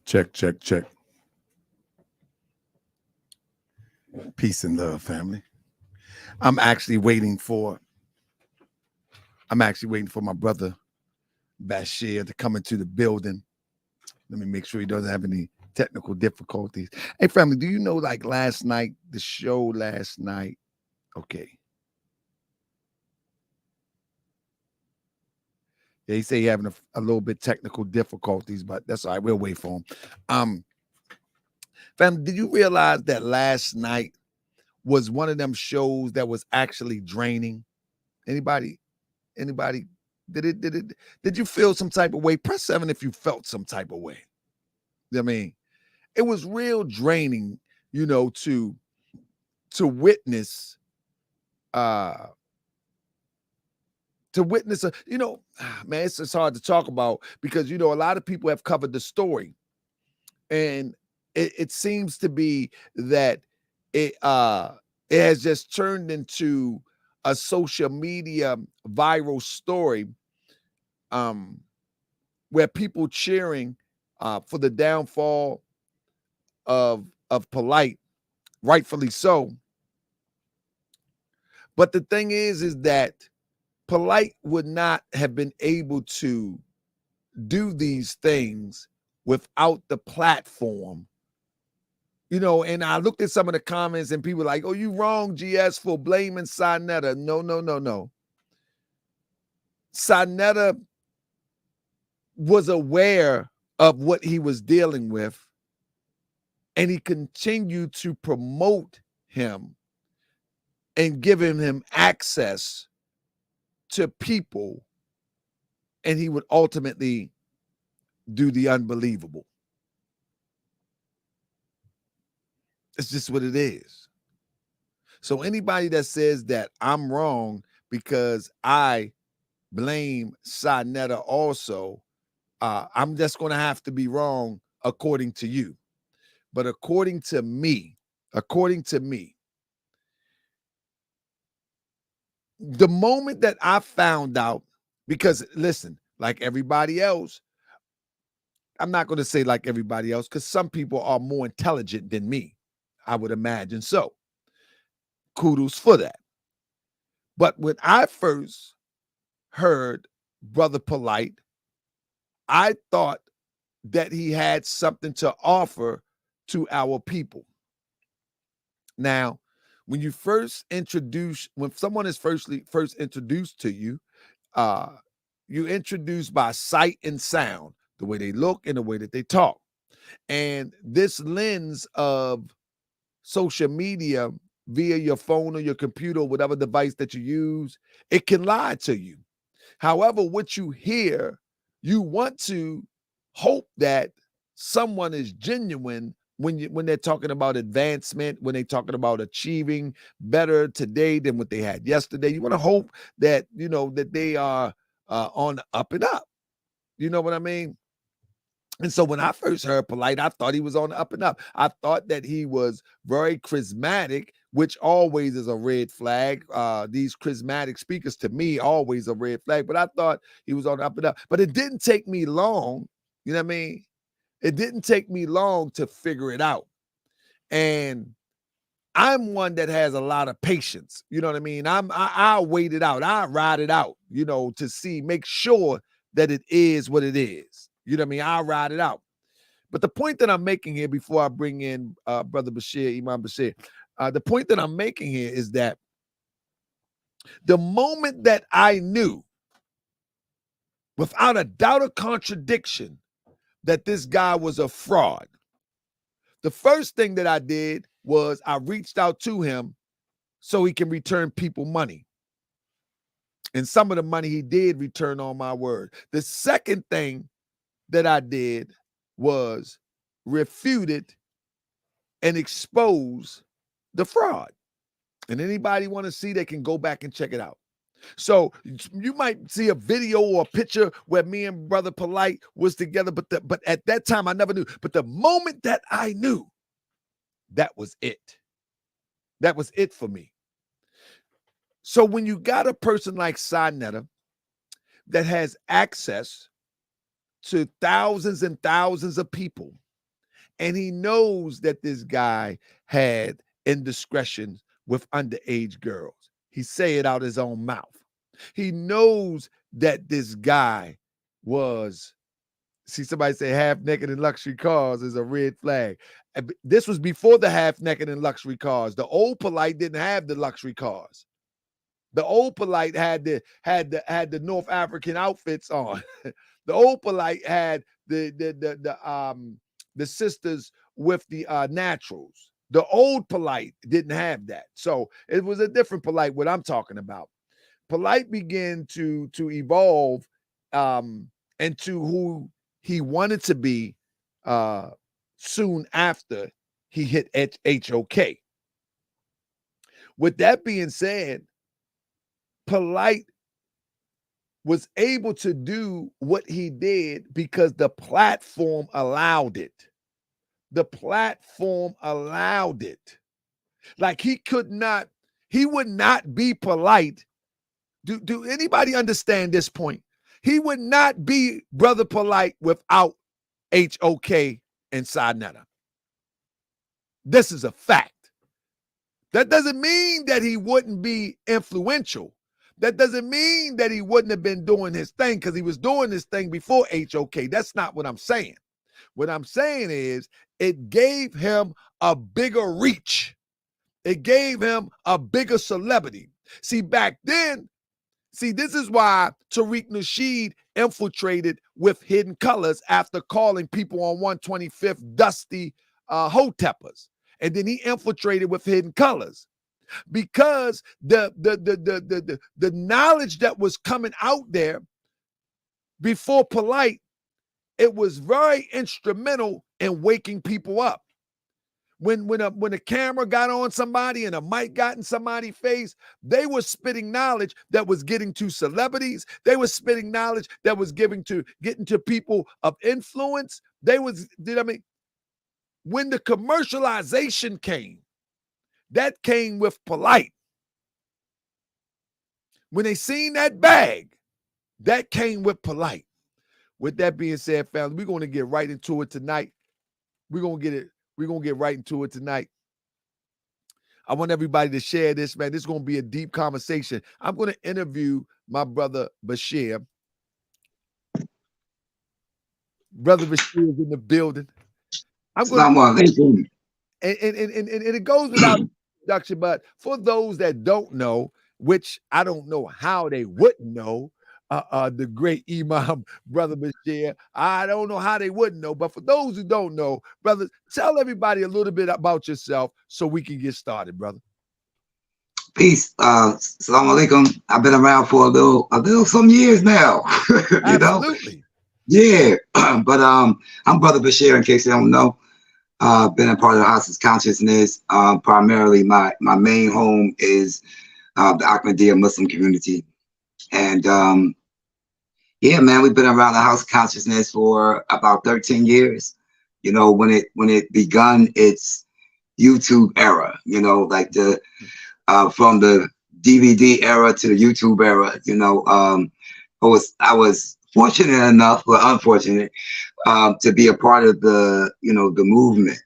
Check, check, check. Peace and love, family. I'm actually waiting for my brother Bashir to come into the building. Let me make sure he doesn't have any technical difficulties. Hey, family, do you know, like last night, the show last night? Okay. Yeah, he say he having a little bit technical difficulties, but that's all right. We'll wait for him. Family, did you realize that last night was one of them shows that was actually draining? Anybody? Did you feel some type of way? Press 7 if you felt some type of way. I mean, it was real draining, to witness man, it's just hard to talk about because a lot of people have covered the story, and it seems to be that it has just turned into a social media viral story, where people cheering for the downfall of Polight, rightfully so. But the thing is that Polight would not have been able to do these things without the platform. And I looked at some of the comments and people were like, oh, you wrong, GS, for blaming Saneter. No. Saneter was aware of what he was dealing with, and he continued to promote him and giving him access to people, and he would ultimately do the unbelievable. It's just what it is. So anybody that says that I'm wrong because I blame Saneter also, I'm just going to have to be wrong according to you. But according to me, the moment that I found out, because listen, like everybody else, I'm not going to say like everybody else because some people are more intelligent than me. I would imagine so. Kudos for that. But when I first heard Brother Polight, I thought that he had something to offer to our people. Now, when someone is first introduced to you, you introduced by sight and sound, the way they look and the way that they talk. And this lens of social media via your phone or your computer or whatever device that you use, it can lie to you. However, what you hear, you want to hope that someone is genuine when they're talking about advancement, when they're talking about achieving better today than what they had yesterday. You want to hope that, that they are on the up and up. You know what I mean? And so when I first heard Polight, I thought he was on the up and up. I thought that he was very charismatic, which always is a red flag. These charismatic speakers, to me, always a red flag. But I thought he was on the up and up. But it didn't take me long. You know what I mean? It didn't take me long to figure it out. And I'm one that has a lot of patience. You know what I mean? I'll wait it out. I'll ride it out, to make sure that it is what it is. You know what I mean? I'll ride it out. But the point that I'm making here before I bring in Brother Bashir, Imam Bashir, the point that I'm making here is that the moment that I knew, without a doubt or contradiction, that this guy was a fraud, the first thing that I did was I reached out to him so he can return people money. And some of the money he did return, on my word. The second thing that I did was refute it and expose the fraud. And anybody want to see, they can go back and check it out. So you might see a video or a picture where me and Brother Polight was together, but at that time I never knew. But the moment that I knew, that was it. That was it for me. So when you got a person like Saneter that has access to thousands and thousands of people, And he knows that this guy had indiscretions with underage girls. He say it out his own mouth. He knows that this guy was, see somebody say half naked in luxury cars is a red flag. This was before the half naked in luxury cars. The old Polight didn't have the luxury cars. The old Polight had the North African outfits on. The old Polight had the sisters with the naturals. The old Polight didn't have that. So it was a different Polight, what I'm talking about. Polight began to evolve into who he wanted to be soon after he hit HOK. With that being said, Polight was able to do what he did because the platform allowed it. The platform allowed it. Like he would not be Polight. Do anybody understand this point? He would not be Brother Polight without HOK and Saneter. This is a fact. That doesn't mean that he wouldn't be influential. That doesn't mean that he wouldn't have been doing his thing, because he was doing his thing before HOK. That's not what I'm saying. What I'm saying is it gave him a bigger reach. It gave him a bigger celebrity. See, back then, this is why Tariq Nasheed infiltrated with Hidden Colors after calling people on 125th dusty hoteppers. And then he infiltrated with Hidden Colors. Because the knowledge that was coming out there before Polight, it was very instrumental in waking people up. When a camera got on somebody and a mic got in somebody's face, they were spitting knowledge that was getting to celebrities. They were spitting knowledge that was getting to people of influence. When the commercialization came, that came with Polight. When they seen that bag, that came with Polight. With that being said, family, we're going to get right into it tonight. We're going to get right into it tonight. I want everybody to share this, man. This is going to be a deep conversation. I'm going to interview my brother Bashir. Brother Bashir is in the building. And it goes without introduction, but for those that don't know, which I don't know how they wouldn't know, the great Imam, Brother Bashir, I don't know how they wouldn't know, but for those who don't know, brother, tell everybody a little bit about yourself so we can get started, brother. Peace. Assalamu alaikum. I've been around for a little some years now. Absolutely. Yeah. But I'm Brother Bashir, in case you don't know. Been a part of the Hostage Consciousness. Primarily, my main home is the Ahmadiyya Muslim community. And yeah, man, we've been around the House of Consciousness for about 13 years. You know, when it begun its YouTube era, you know, like from the DVD era to the YouTube era, you know, I was fortunate enough, but unfortunate, to be a part of the movement.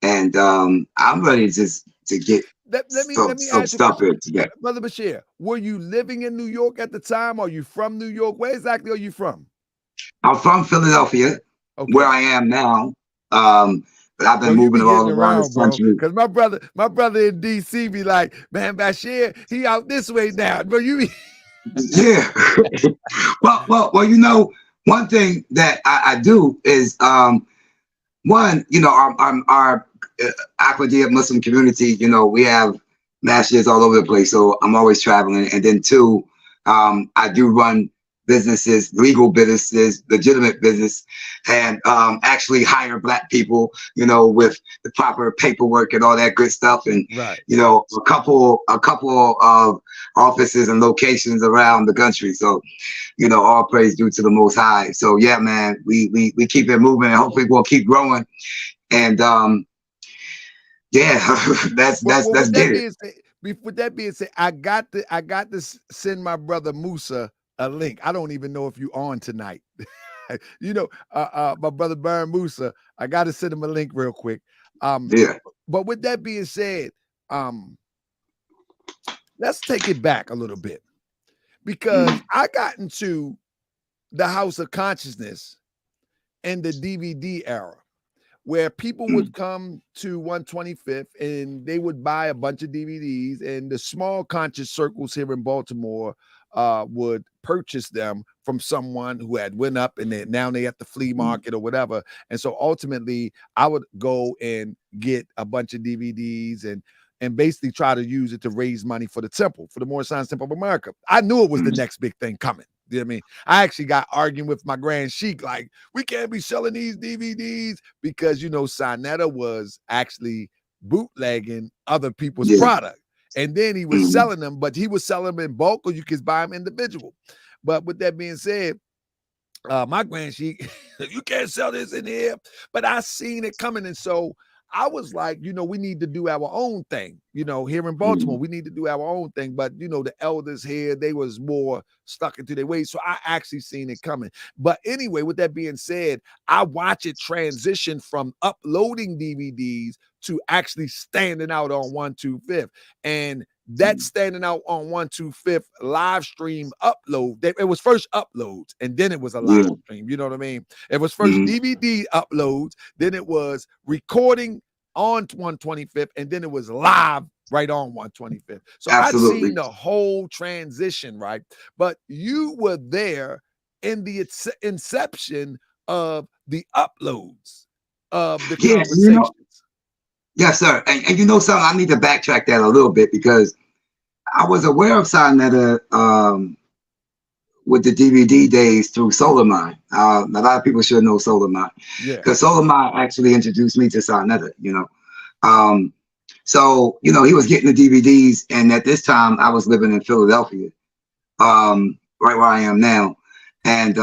And I'm ready to get let me some stuff here together. Brother Bashir, were you living in New York at the time? Are you from New York? Where exactly are you from? I'm from Philadelphia, where I am now. But I've been moving all around this country. Because my brother in DC be like, man, Bashir, he out this way now. But you yeah. well, you know, one thing that I do is one, you know, our Ahmadiyya Muslim community, you know, we have masjids all over the place, so I'm always traveling. And then two, I do run businesses, legal businesses, legitimate business, and actually hire Black people, you know, with the proper paperwork and all that good stuff. And you know, a couple of offices and locations around the country. So, you know, all praise due to the Most High. So yeah, man, we keep it moving, and hopefully we'll keep growing. And yeah, that's get it. With that being said, I got to send my brother Musa a link. I don't even know if you on tonight. You know, my brother Baron Musa, I got to send him a link real quick. Yeah. But with that being said, let's take it back a little bit, because I got into the House of Consciousness in the DVD era, where people would come to 125th and they would buy a bunch of DVDs, and the small conscious circles here in Baltimore would purchase them from someone who had went up, and now they at the flea market or whatever. And so ultimately I would go and get a bunch of DVDs and basically try to use it to raise money for the temple, for the Moorish Science Temple of America. I knew it was the next big thing coming. You know what I mean? I actually got arguing with my Grand Sheik, like, we can't be selling these DVDs, because, you know, Saneter was actually bootlegging other people's product. And then he was selling them, but he was selling them in bulk, or you could buy them individual. But with that being said, my Grand Sheik, you can't sell this in here. But I seen it coming. And so I was like, you know, we need to do our own thing. You know, here in Baltimore, we need to do our own thing. But, you know, the elders here, they was more stuck into their ways. So I actually seen it coming. But anyway, with that being said, I watch it transition from uploading DVDs to actually standing out on 125th. And that standing out on 125th live stream upload, it was first uploads and then it was a live stream. You know what I mean? It was first DVD uploads, then it was recording on 125th, and then it was live right on 125th. So I've seen the whole transition, right? But you were there in the inception of the uploads of the conversations. You know, yes, sir. And you know something, I need to backtrack that a little bit, because I was aware of Saneter with the DVD days through Solar Mind. A lot of people should know Solar Mind, because Solar Mind actually introduced me to Saneter, you know. So, you know, he was getting the DVDs, and at this time I was living in Philadelphia, right where I am now. And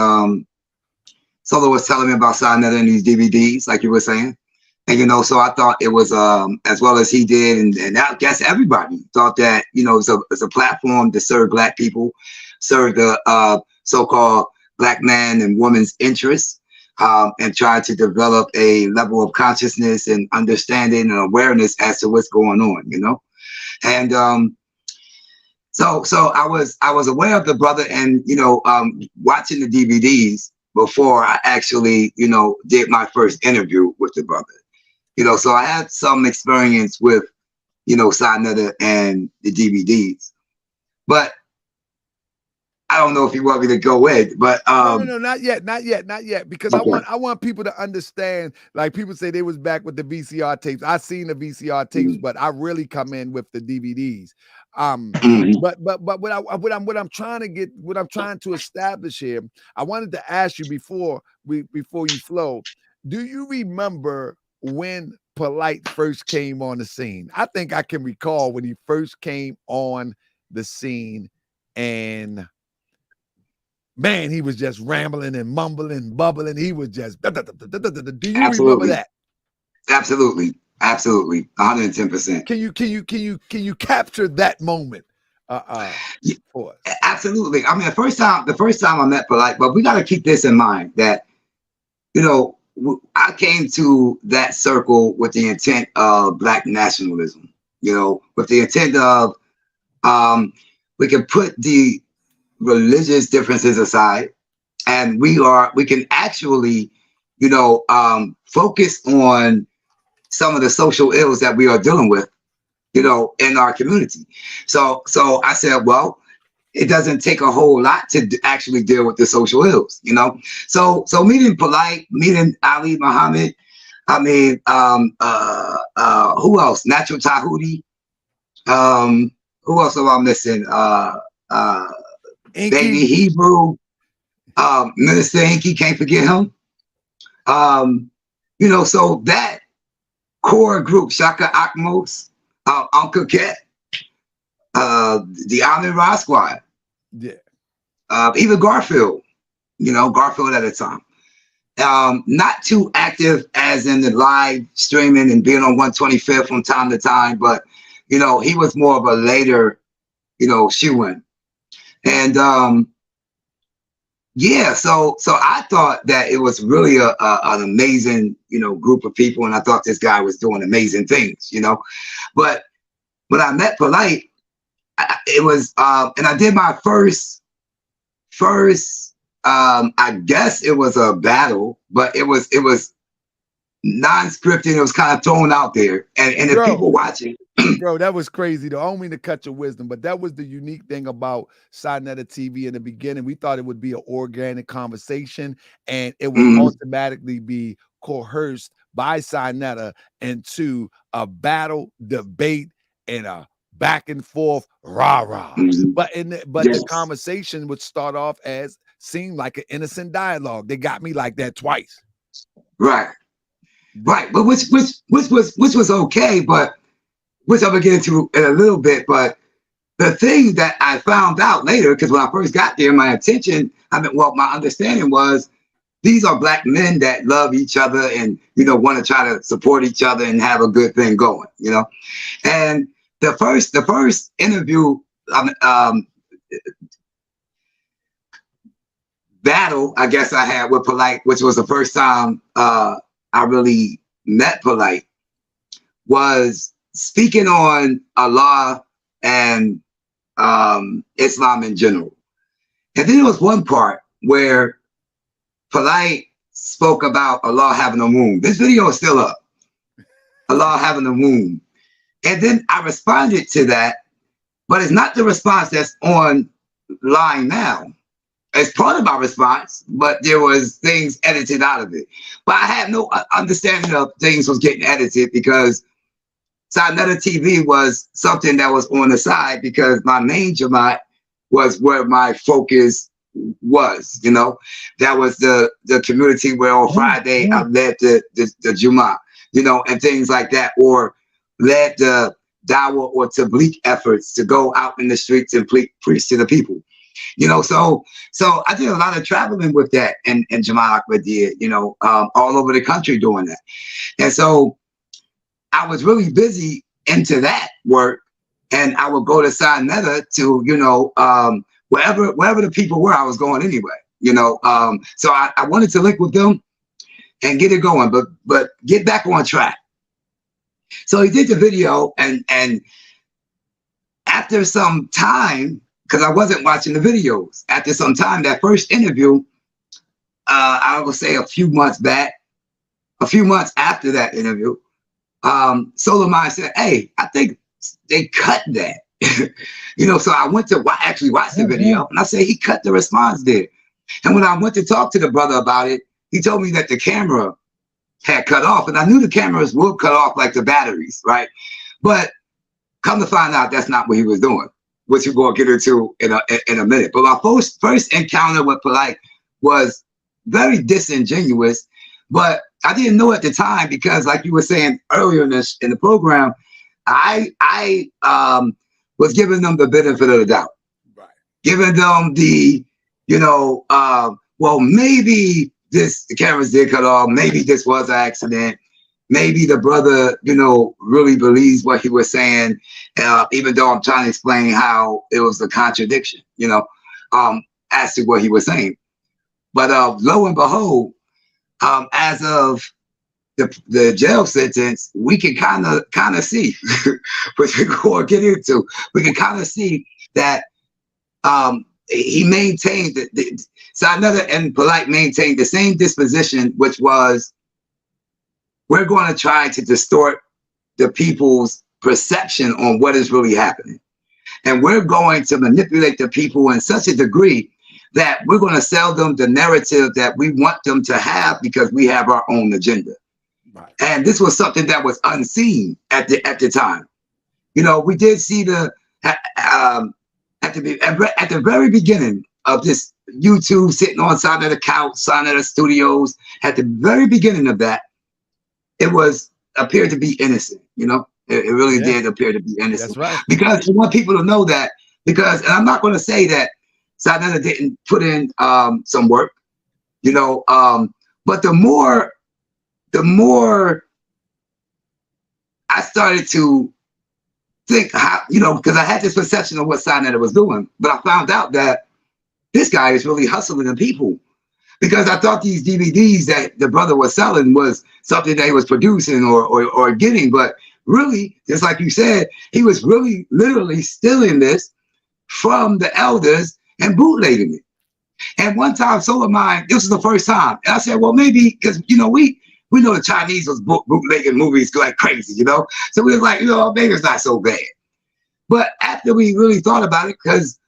Solar was telling me about Saneter and these DVDs, like you were saying. And, you know, so I thought it was, as well as he did, and I guess everybody thought that, you know, it's a platform to serve Black people, serve the so-called Black man and woman's interests, and try to develop a level of consciousness and understanding and awareness as to what's going on, you know. And so I was aware of the brother, and, you know, watching the DVDs before I actually, you know, did my first interview with the brother. You know, so I had some experience with, you know, Saneter and the DVDs, but I don't know if you want me to go in, but no, not yet, because okay. I want people to understand. Like, people say they was back with the VCR tapes. I seen the VCR tapes, but I really come in with the DVDs. But what I'm trying to establish here, I wanted to ask you before you flow. Do you remember when Polight first came on the scene? I think I can recall when he first came on the scene, and man, he was just rambling and mumbling, bubbling. He was just do you remember that? Absolutely, 110%. Can you capture that moment for us? Absolutely. I mean, the first time I met Polight, but we got to keep this in mind that, you know, I came to that circle with the intent of Black nationalism, you know, with the intent of we can put the religious differences aside, and we can actually, you know, focus on some of the social ills that we are dealing with, you know, in our community. So I said, well, it doesn't take a whole lot to actually deal with the social ills, you know. So meeting Polight, meeting Ali Muhammad, I mean, who else? Natural Tahuti. Who else am I missing? Baby Hebrew, Minister Inky, can't forget him. You know, so that core group, Shaka Akmos, Uncle Ket, the Amin Ra Squad, even Garfield, you know, Garfield at the time. Not too active as in the live streaming and being on 125th from time to time, but, you know, he was more of a later, you know, shoe-in. And yeah, so I thought that it was really an amazing, group of people, and I thought this guy was doing amazing things, But when I met Polight, it was, and I did my first, I guess it was a battle, but it was non-scripted. It was kind of thrown out there, and the people watching. Bro, that was crazy though. I don't mean to cut your wisdom, but that was the unique thing about Saneter TV in the beginning. We thought it would be an organic conversation, and it would automatically be coerced by Saneter into a battle, debate, and a back and forth rah-rah. But the conversation would start off as seemed like an innocent dialogue. They got me like that twice. Right. But which was okay, but which I'm gonna get into in a little bit. But the thing that I found out later, because when I first got there, my understanding was these are black men that love each other and want to try to support each other and have a good thing going, And the first interview battle, I guess I had with Polight, which was the first time I really met Polight, was speaking on Allah and Islam in general. And then there was one part where Polight spoke about Allah having a womb. This video is still up. Allah having a womb. And then I responded to that, but it's not the response that's online now. It's part of my response, but there was things edited out of it. But I had no understanding of things was getting edited because Saneter TV was something that was on the side because my main Jamaat was where my focus was, That was the community where on Friday I led the Jummah, and things like that, or led the dawah or tabligh efforts to go out in the streets and preach to the people. So I did a lot of traveling with that, and Jamal Akbar did, all over the country doing that. And so I was really busy into that work, and I would go to Saneter to, wherever the people were, I was going anyway, So I wanted to link with them and get it going, but get back on track. So he did the video, and after some time, because I wasn't watching the videos, after some time, that first interview, I would say a few months after that interview, Solomon said, "Hey, I think they cut that." So I went to actually watch the video, and I said, he cut the response there. And when I went to talk to the brother about it, he told me that the camera had cut off, and I knew the cameras would cut off like the batteries, right? But come to find out, that's not what he was doing, which we're going to get into in a minute. But my first encounter with Polight was very disingenuous, but I didn't know at the time because, like you were saying earlier in the program, I was giving them the benefit of the doubt, right? Giving them the, well, maybe the cameras did cut off, maybe this was an accident, maybe the brother, really believes what he was saying, even though I'm trying to explain how it was a contradiction, as to what he was saying. But lo and behold, as of the jail sentence, we can kind of see, which we're going to get into. We can kind of see that he maintained Saneter and Polight maintained the same disposition, which was, we're going to try to distort the people's perception on what is really happening. And we're going to manipulate the people in such a degree that we're going to sell them the narrative that we want them to have because we have our own agenda. Right. And this was something that was unseen at the time. We did see at the very beginning of this YouTube, sitting on side of the couch, Saneter Studios, at the very beginning of that, it appeared to be innocent, It really did appear to be innocent. That's right. Because we want people to know that, and I'm not going to say that Saneter didn't put in some work, but the more I started to think how, because I had this perception of what Saneter was doing, but I found out that this guy is really hustling the people. Because I thought these DVDs that the brother was selling was something that he was producing or getting. But really, just like you said, he was really literally stealing this from the elders and bootlegging it. And one time, Solar Mind, this was the first time. And I said, well, maybe, because, you know, we know the Chinese was bootlegging movies like crazy, you know? So we was like, you know, maybe it's not so bad. But after we really thought about it, because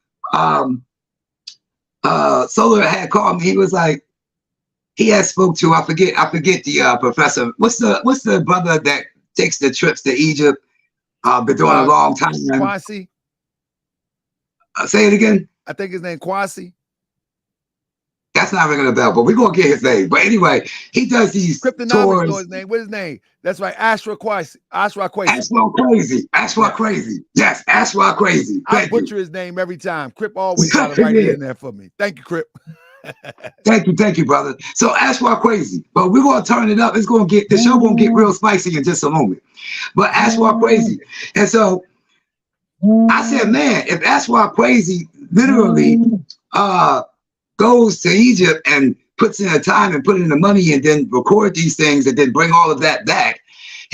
Solar had called me, he was like, he had spoke to, I forget the professor. What's the brother that takes the trips to Egypt? Been doing a long time. Kwasi. Say it again. I think his name Kwasi. That's not ringing a bell, but we're gonna get his name. But anyway, he does these Cryptonomics know his name. What's his name? That's right, Ashra Kwasi. Ashra Crazy. Ashra Crazy. Yes, Ashra Crazy. I butcher his name every time. Crip always got to write it in there for me. Thank you, Crip. Thank you, brother. So Ashra Crazy, but we're gonna turn it up. It's gonna get the show gonna get real spicy in just a moment. But Ashra Crazy, and so I said, man, if Ashra Crazy literally goes to Egypt and puts in the time and put in the money and then record these things and then bring all of that back,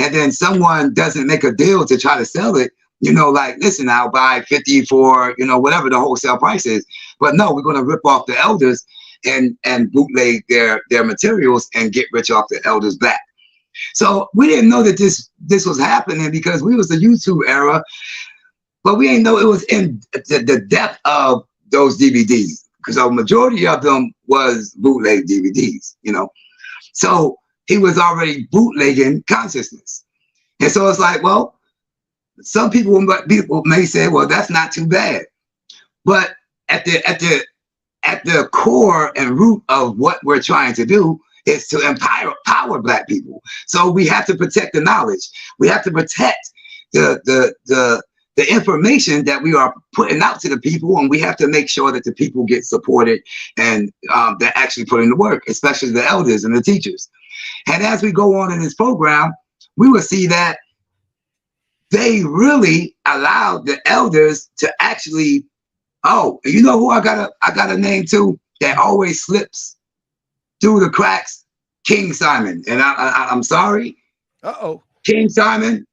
and then someone doesn't make a deal to try to sell it, you know, like, listen, I'll buy 50 for, you know, whatever the wholesale price is. But no, we're going to rip off the elders and bootleg their materials and get rich off the elders back. So we didn't know that this was happening because we was the YouTube era, but we didn't know it was in the depth of those DVDs. Because a majority of them was bootleg DVDs, you know. So he was already bootlegging consciousness. And so it's like, well, some people may say, well, that's not too bad. But at the core and root of what we're trying to do is to empower Black people. So we have to protect the knowledge. We have to protect the information that we are putting out to the people, and we have to make sure that the people get supported and they're actually putting the work, especially the elders and the teachers. And as we go on in this program, we will see that they really allowed the elders to actually, oh, you know who I got a name too that always slips through the cracks? King Simon. And I'm sorry. King Simon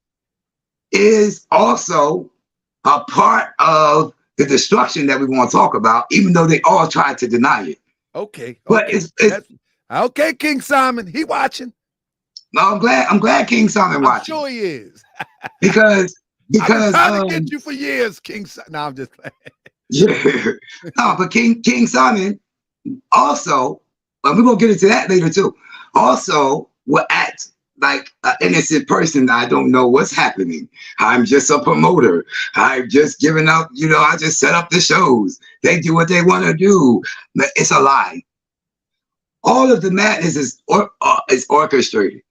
is also a part of the destruction that we want to talk about, even though they all tried to deny it. Okay. But it's okay, King Simon, he watching. No, I'm glad King Simon watching. I'm sure he is. because I've been trying to get you for years, King Simon. No, I'm just playing. Yeah. No, but King Simon also, but we're gonna get into that later too, also will act like an innocent person. I don't know what's happening. I'm just a promoter. I'm just giving up, you know, I just set up the shows. They do what they want to do. It's a lie. All of the madness is orchestrated.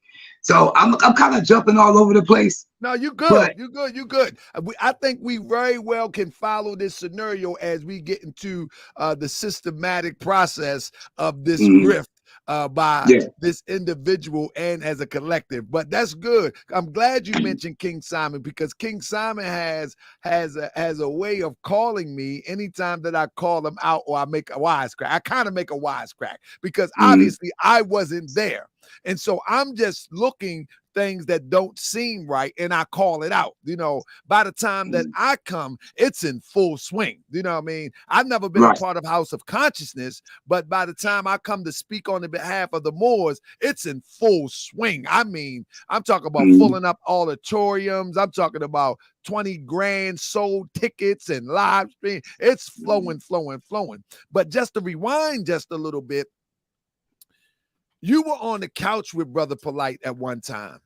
So I'm kind of jumping all over the place. No, you good. You good. I think we very well can follow this scenario as we get into the systematic process of this grift. By this individual and as a collective, but that's good. I'm glad you mentioned King Simon, because King Simon has a way of calling me anytime that I call him out or I make a wisecrack. I kind of make a wisecrack because obviously I wasn't there, and so I'm just looking things that don't seem right and I call it out. You know, by the time that I come, it's in full swing. You know what I mean? I've never been a part of House of Consciousness, but by the time I come to speak on the behalf of the Moors, it's in full swing. I mean, I'm talking about filling up auditoriums. I'm talking about 20 grand sold tickets and live stream. It's flowing. But just to rewind just a little bit, you were on the couch with Brother Polight at one time.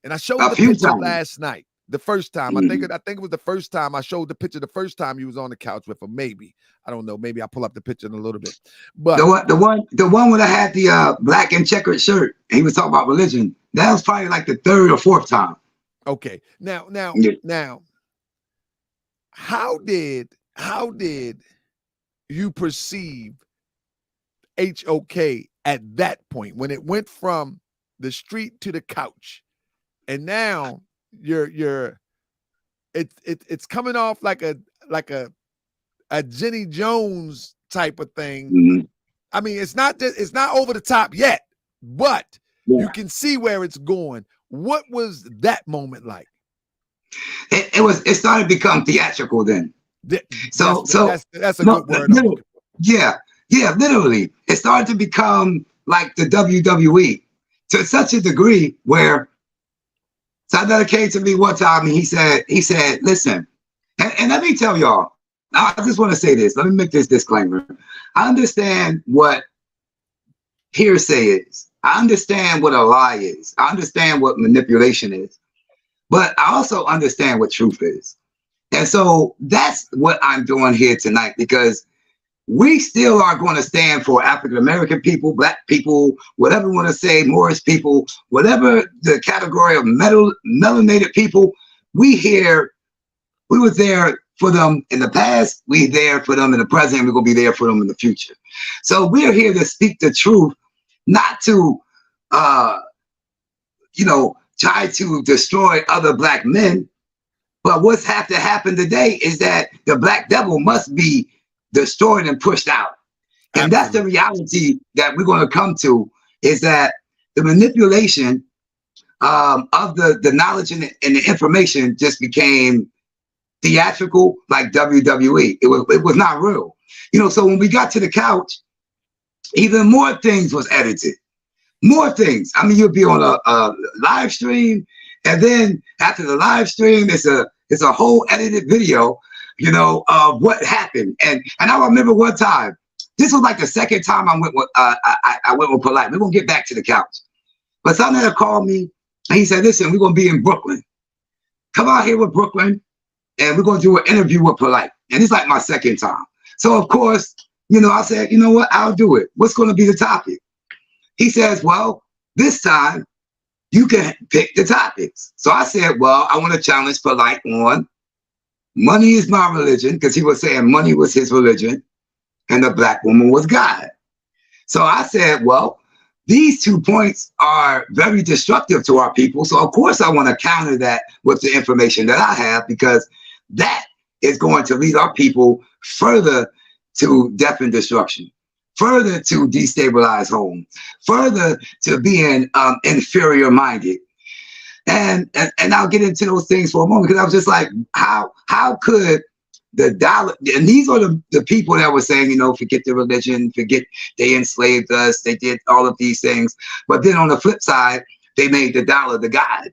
And I showed the picture last night. The first time, I think it was the first time I showed the picture. The first time you was on the couch with him, maybe, I don't know. Maybe I'll pull up the picture in a little bit. But the one when I had the black and checkered shirt, and he was talking about religion. That was probably like the third or fourth time. Okay, now, how did you perceive HOK at that point when it went from the street to the couch? And now it's coming off like a Jenny Jones type of thing. Mm-hmm. I mean, it's not over the top yet, but Yeah. you can see where it's going. What was that moment like? It started to become theatrical then. That's a good word. Yeah, literally. It started to become like the WWE to such a degree where Saneter came to me one time and he said, listen, and let me tell y'all, I just want to say this. Let me make this disclaimer. I understand what hearsay is. I understand what a lie is. I understand what manipulation is. But I also understand what truth is. And so that's what I'm doing here tonight, because we still are going to stand for African-American people, Black people, whatever you want to say, Moorish people, whatever the category of melanated people. We were there for them in the past, we're there for them in the present, and we're going to be there for them in the future. So we're here to speak the truth, not to, try to destroy other Black men. But what's have to happen today is that the Black devil must be destroyed and pushed out. And that's the reality that we're going to come to, is that the manipulation of the knowledge and the information just became theatrical, like WWE. It was not real. So when we got to the couch, even more things was edited. More things. I mean, you'll be on a live stream, and then after the live stream, it's a whole edited video, of what happened. And I remember one time, this was like the second time I went with Polight. We're gonna get back to the couch. But Saneter called me and he said, listen, we're gonna be in Brooklyn. Come out here with Brooklyn, and we're gonna do an interview with Polight. And it's like my second time. So of course, I said, you know what, I'll do it. What's gonna be the topic? He says, well, this time you can pick the topics. So I said, well, I want to challenge Polight on money is my religion, because he was saying money was his religion and the Black woman was God. So I said, well, these 2 points are very destructive to our people. So of course I want to counter that with the information that I have, because that is going to lead our people further to death and destruction, further to destabilize home, further to being inferior minded. And I'll get into those things for a moment, because I was just like, how could the dollar, and these are the people that were saying, forget the religion, forget they enslaved us, they did all of these things. But then on the flip side, they made the dollar the God.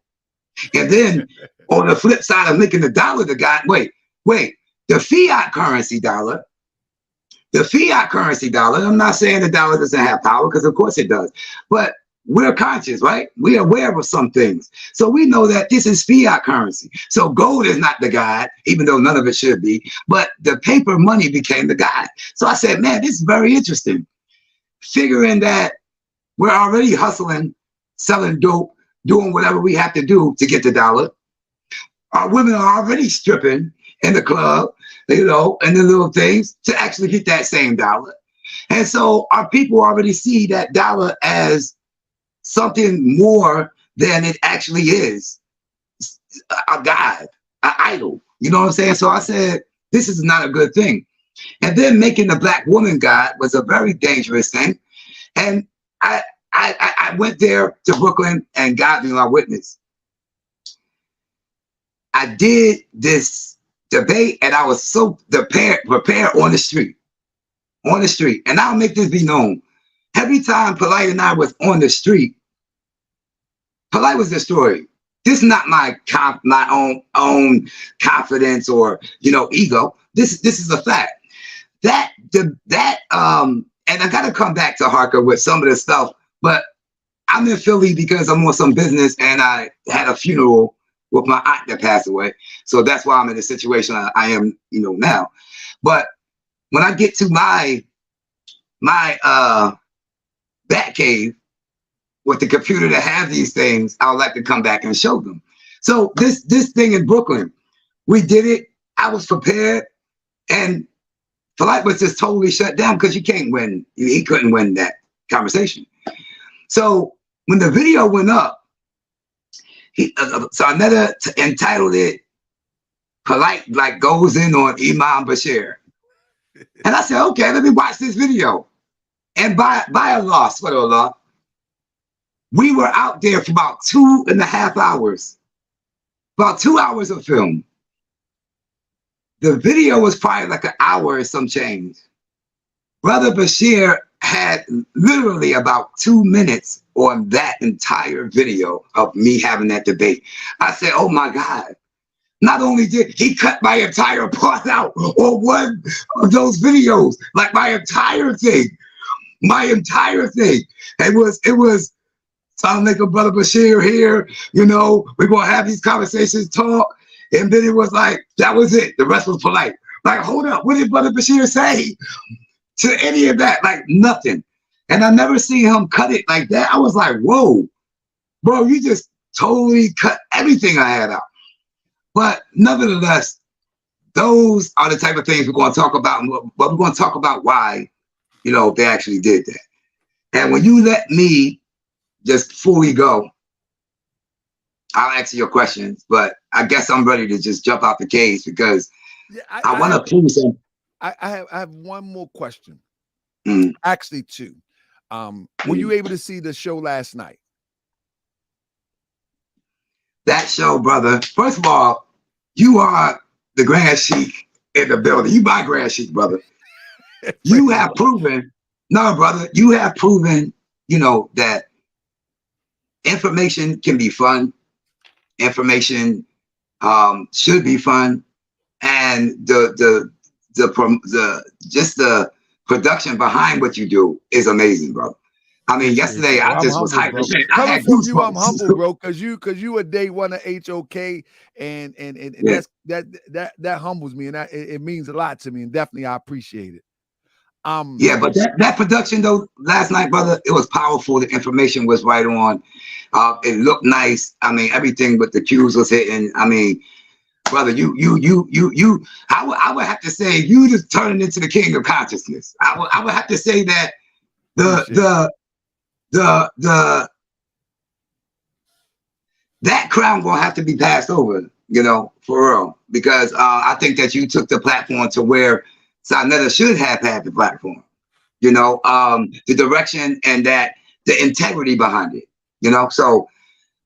And then on the flip side of making the dollar the God, wait, the fiat currency dollar, I'm not saying the dollar doesn't have power, because of course it does, but we're conscious, right? We're aware of some things. So we know that this is fiat currency. So gold is not the God, even though none of it should be, but the paper money became the God. So I said, man, this is very interesting. Figuring that we're already hustling, selling dope, doing whatever we have to do to get the dollar. Our women are already stripping in the club, and the little things to actually get that same dollar. And so our people already see that dollar as something more than it actually is, a God, an idol. You know what I'm saying? So I said, this is not a good thing. And then making the Black woman God was a very dangerous thing. And I went there to Brooklyn and got me my witness. I did this debate and I was so prepared on the street. And I'll make this be known. Every time Polight and I was on the street, Polight was destroyed. This is not my own confidence or ego. This is a fact. And I gotta come back to Harker with some of the stuff, but I'm in Philly because I'm on some business and I had a funeral with my aunt that passed away. So that's why I'm in the situation I am, now. But when I get to my bat cave with the computer that have these things, I would like to come back and show them. So this thing in Brooklyn, we did it. I was prepared, and Polight was just totally shut down because you can't win. He couldn't win that conversation. So when the video went up, Saneter entitled it, Polight like goes in on Imam Bashir. And I said, okay, let me watch this video. And by Allah, swear to Allah, we were out there for about 2.5 hours, about 2 hours of film. The video was probably like an hour or some change. Brother Bashir had literally about 2 minutes on that entire video of me having that debate. I said, oh my God. Not only did he cut my entire part out on one of those videos, like my entire thing. It was sound like a Brother Bashir here, you know, we're gonna have these conversations, talk, and then it was like, that was it. The rest was polite. Like, hold up, what did Brother Bashir say to any of that? Like, nothing. And I never seen him cut it like that. I was like, whoa, bro, you just totally cut everything I had out. But nevertheless, those are the type of things we're going to talk about, but we're going to talk about why, you know, they actually did that. And when you let me, just before we go, I'll answer your questions, but I guess I'm ready to just jump out the cage because I want to prove something. I have one more question. Mm. Actually, two. Were you able to see the show last night? That show, brother, first of all, you are the Grand Sheik in the building. You my Grand Sheik, brother. You have proven, no, brother, you have proven, you know, that information can be fun. Information should be fun. And the production behind what you do is amazing, bro. I mean, yesterday I just was hyped. Coming from you, I'm humble, bro, because you a day one of HOK, and Yeah. that humbles me, and it means a lot to me, and definitely I appreciate it. Yeah, but that production though, last night, brother, it was powerful. The information was right on. It looked nice. I mean, everything but the cues was hitting. I mean, brother, I would have to say you just turning into the king of consciousness. I would have to say that that crown gonna have to be passed over, you know, for real. Because I think that you took the platform to where Saneter should have had the platform, you know, the direction and that the integrity behind it, you know. So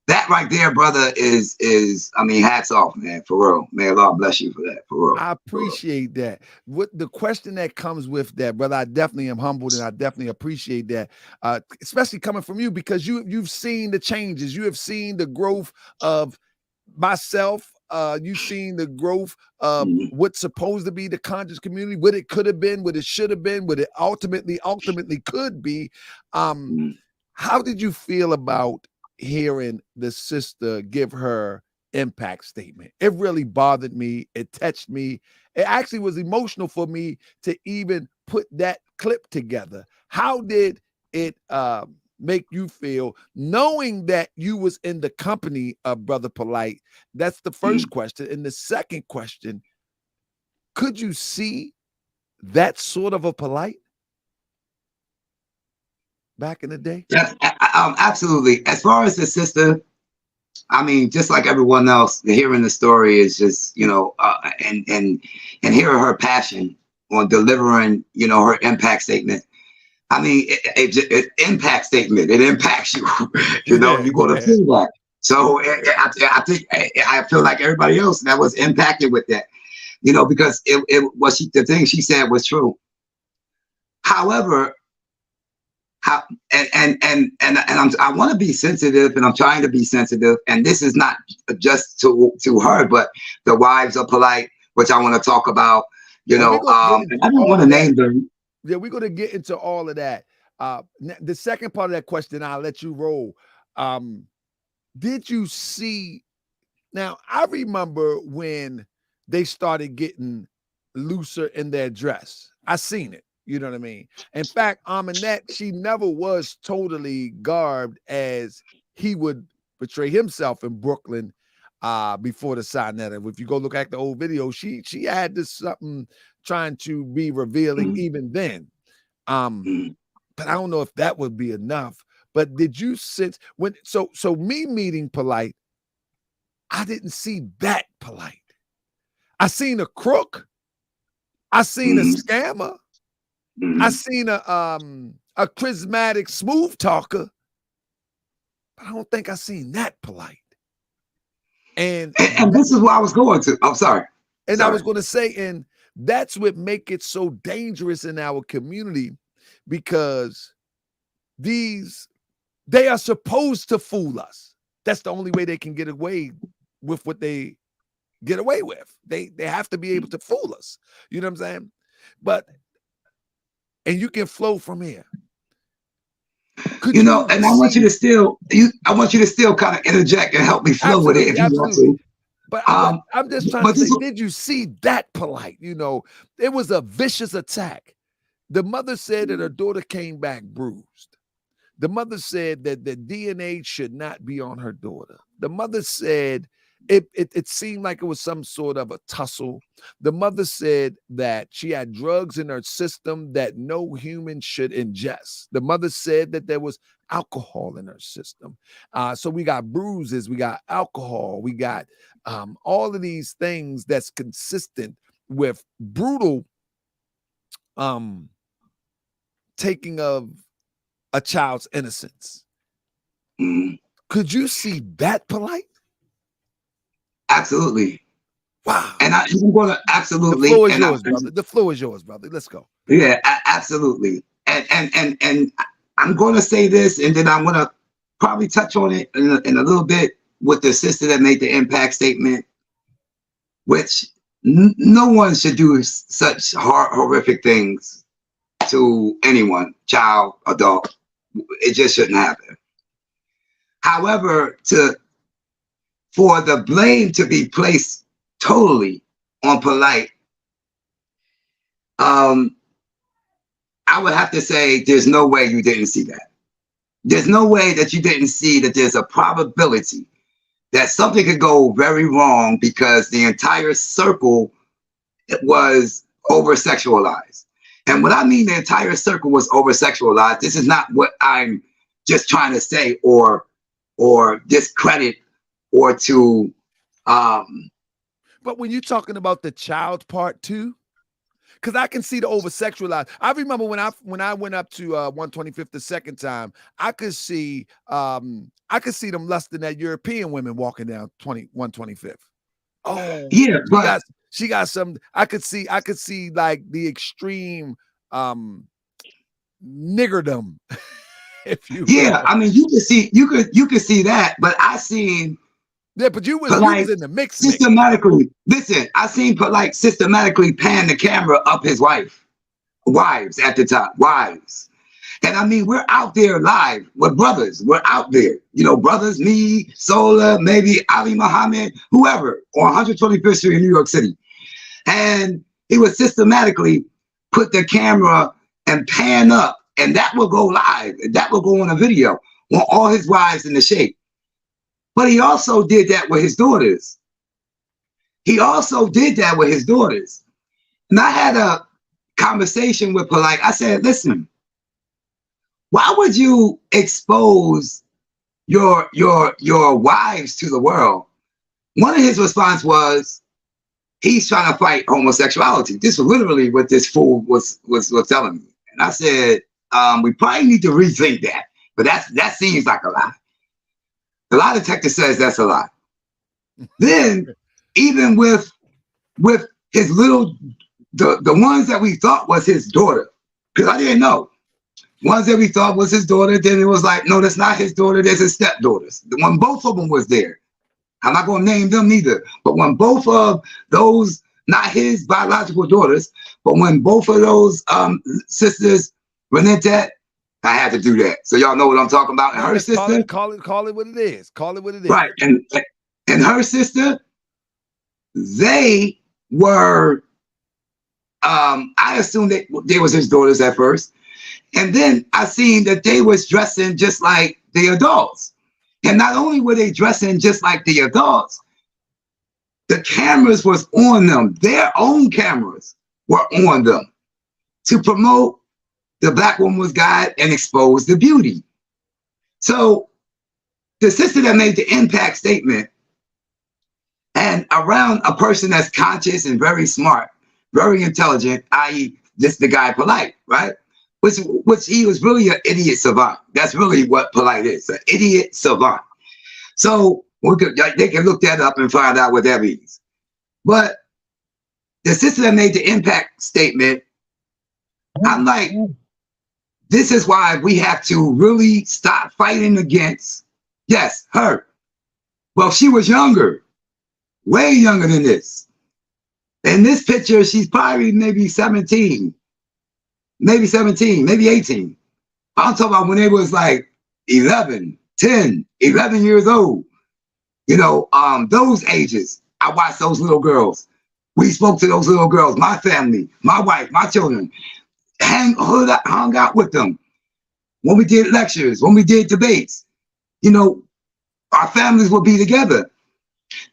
that right there, brother, is I mean, hats off, man, for real. May Allah bless you for that, for real. I appreciate that. What the question that comes with that, brother, I definitely am humbled and I definitely appreciate that, especially coming from you, because you've seen the changes, you have seen the growth of myself. You've seen the growth of what's supposed to be the conscious community, what it could have been, what it should have been, what it ultimately could be. How did you feel about hearing the sister give her impact statement? It really bothered me. It touched me. It actually was emotional for me to even put that clip together. How did it make you feel knowing that you was in the company of Brother Polight? That's the first question. And the second question, could you see that sort of a Polight back in the day? Yeah, absolutely. As far as the sister, I mean, just like everyone else, hearing the story is just, you know, and hearing her passion on delivering, you know, her impact statement. I mean, it impact statement. It impacts you. You know, you're going to feel that. So I think I feel like everybody else that was impacted with that, you know, because it was the thing she said was true. However, I want to be sensitive, and I'm trying to be sensitive. And this is not just to her, but the wives of Polight, which I want to talk about. You know, and I don't want to name them. Yeah, we're gonna get into all of that. The second part of that question, I'll let you roll. Did you see? Now, I remember when they started getting looser in their dress. I seen it. You know what I mean? In fact, Amonette, she never was totally garbed as he would portray himself in Brooklyn before the Saneter. If you go look at the old video, she had this something trying to be revealing even then. But I don't know if that would be enough. But did you sense when so me meeting Polight, I didn't see that Polight. I seen a crook, I seen a Mhm. scammer. I Mhm. seen a charismatic smooth talker, but I don't think I seen that polite. And And this is what I was going to. I'm sorry. and I Sorry. was going to say, and that's what make it so dangerous in our community, because they are supposed to fool us. That's the only way they can get away with what they get away with. They have to be able to fool us. You know what I'm saying? But and you can flow from here. Could You know, you and I want you see? to I want you to still kind of interject and help me flow with it if Absolutely, you want absolutely. to. But I'm just trying to But this, say, did you see that polite? You know, it was a vicious attack. The mother said that her daughter came back bruised. The mother said that the DNA should not be on her daughter. The mother said it seemed like it was some sort of a tussle. The mother said that she had drugs in her system that no human should ingest. The mother said that there was alcohol in her system. So we got bruises, we got alcohol, we got all of these things that's consistent with brutal taking of a child's innocence. Mhm. Could you see that polite? Absolutely. Wow. And I'm going to The absolutely. floor is And yours, brother. The floor is yours, brother. Let's go. yeah, absolutely. And I'm going to say this, and then I'm going to probably touch on it in a little bit with the sister that made the impact statement, which no one should do such horrific things to anyone, child, adult. It just shouldn't happen. However, for the blame to be placed totally on Polight, I would have to say there's no way you didn't see that. There's no way that you didn't see that there's a probability that something could go very wrong because the entire circle was over sexualized. And what I mean the entire circle was over sexualized, this is not what I'm just trying to say or discredit or to But when you're talking about the child part too, because I can see the over sexualized. I remember when I went up to 125th the second time, I could see them lusting at European women walking down 125th. Oh, yeah, but she got some. I could see like the extreme niggerdom, if you yeah, will. I mean you could see that, but I seen Yeah, but you was Polight in the mix. systematically. Listen, I seen Polight systematically pan the camera up his wives at the time, wives. And I mean, we're out there live with brothers. We're out there, you know, brothers, me, Sola, maybe Ali Muhammad, whoever, on 125th Street in New York City. And he would systematically put the camera and pan up, and that will go live. That will go on a video on all his wives in the shape. But he also did that with his daughters. He also did that with his daughters. And I had a conversation with Polight. I said, listen, why would you expose your wives to the world? One of his response was, he's trying to fight homosexuality. This was literally what this fool was telling me. And I said, we probably need to rethink that. But that seems like a lie. The lie detector says that's a lie. Then, even with his little, the ones that we thought was his daughter, because I didn't know. Ones that we thought was his daughter, then it was like, no, that's not his daughter, there's his stepdaughters. When both of them was there, I'm not going to name them neither, but when both of those, not his biological daughters, but when both of those sisters rented that, I had to do that. So y'all know what I'm talking about. And her sister, Call it what it is. Call it what it is. right? And her sister, they were. I assumed that they was his daughters at first, and then I seen that they was dressing just like the adults. And not only were they dressing just like the adults, the cameras was on them. Their own cameras were on them to promote the Black Woman's Guide and expose the beauty. So the sister that made the impact statement, and around a person that's conscious and very smart, very intelligent, i.e. this the guy Polight, right? Which he was really an idiot savant. That's really what Polight is, an idiot savant. So they can look that up and find out what that means. But the sister that made the impact statement, I'm like, this is why we have to really stop fighting against, yes, her. Well, she was younger, way younger than this. In this picture, she's probably maybe 17, maybe 18. I'm talking about when they was like 11, 10, 11 years old. You know, those ages, I watched those little girls. We spoke to those little girls, my family, my wife, my children, hung out with them. When we did lectures, when we did debates, you know, our families would be together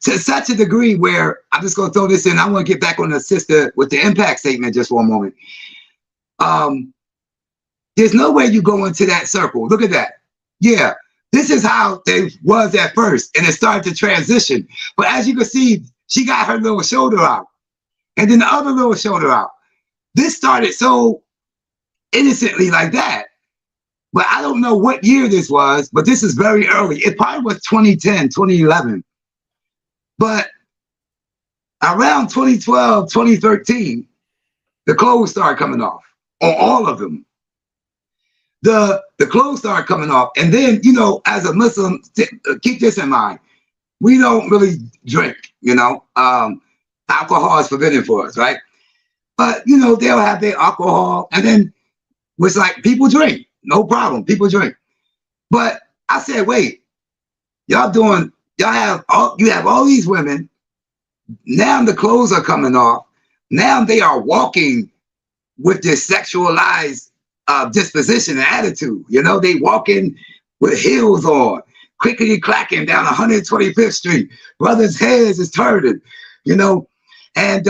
to such a degree where, I'm just going to throw this in. I want to get back on the sister with the impact statement just for a moment. There's no way you go into that circle. Look at that. Yeah, this is how they was at first, and it started to transition. But as you can see, she got her little shoulder out, and then the other little shoulder out. This started so innocently like that. But I don't know what year this was, but this is very early. It probably was 2010, 2011. But around 2012, 2013, the clothes started coming off on all of them. The clothes started coming off. And then, you know, as a Muslim, keep this in mind. We don't really drink, you know. Alcohol is forbidden for us, right? But, you know, they'll have their alcohol. And then it's like people drink. No problem. People drink. But I said, wait, you have all these women. Now the clothes are coming off. Now they are walking with this sexualized disposition and attitude. You know, they walking with heels on, quickly clacking down 125th Street. Brothers' heads is turning, you know. And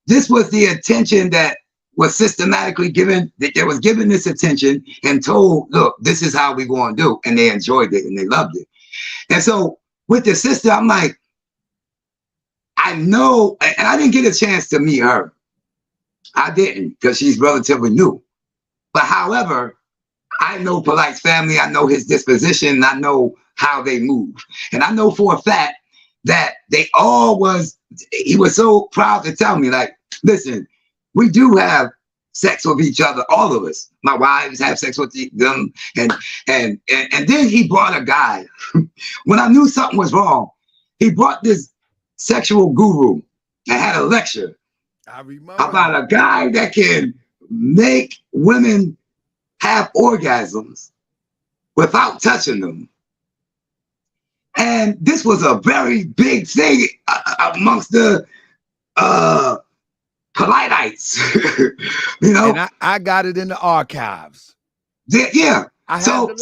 this was the attention that was systematically given, that they was given this attention and told, look, this is how we going to do. And they enjoyed it and they loved it. And so with the sister, I'm like, I know, and I didn't get a chance to meet her. I didn't, because she's relatively new. But however, I know Polight's family, I know his disposition, I know how they move. And I know for a fact that he was so proud to tell me, like, listen, we do have sex with each other, all of us. My wives have sex with them. And then he brought a guy. When I knew something was wrong, he brought this sexual guru and had a lecture about a guy that can make women have orgasms without touching them. And this was a very big thing amongst the Polightites, you know. And I got it in the archives. Yeah. So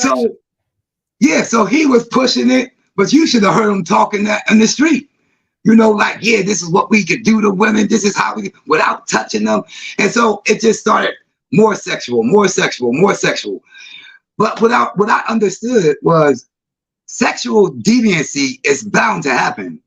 he was pushing it, but you should have heard him talking that in the street. You know, like, yeah, this is what we could do to women. This is how we, without touching them. And so it just started more sexual. But what I understood was sexual deviancy is bound to happen.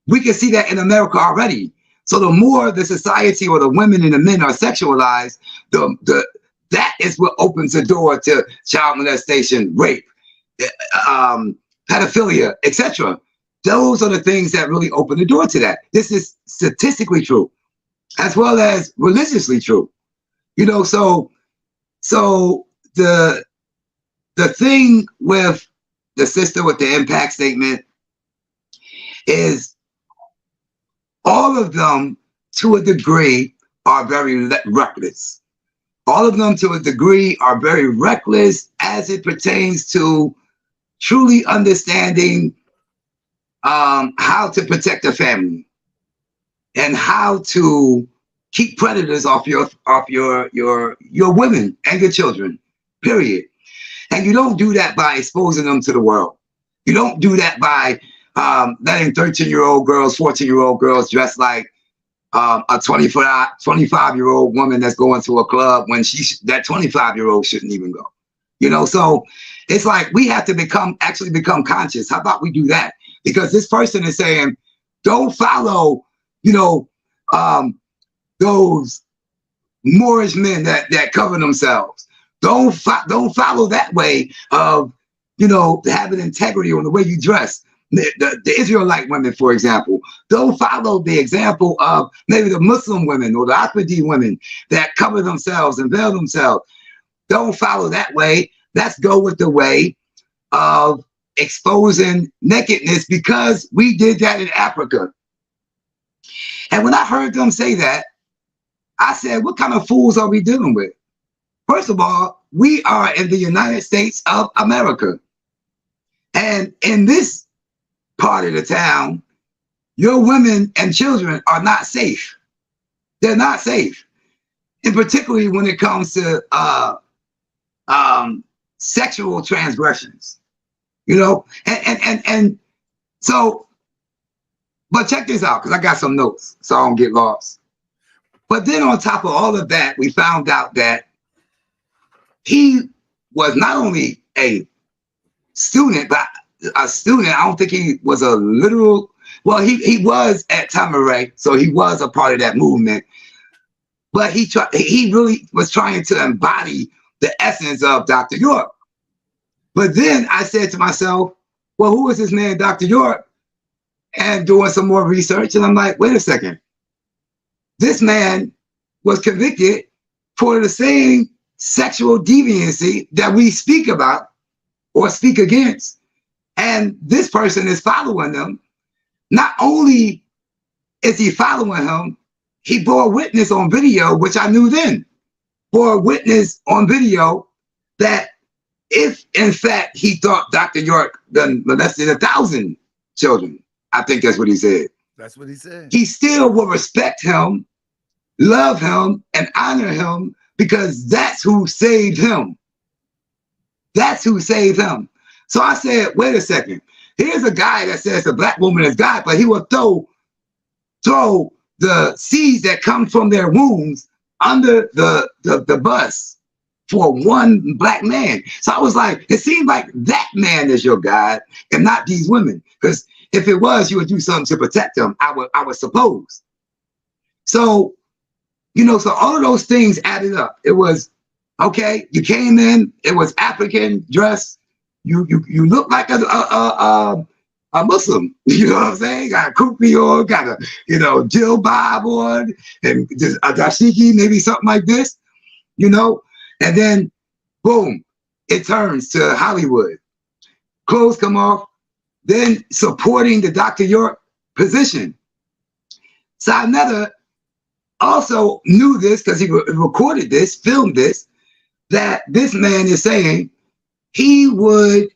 We can see that in America already. So the more the society or the women and the men are sexualized, that is what opens the door to child molestation, rape, pedophilia, etc. Those are the things that really open the door to that. This is statistically true, as well as religiously true. You know, so the thing with the sister with the impact statement is all of them to a degree are very reckless. All of them to a degree are very reckless as it pertains to truly understanding how to protect a family and how to keep predators off your women and your children, period. And you don't do that by exposing them to the world. You don't do that by letting 13-year-old girls, 14-year-old girls dress like a 25-year-old woman that's going to a club when that 25-year-old shouldn't even go. You know, so it's like we have to become conscious. How about we do that? Because this person is saying, don't follow, you know, those Moorish men that cover themselves. Don't follow that way of, you know, having integrity on the way you dress. The Israelite women, for example, don't follow the example of maybe the Muslim women or the Ahmadi women that cover themselves and veil themselves. Don't follow that way. Let's go with the way of exposing nakedness, because we did that in Africa. And when I heard them say that, I said, what kind of fools are we dealing with? First of all, we are in the United States of America. And in this part of the town, your women and children are not safe. They're not safe. And particularly when it comes to sexual transgressions, you know? And so, but check this out, because I got some notes so I don't get lost. But then on top of all of that, we found out that he was not only a student, but a student. I don't think he was a literal, well, he was at Tamaray, so he was a part of that movement. But he really was trying to embody the essence of Dr. York. But then I said to myself, well, who is this man, Dr. York? And doing some more research, and I'm like, wait a second. This man was convicted for the same sexual deviancy that we speak about or speak against. And this person is following them. Not only is he following him, he bore witness on video, which I knew then, bore witness on video that if in fact he thought Dr. York done molested 1,000 children, I think that's what he said. That's what he said. He still will respect him, love him, and honor him, because that's who saved him. That's who saved him. So I said, wait a second. Here's a guy that says the black woman is God, but he will throw the seeds that come from their wombs under the bus for one black man. So I was like, it seemed like that man is your God and not these women. Because if it was, you would do something to protect them, I would suppose. So, you know, so all of those things added up. It was, okay, you came in, it was African dress. You look like a Muslim, you know what I'm saying? Got a kufi on, got a, you know, jilbab on, and just a dashiki, maybe something like this, you know? And then, boom, it turns to Hollywood. Clothes come off, then supporting the Dr. York position. Saneter also knew this, because he recorded this, filmed this, that this man is saying he would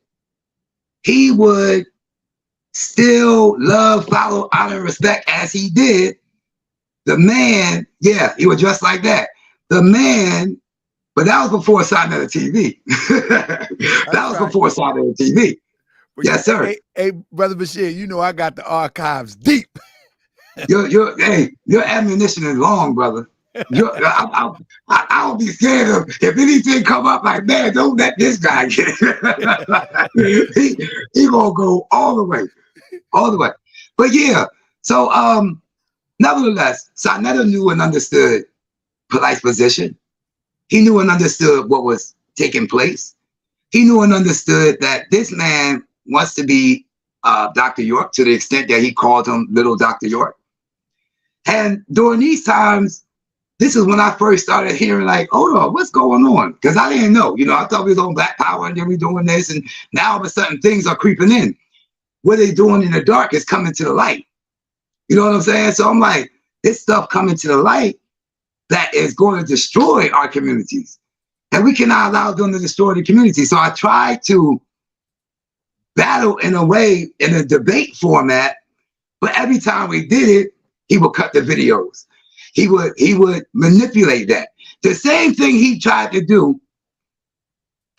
still love, follow, honor, respect as he did. The man, yeah, he was dressed like that. The man, but that was before Saneter TV. That was before Saneter TV. But yes, sir. Hey, Brother Bashir, you know I got the archives deep. Your ammunition is long, brother. I'll be scared of if anything come up like, man, don't let this guy get it. he gonna go all the way. But yeah, so nevertheless, Saneter knew and understood Polight's position. He knew and understood what was taking place. He knew and understood that this man wants to be Dr. York, to the extent that he called him little Dr. York. And during these times, this is when I first started hearing, like, hold on, what's going on? Because I didn't know, you know, I thought we was on Black Power and then we doing this, and now all of a sudden things are creeping in. What they doing in the dark is coming to the light. You know what I'm saying? So I'm like, this stuff coming to the light that is going to destroy our communities. And we cannot allow them to destroy the community. So I tried to battle in a way, in a debate format, but every time we did it, he would cut the videos. He would manipulate that. The same thing he tried to do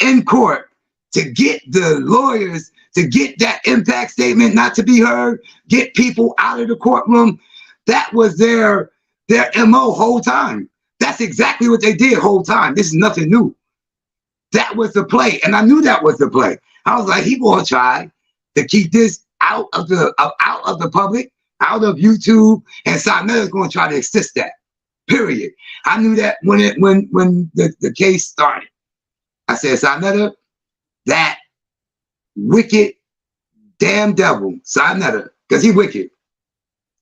in court to get the lawyers to get that impact statement not to be heard, get people out of the courtroom. That was their MO whole time. That's exactly what they did whole time. This is nothing new. That was the play, and I knew that was the play. I was like, he gonna try to keep this out of the public, out of YouTube, and Saneter is going to try to assist that. Period. I knew that when the case started. I said, Saneter, that wicked damn devil, Saneter, because he wicked.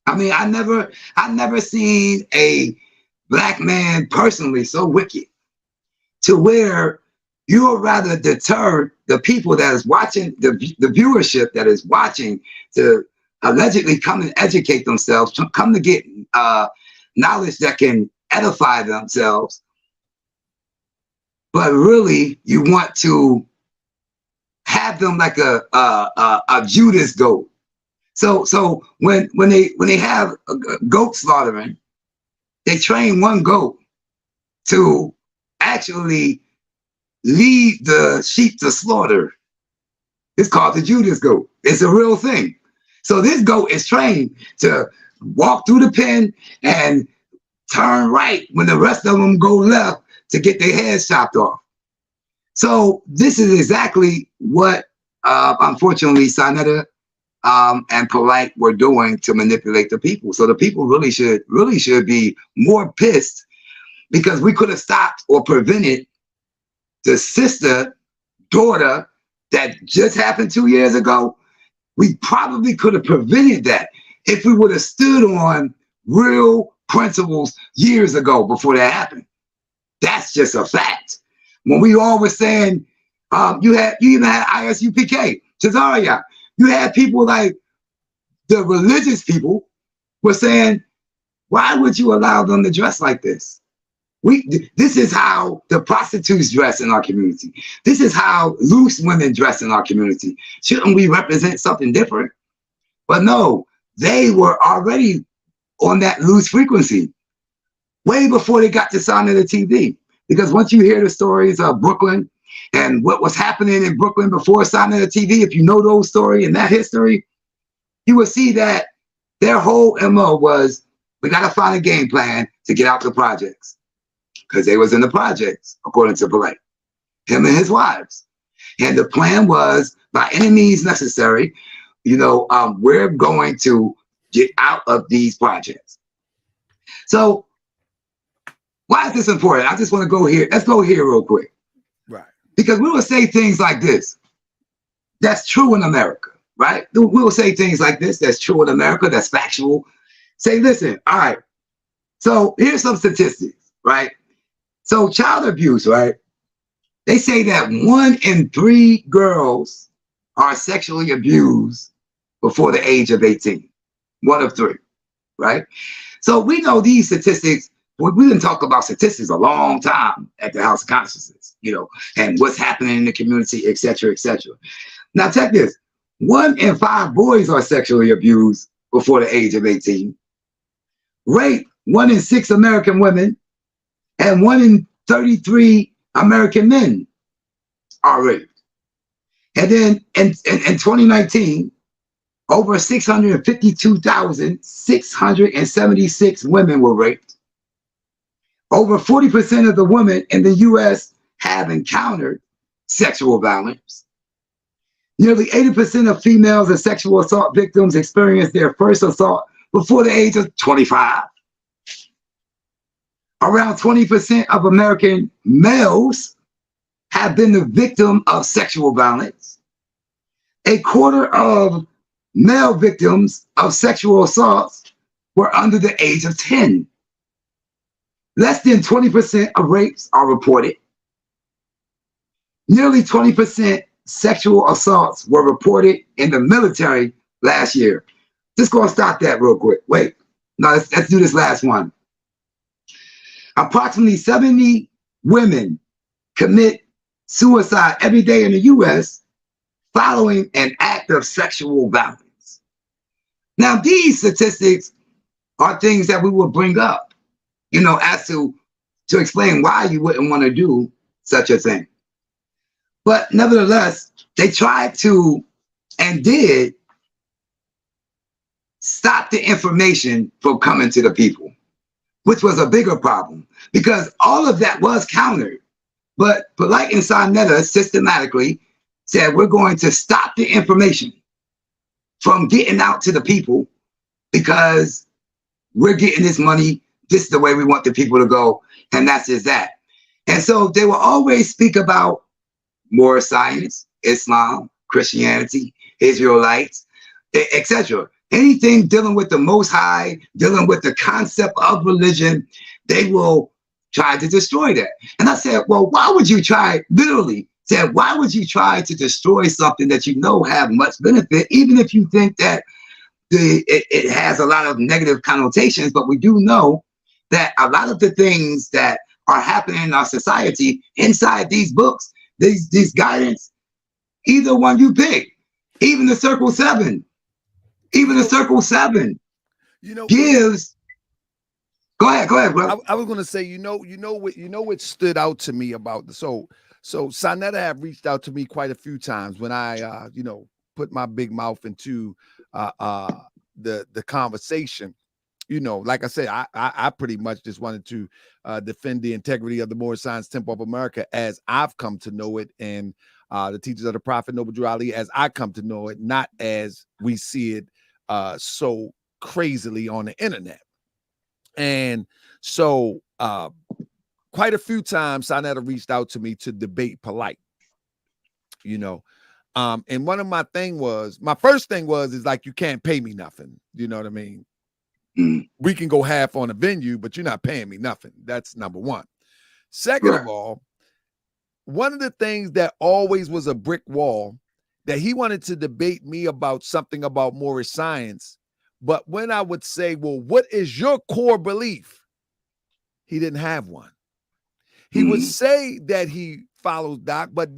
I mean, I never seen a black man personally so wicked to where you would rather deter the people that is watching, the viewership that is watching, to allegedly come and educate themselves, to come to get knowledge that can edify themselves. But really, you want to have them like a Judas goat. So when they have goat slaughtering, they train one goat to actually lead the sheep to slaughter. It's called the Judas goat. It's a real thing. So this goat is trained to walk through the pen and turn right when the rest of them go left to get their heads chopped off. So this is exactly what, unfortunately, Saneter and Polight were doing to manipulate the people. So the people really should be more pissed, because we could have stopped or prevented the sister, daughter that just happened 2 years ago. We probably could have prevented that if we would have stood on real principles years ago before that happened. That's just a fact. When we all were saying, you even had ISUPK, Cesaria, you had people like the religious people were saying, why would you allow them to dress like this? This is how the prostitutes dress in our community. This is how loose women dress in our community. Shouldn't we represent something different? But no, they were already on that loose frequency way before they got to Saneter TV. Because once you hear the stories of Brooklyn and what was happening in Brooklyn before Saneter TV, if you know those stories and that history, you will see that their whole MO was, we got to find a game plan to get out the projects. Because they was in the projects, according to Polight, him and his wives. And the plan was, by any means necessary, we're going to get out of these projects. So why is this important? I just want to go here. Let's go here real quick. Right. Because we will say things like this. That's true in America, right? We will say things like this. That's true in America. That's factual. Say, listen, all right. So here's some statistics, right? So child abuse, right? They say that 1 in 3 girls are sexually abused before the age of 18. 1 of 3, right? So we know these statistics. We didn't talk about statistics a long time at the House of Consciousness, and what's happening in the community, et cetera, et cetera. Now check this. 1 in 5 boys are sexually abused before the age of 18. Rape, 1 in 6 American women, and 1 in 33 American men are raped. And then in 2019, over 652,676 women were raped. Over 40% of the women in the US have encountered sexual violence. Nearly 80% of females and sexual assault victims experienced their first assault before the age of 25. Around 20% of American males have been the victim of sexual violence. A quarter of male victims of sexual assaults were under the age of 10. Less than 20% of rapes are reported. Nearly 20% sexual assaults were reported in the military last year. Just gonna stop that real quick. Wait, no, let's do this last one. Approximately 70 women commit suicide every day in the US following an act of sexual violence. Now, these statistics are things that we will bring up, as to explain why you wouldn't want to do such a thing. But nevertheless, they tried to and did stop the information from coming to the people, which was a bigger problem, because all of that was countered. But Polight and Saneter systematically said, we're going to stop the information from getting out to the people because we're getting this money. This is the way we want the people to go. And that's just that. And so they will always speak about moral science, Islam, Christianity, Israelites, etc. Anything dealing with the Most High, dealing with the concept of religion, they will try to destroy that. And I said, well, why would you try, literally said, why would you try to destroy something that you know have much benefit, even if you think that it has a lot of negative connotations? But we do know that a lot of the things that are happening in our society inside these books, these guidance, either one you pick, even the Circle 7, even the Circle 7 gives. Go ahead, bro. I was going to say, what stood out to me about the so Saneter have reached out to me quite a few times when I put my big mouth into the conversation. Like I said, I pretty much just wanted to defend the integrity of the Moorish Science Temple of America as I've come to know it, and the teachers of the Prophet Noble Drew Ali as I come to know it, not as we see it so crazily on the internet. And so quite a few times Saneter reached out to me to debate Polight, and one of my first thing was like, you can't pay me nothing. You know what I mean? We can go half on a venue, but you're not paying me nothing. That's number one. Second of all, one of the things that always was a brick wall, that he wanted to debate me about something about Moorish science. But when I would say, well, what is your core belief? He didn't have one. He would say that he follows Doc, but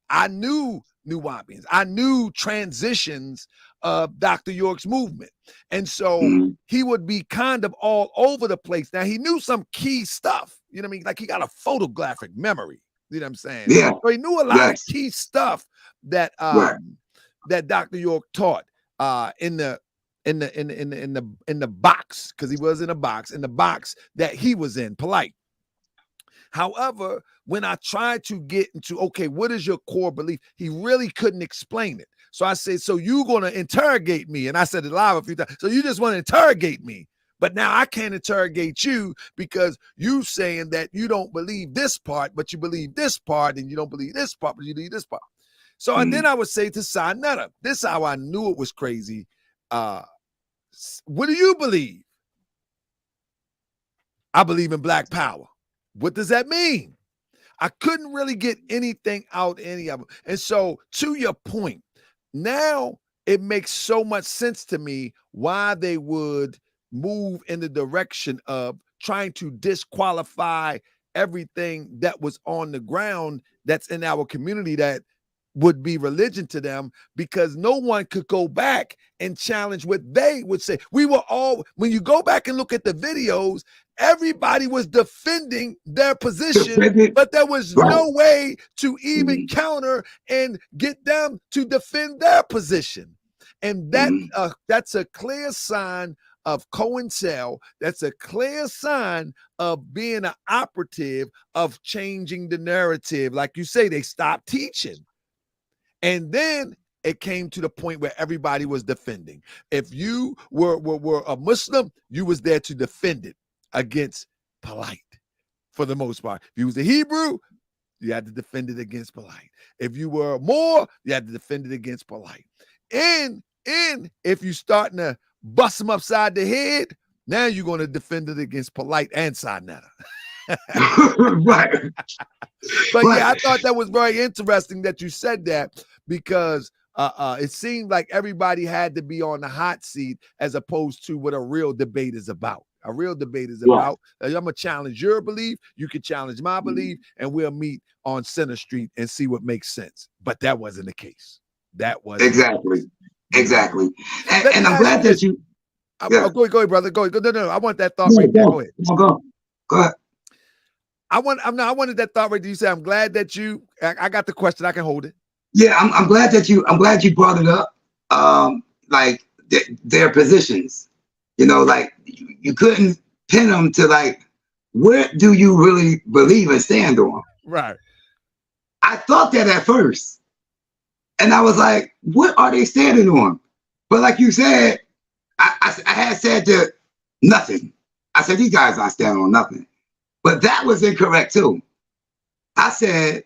I knew Nuwabians. I knew transitions of Dr. York's movement. And so he would be kind of all over the place. Now, he knew some key stuff, you know what I mean? Like, he got a photographic memory, you know what I'm saying? Yeah. So he knew a lot of key stuff that that Dr. York taught in the box, because he was in the box that he was in, Polight. However, when I tried to get into, okay, what is your core belief? He really couldn't explain it. So I said, so you're going to interrogate me. And I said it live a few times. So you just want to interrogate me. But now I can't interrogate you because you saying that you don't believe this part, but you believe this part, and you don't believe this part, but you believe this part. So and then I would say to Saneter, this is how I knew it was crazy. What do you believe? I believe in Black power. What does that mean? I couldn't really get anything out any of them. And so, to your point, now it makes so much sense to me why they would move in the direction of trying to disqualify everything that was on the ground that's in our community that would be religion to them, because no one could go back and challenge what they would say. We were all, when you go back and look at the videos, everybody was defending their position, but there was no way to even counter and get them to defend their position. And that's a clear sign of COINTEL. That's a clear sign of being an operative of changing the narrative. Like you say, they stopped teaching. And then it came to the point where everybody was defending. If you were a Muslim, you was there to defend it against Polight for the most part. If you was a Hebrew, you had to defend it against Polight. If you were more, you had to defend it against Polight. And if you starting to bust them upside the head, now you're going to defend it against Polight and Saneter. Right. But yeah, I thought that was very interesting that you said that, because it seemed like everybody had to be on the hot seat as opposed to what a real debate is about. A real debate is about, I'm going to challenge your belief, you can challenge my belief, and we'll meet on Center Street and see what makes sense. But that wasn't the case. That wasn't exactly. And I'm glad that you. Go ahead, brother. Go ahead. No, I want that thought right there. Go ahead. Go ahead. I wanted that thought right there. You said, I'm glad that you. I got the question. I can hold it. Yeah, I'm glad that you. I'm glad you brought it up. Like their positions. You know, like you couldn't pin them to like, where do you really believe and stand on? Right. I thought that at first, and I was like, what are they standing on? But like you said, I had said that nothing. I said, these guys aren't standing on nothing. But that was incorrect too. I said,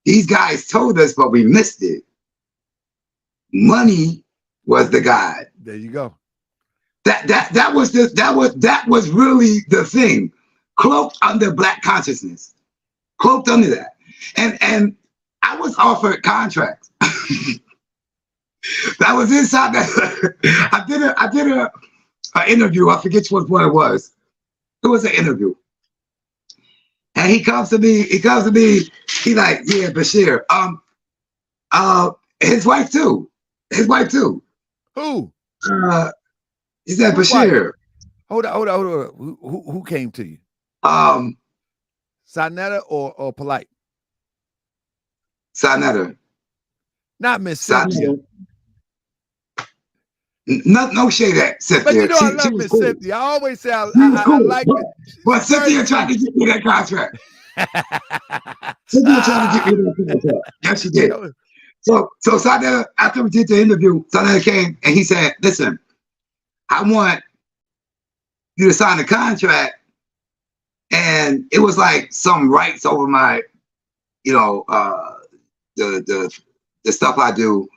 these guys told us, but we missed it. Money was the guide. There you go. That was really the thing, cloaked under Black consciousness, cloaked under that. And I was offered contracts. That was inside that. I did an interview. I forget what it was. It was an interview. And he comes to me, he like, yeah, Bashir. His wife too. Who? He said, Bashir. Hold on. Who came to you? Saneter or Polight? Saneter. Not Miss Cynthia. No shade at Cynthia. But you know I love Miss Cynthia. I always say I like it. But Cynthia tried to get me that contract. Cynthia tried to get me that contract. Yes, she did. So Saneter, after we did the interview, Saneter came and he said, listen, I want you to sign the contract. And it was like some rights over my, the stuff I do.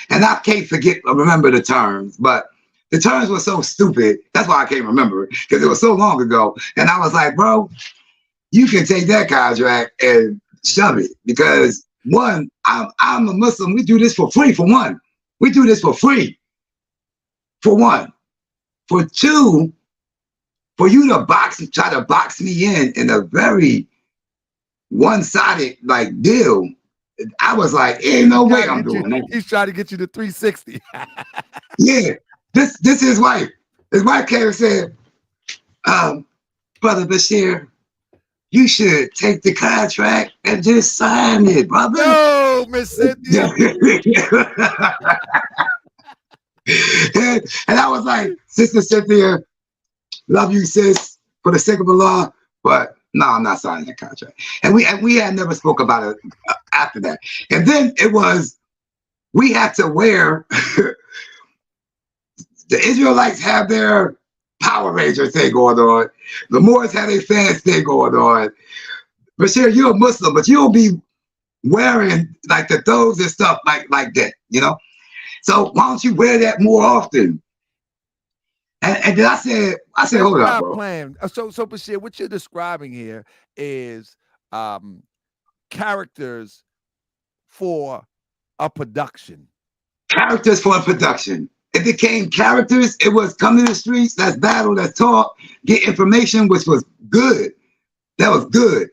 And I can't remember the terms, but the terms were so stupid. That's why I can't remember, because it was so long ago. And I was like, bro, you can take that contract and shove it. Because one, I'm a Muslim. We do this for free, for one. We do this for free, for one. For two, for you to try to box me in a very one-sided like deal, I was like, ain't no way I'm doing that. He's trying to get you to 360. Yeah, this is his wife. His wife came and said, Brother Bashir, you should take the contract and just sign it, brother. No, Miss Cynthia. and I was like, Sister Cynthia, love you, sis, for the sake of Allah, but no, I'm not signing that contract. And we had never spoke about it after that. And then it was, we had to wear, the Israelites have their Power Ranger thing going on. The Moors have their fans thing going on. Bashir, you're a Muslim, but you don't be wearing like the thobes and stuff like that, So why don't you wear that more often? And then I said, hold up, bro. So Bashir, what you're describing here is characters for a production. Characters for a production. It became characters. It was come to the streets, let's battle, let's talk, get information, which was good. That was good.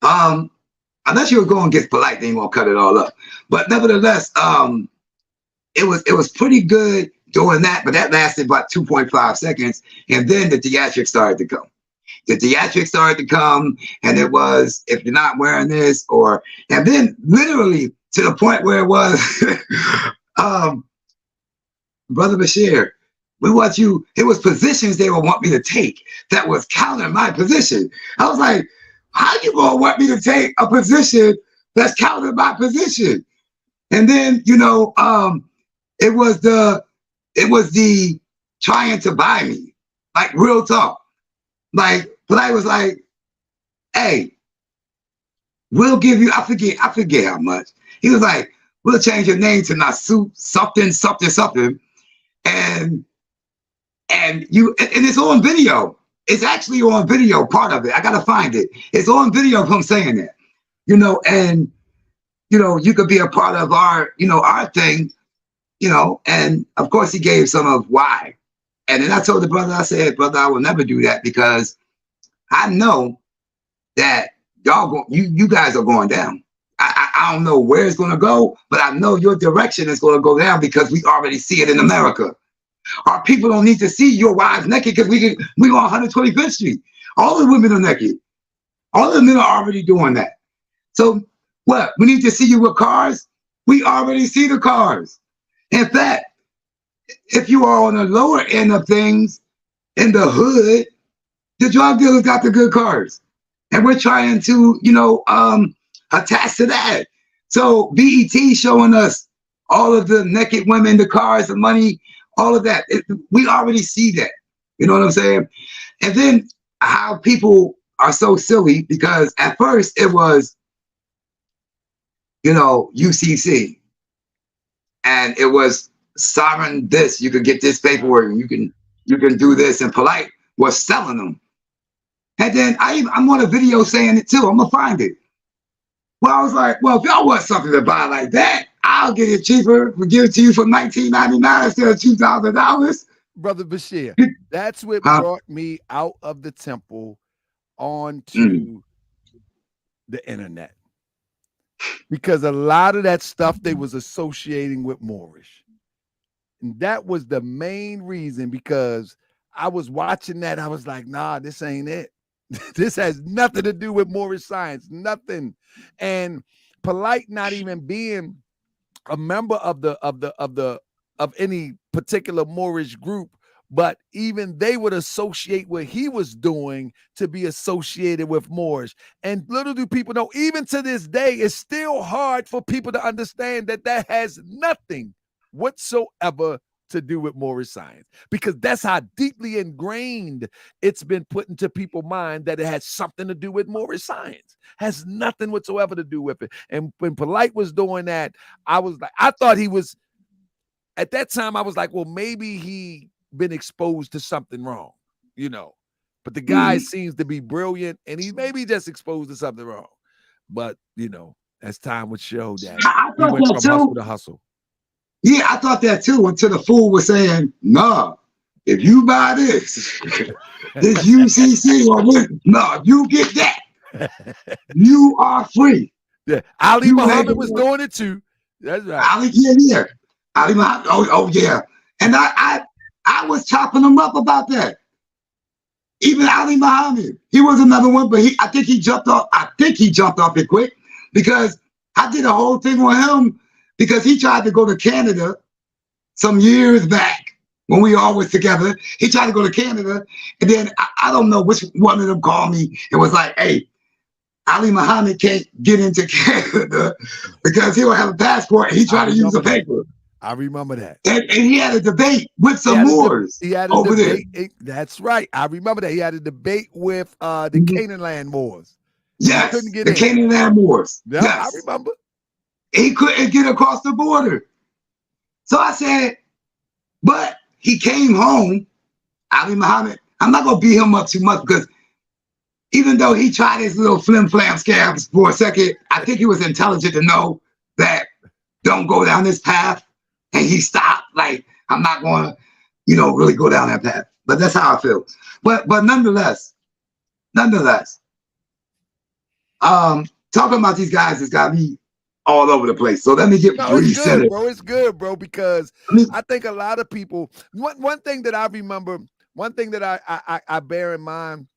Unless you were going to get polite, then you won't cut it all up. But nevertheless, it was pretty good doing that, but that lasted about 2.5 seconds. And then the theatrics started to come. And it was, if you're not wearing this, and then literally to the point where it was, Brother Bashir, we want you, it was positions they would want me to take that was countering my position. I was like, how you gonna want me to take a position that's countering my position? And then, it was the trying to buy me, like real talk. Like, Polight was like, hey, we'll give you, I forget how much. He was like, we'll change your name to Nasu something. And it's on video. It's actually on video, part of it. I gotta find it. It's on video of him saying that. And you could be a part of our thing, and of course he gave some of why. And then I told the brother, I said, brother, I will never do that because I know that you guys are going down. I don't know where it's going to go, but I know your direction is going to go down because we already see it in America. Our people don't need to see your wives naked because we on 125th Street. All the women are naked. All the men are already doing that. So what? We need to see you with cars? We already see the cars. In fact, if you are on the lower end of things in the hood, the drug dealers got the good cars. And we're trying to, attach to that. So BET showing us all of the naked women, the cars, the money all of that. We already see that. You know what I'm saying? And then how people are so silly, because at first it was, UCC, and it was sovereign this. You could get this paperwork, and you can do this, and Polight was selling them. And then I'm on a video saying it too. I'm gonna find it. Well, I was like, well, if y'all want something to buy like that, I'll get it cheaper. We'll give it to you for $19.99 instead of $2,000. Brother Bashir, that's what brought me out of the temple onto the internet. Because a lot of that stuff they was associating with Moorish. And that was the main reason, because I was watching that. I was like, nah, this ain't it. This has nothing to do with Moorish science, nothing. And Polight not even being a member of any particular Moorish group, but even they would associate what he was doing to be associated with Moorish. And little do people know, even to this day, it's still hard for people to understand that that has nothing whatsoever to do with Moorish science, because that's how deeply ingrained it's been put into people's mind that it has something to do with Moorish science. Has nothing whatsoever to do with it. And when Polight was doing that, I was like, I thought he was, at that time, I was like, well, maybe he been exposed to something wrong, but the guy seems to be brilliant, and he maybe just exposed to something wrong. But as time would show, that he went from hustle to hustle. Yeah, I thought that too, until the fool was saying, nah, if you buy this UCC, or no, you get that. You are free. Yeah, Ali Muhammad was doing it too. That's right. Ali, yeah. Ali Muhammad, oh yeah. And I was chopping him up about that. Even Ali Muhammad, he was another one, but I think he jumped off it quick, because I did a whole thing on him, because he tried to go to Canada some years back when we all was together. He tried to go to Canada, and then I don't know which one of them called me and was like, hey, Ali Muhammad can't get into Canada because he don't have a passport. He tried to use a paper. I remember that. And he had a debate with some Moors. He had a debate. That's right. I remember that. He had a debate with the Canaan land Moors. Yes, the Canaan land Moors. Yeah, yes. I remember. He couldn't get across the border. So I said, but he came home, Ali Muhammad. I'm not going to beat him up too much, because even though he tried his little flim-flam scams for a second, I think he was intelligent to know that don't go down this path. And he stopped. Like, I'm not going to, really go down that path. But that's how I feel. But nonetheless, talking about these guys has got me all over the place. So let me get recentered. It's good, bro, because I think a lot of people, one thing that I remember, one thing that I bear in mind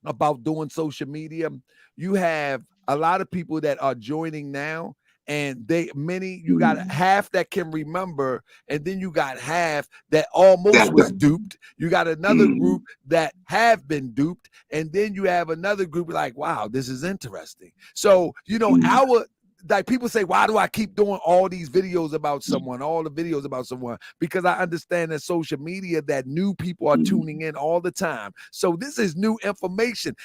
about doing social media, you have a lot of people that are joining now, and you got half that can remember, and then you got half that almost was duped. You got another group that have been duped, and then you have another group like, wow, this is interesting. So, like people say, why do I keep doing all these videos about someone, because I understand that social media, that new people are tuning in all the time. So this is new information.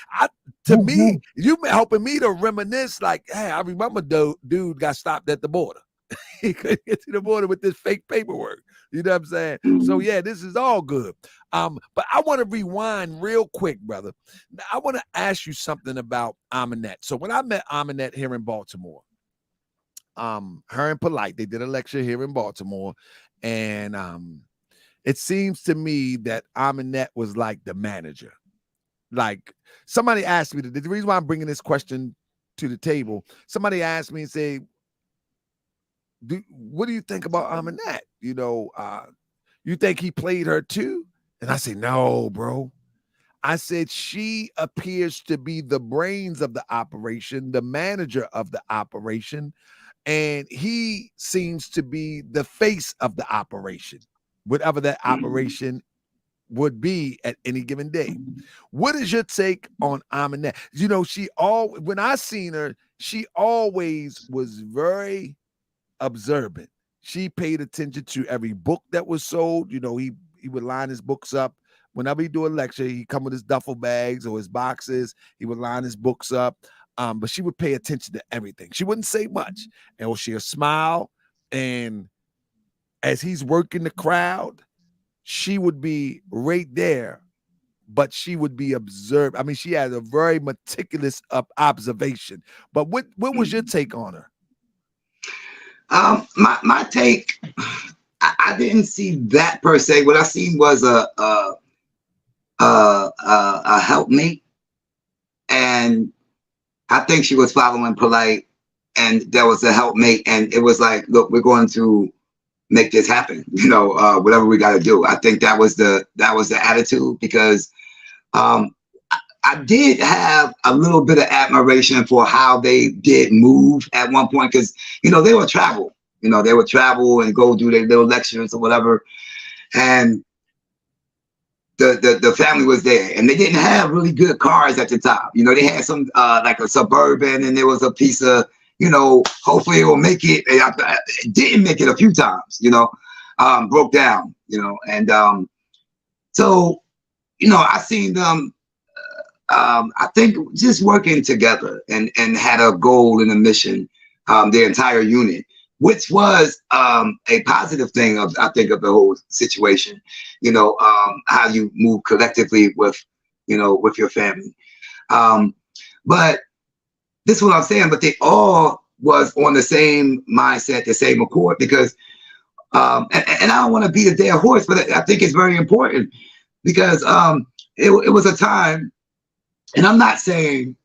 To me, you've been helping me to reminisce, like, hey, I remember dude got stopped at the border. He couldn't get to the border with this fake paperwork. You know what I'm saying? So yeah, this is all good. But I want to rewind real quick, brother. I want to ask you something about Amonette. So when I met Amonette here in Baltimore, her and Polight, they did a lecture here in Baltimore, and it seems to me that Amonette was like the manager. Like, somebody asked me, the reason why I'm bringing this question to the table, somebody asked me and say, what do you think about Amonette? You think he played her too? And I say, no, bro. I said, she appears to be the brains of the operation, the manager of the operation, and he seems to be the face of the operation, whatever that operation would be at any given day. What is your take on Amonette? When I seen her, she always was very observant. She paid attention to every book that was sold. You know, he would line his books up. Whenever he do a lecture, he'd come with his duffel bags or his boxes. He would line his books up. But she would pay attention to everything. She wouldn't say much. And she'll smile. And as he's working the crowd, she would be right there, but she would be observed. I mean, she had a very meticulous observation. But what was your take on her? My take, I didn't see that per se. What I seen was a helpmate, and I think she was following Polight, and there was a helpmate, and it was like, look, we're going to make this happen. You know, whatever we got to do. I think that was the attitude, because I did have a little bit of admiration for how they did move at one point, because, you know, they would travel. You know, they would travel and go do their little lectures or whatever, and the family was there, and they didn't have really good cars at the time. You know, they had some like a Suburban, and there was a piece of, you know, hopefully it will make it. It didn't make it a few times, you know, broke down, you know, and so, you know, I seen them. I think just working together and had a goal and a mission, the entire unit, which was a positive thing of, I think, of the whole situation. You know, how you move collectively with, you know, with your family. But this is what I'm saying. But they all was on the same mindset, the same accord, because and I don't want to beat a dead horse, but I think it's very important, because it was a time. And I'm not saying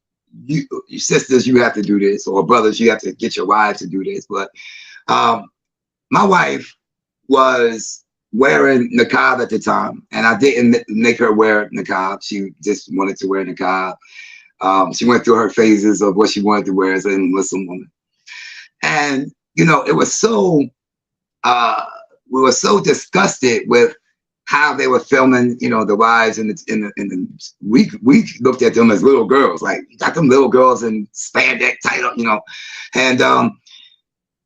you sisters, you have to do this, or brothers, you have to get your wives to do this. But my wife was wearing niqab at the time, and I didn't make her wear niqab. She just wanted to wear niqab. She went through her phases of what she wanted to wear as a Muslim woman. And, you know, it was so, we were so disgusted with how they were filming, you know, the wives, and we looked at them as little girls, like, you got them little girls in spandex tight up, you know. And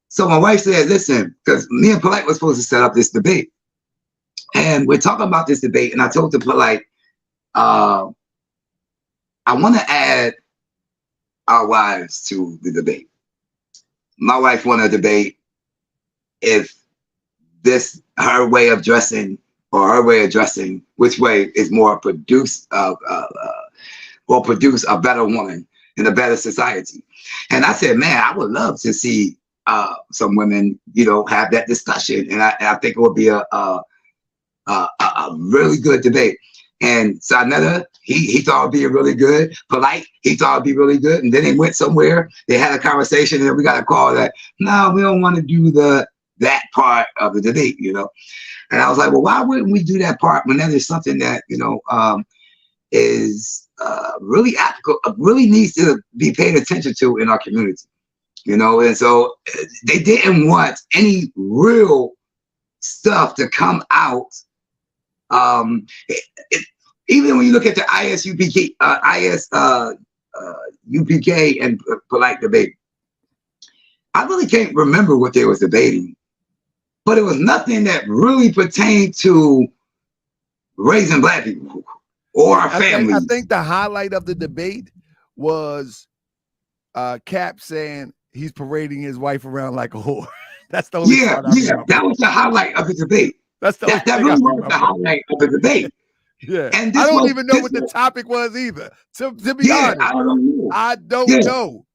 so my wife said, listen, because me and Polight were supposed to set up this debate, and we're talking about this debate, and I told the Polight, I want to add our wives to the debate. My wife want to debate if this, her way of dressing, or her way of dressing, which way is more produce or produce a better woman in a better society. And I said, man, I would love to see some women, you know, have that discussion, and I think it would be a really good debate. And Saneter, he thought it'd be really good. Polight, he thought it'd be really good. And then they went somewhere, they had a conversation, and then we got a call that, no, we don't want to do that part of the debate, you know. And I was like, well, why wouldn't we do that part when that is something that, you know, is really applicable, really needs to be paid attention to in our community, you know? And so they didn't want any real stuff to come out. Even when you look at the UPK and Polight debate, I really can't remember what they was debating. But it was nothing that really pertained to raising Black people or our family. I think the highlight of the debate was Cap saying he's parading his wife around like a whore. That's the only part I remember. That was the highlight of the debate. That's the that really was the highlight of the debate. Yeah, and I don't even know what the topic was either. To be honest, I don't know. I don't know.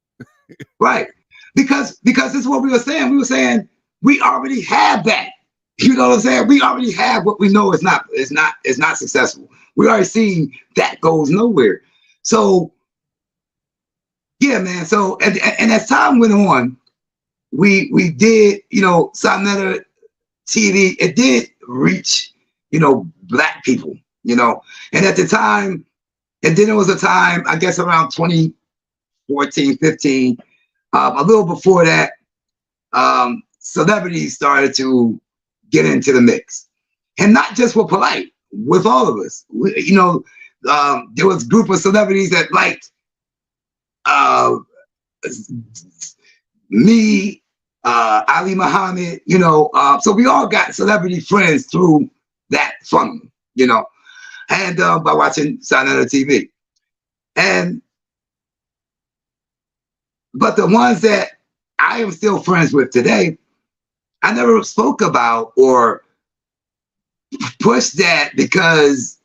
Right, because this is what we were saying. We were saying, we already have that. You know what I'm saying? We already have what we know is not successful. We already seen that goes nowhere. So yeah, man. So and as time went on, we did, you know, Saneter TV, it did reach, you know, Black people, you know. And at the time, and then it was a time, I guess around 2014, 15, a little before that, celebrities started to get into the mix, and not just with Polight, with all of us. You know, there was a group of celebrities that liked me, Ali Muhammad, so we all got celebrity friends through that funnel, and by watching Saneter TV. But the ones that I am still friends with today, I never spoke about or pushed that because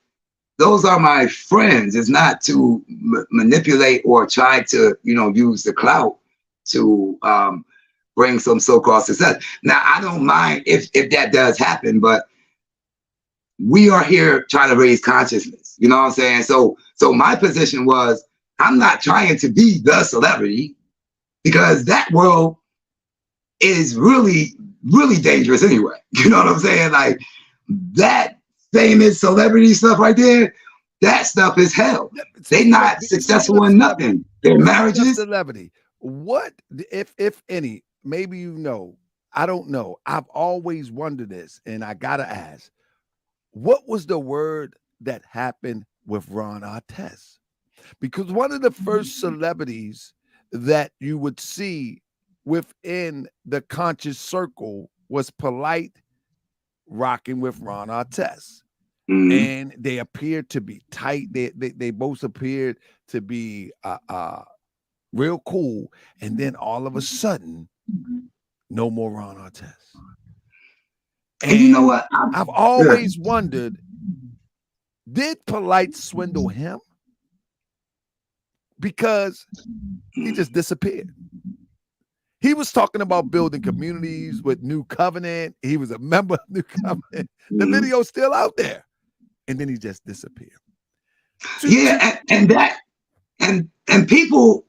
those are my friends. It's not to manipulate or try to, use the clout to bring some so-called success. Now, I don't mind if that does happen, but we are here trying to raise consciousness. You know what I'm saying? So my position was, I'm not trying to be the celebrity, because that world is really, really dangerous anyway. You know what I'm saying? Like, that famous celebrity stuff right there, that stuff is hell. They not successful in nothing. Their marriages. Celebrity. What, if any, maybe I don't know. I've always wondered this, and I gotta ask, what was the word that happened with Ron Artest? Because one of the first celebrities that you would see within the conscious circle was Polight rocking with Ron Artest. And they appeared to be tight. They both appeared to be real cool. And then all of a sudden, no more Ron Artest. And you know what? I've always wondered, did Polight swindle him? Because he just disappeared. He was talking about building communities with New Covenant. He was a member of New Covenant. The video's still out there. And then he just disappeared. Yeah, and people,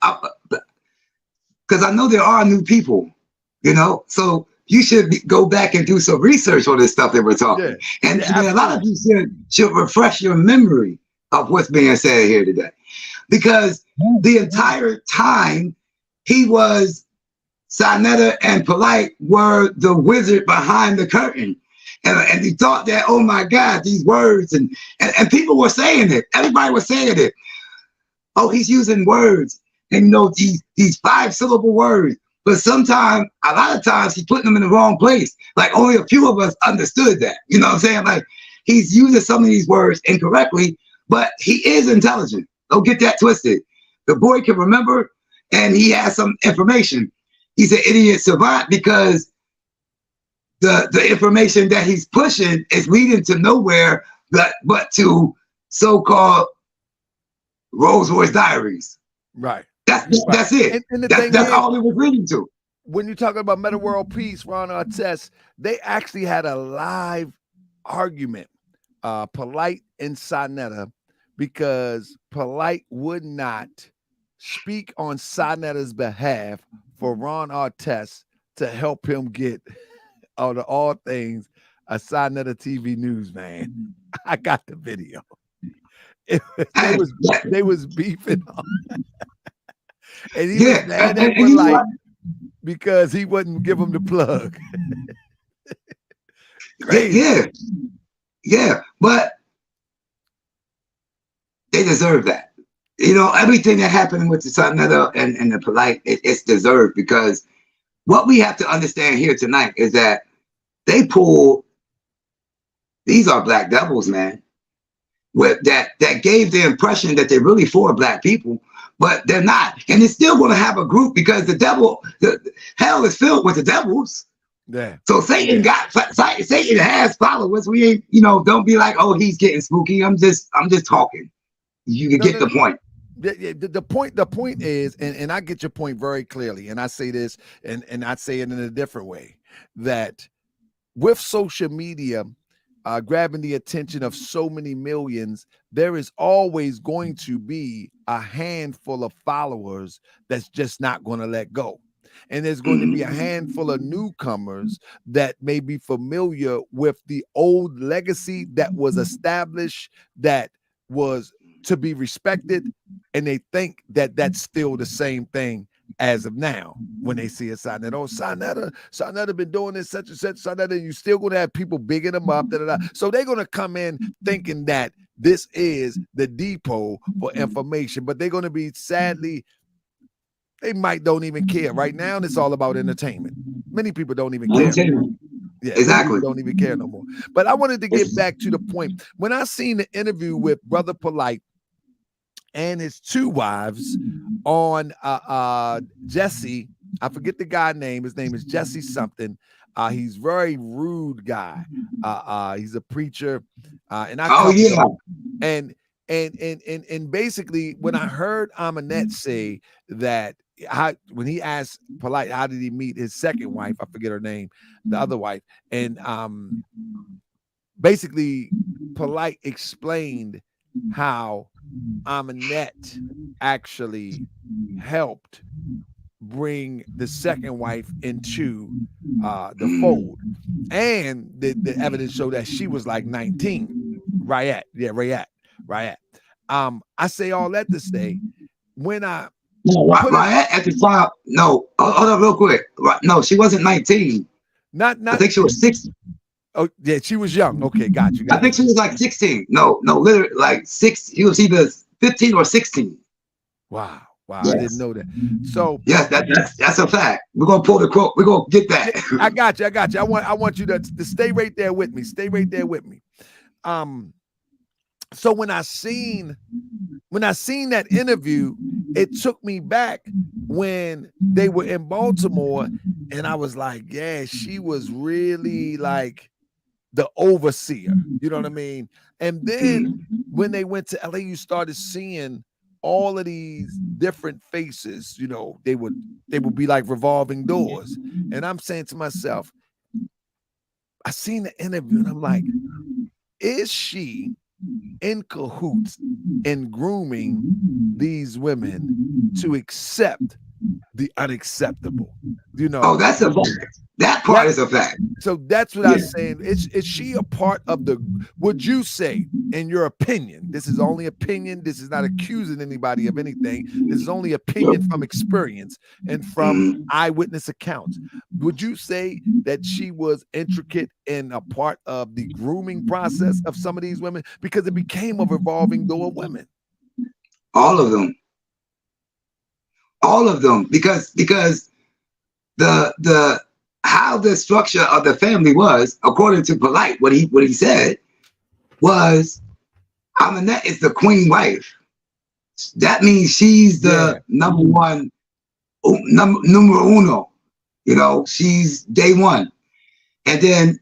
because I know there are new people, so you should go back and do some research on this stuff that we're talking. Yeah. And a lot of you should refresh your memory of what's being said here today. Because the entire time he was, Saneter and Polight were the wizard behind the curtain. And he thought that, oh my God, these words, and people were saying it. Everybody was saying it. Oh, he's using words, and these 5-syllable words. But sometimes, a lot of times, he's putting them in the wrong place. Like, only a few of us understood that. You know what I'm saying? Like, he's using some of these words incorrectly, but he is intelligent. Don't get that twisted. The boy can remember, and he has some information. He's an idiot savant because the information that he's pushing is leading to nowhere but to so-called Rolls Royce diaries. Right. That's it. And that's all it was leading to. When you're talking about Meta World Peace, Ron Artest, they actually had a live argument, Polight and Saneter, because Polight would not speak on Saneter's behalf for Ron Artest to help him get out of all things a Saneter TV news, man. I got the video. They was beefing on. And he was mad at Polight because he wouldn't give him the plug. Yeah, but they deserve that. Everything that happened with the Saneter and the Polight, it's deserved, because what we have to understand here tonight is that these are black devils, man. That gave the impression that they're really for black people, but they're not. And it's still going to have a group, because the hell is filled with the devils. Yeah. So Satan has followers. We ain't, don't be like, oh, he's getting spooky. I'm just talking. You can get the point. The point is, and I get your point very clearly, and I say this, and I say it in a different way, that with social media grabbing the attention of so many millions, there is always going to be a handful of followers that's just not going to let go. And there's going to be a handful of newcomers that may be familiar with the old legacy that was established, that was to be respected, and they think that that's still the same thing as of now. When they see a Saneter, oh, Saneter been doing this, such and such, Saneter, you still going to have people bigging them up. So they're going to come in thinking that this is the depot for information, but they're going to be sadly They might don't even care. Right now, it's all about entertainment. Many people don't even care. Entertainment. Yeah, many Exactly. people don't even care no more. But I wanted to get back to the point. When I seen the interview with Brother Polight and his two wives on Jesse, I forget the guy's name. His name is Jesse something. He's very rude guy. He's a preacher, and I Oh yeah. and basically when I heard Amonette say that when he asked Polight how did he meet his second wife, I forget her name, the other wife, and basically Polight explained how Amonette actually helped bring the second wife into the fold, and the evidence showed that she was like 19. Rayat. I say all that to say, when I Rayat at the time, no, hold on real quick. No, she wasn't 19. Not I think she was 16. Oh yeah, she was young. Okay, got you. I think she was like 16. No, literally like 6. He was either 15 or 16. Wow. Yes. I didn't know that. So yes, that's a fact. We're gonna pull the quote. We're gonna get that. I got you. I want you to stay right there with me. So when I seen that interview, it took me back when they were in Baltimore, and I was like, yeah, she was really like the overseer. You know what I mean? And then when they went to LA, you started seeing all of these different faces. You know, they would be like revolving doors. And I'm saying to myself, I seen the interview and I'm like, is she in cahoots in grooming these women to accept the unacceptable? You know, oh, that's a fact. That part is a fact. So that's what I'm saying. Is she a part of the, would you say, in your opinion, this is only opinion, this is not accusing anybody of anything, this is only opinion from experience and from eyewitness accounts, would you say that she was intricate in a part of the grooming process of some of these women? Because it became a revolving door of women. All of them. Because the how the structure of the family was, according to Polight, what he said was, Amonette is the queen wife. That means she's the number one, numero uno. You know, she's day one, and then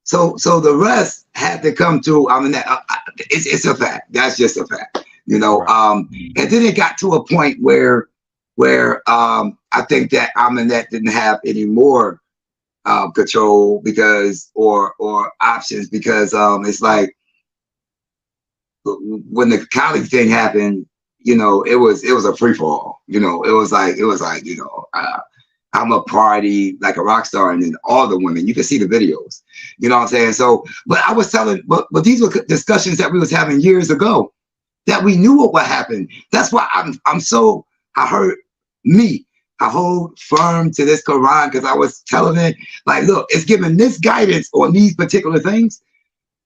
so the rest had to come through Amonette. It's a fact. That's just a fact. You know, and then it got to a point where I think that Amonette didn't have any more control because or options, because it's like when the college thing happened, you know, it was a free for all. You know, it was like you know, I'm a party like a rock star, and then all the women, you can see the videos. You know what I'm saying? So, but I was telling, but these were discussions that we was having years ago, that we knew what would happen. That's why I hold firm to this Quran, because I was telling it, like, look, it's giving this guidance on these particular things,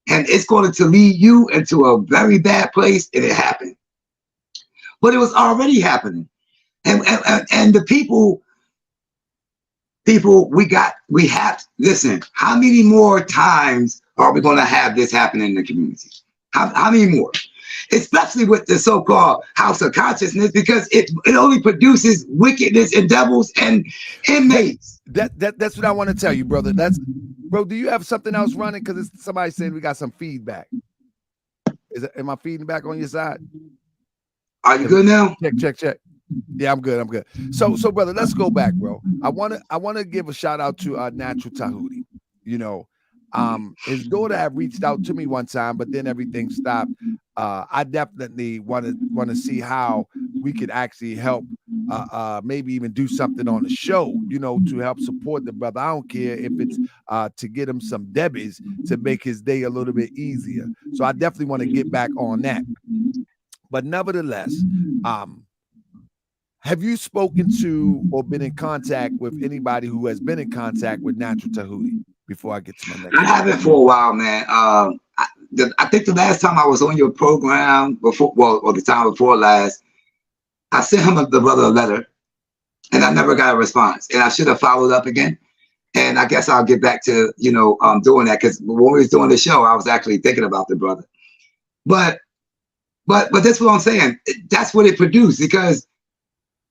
and it's going to lead you into a very bad place, and it happened. But it was already happening. And the people, we have, listen, how many more times are we going to have this happen in the community? How many more? Especially with the so-called house of consciousness, because it only produces wickedness and devils and inmates. That's what I want to tell you, brother. Bro, do you have something else running? Because somebody saying we got some feedback. Am I feeding back on your side? Are you good now? Check. Yeah, I'm good. So brother, let's go back, bro. I wanna give a shout out to Natural Tahuti. You know, his daughter had reached out to me one time, but then everything stopped. I definitely want to see how we could actually help, maybe even do something on the show, you know, to help support the brother. I don't care if it's to get him some debbies to make his day a little bit easier. So I definitely want to get back on that. But nevertheless, have you spoken to or been in contact with anybody who has been in contact with Natural Tahuti? Before I get to my next, I haven't for a while, man. I think the last time I was on your program before, or the time before last, I sent him the brother a letter, and I never got a response. And I should have followed up again. And I guess I'll get back to, doing that, because when we was doing the show, I was actually thinking about the brother. But that's what I'm saying. That's what it produced, because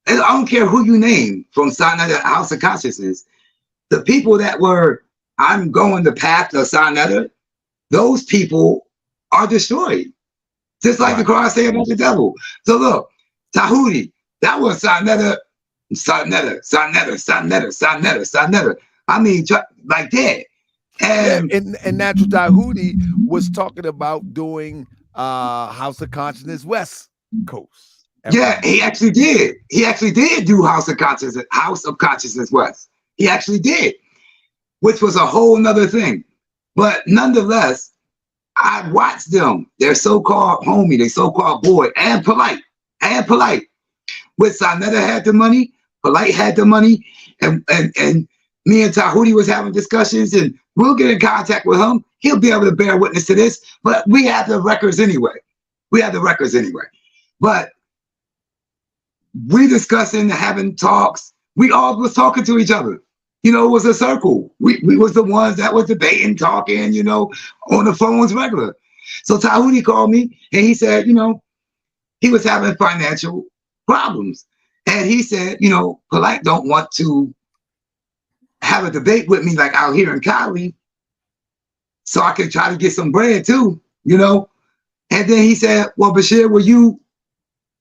I don't care who you name from Saneter House of Consciousness, the people that were, I'm going the path of Saneter, those people are destroyed. Just like the Quran say about the devil. So look, Tahuti, that was Saneter. I mean, like that. And Natural Tahuti was talking about doing House of Consciousness West Coast. Yeah, he actually did. He actually did do House of Consciousness West. He actually did, which was a whole nother thing. But nonetheless, I watched them, their so-called homie, their so-called boy, and Polight. With Saneter had the money, Polight had the money, and me and Tahuti was having discussions, and we'll get in contact with him. He'll be able to bear witness to this, but we have the records anyway. But we discussing, having talks. We all was talking to each other. It was a circle. We was the ones that was debating, talking, on the phones regular. So Tahuti called me, and he said, he was having financial problems. And he said, Polight don't want to have a debate with me like out here in Cali, so I could try to get some bread too, And then he said, well, Bashir, will you,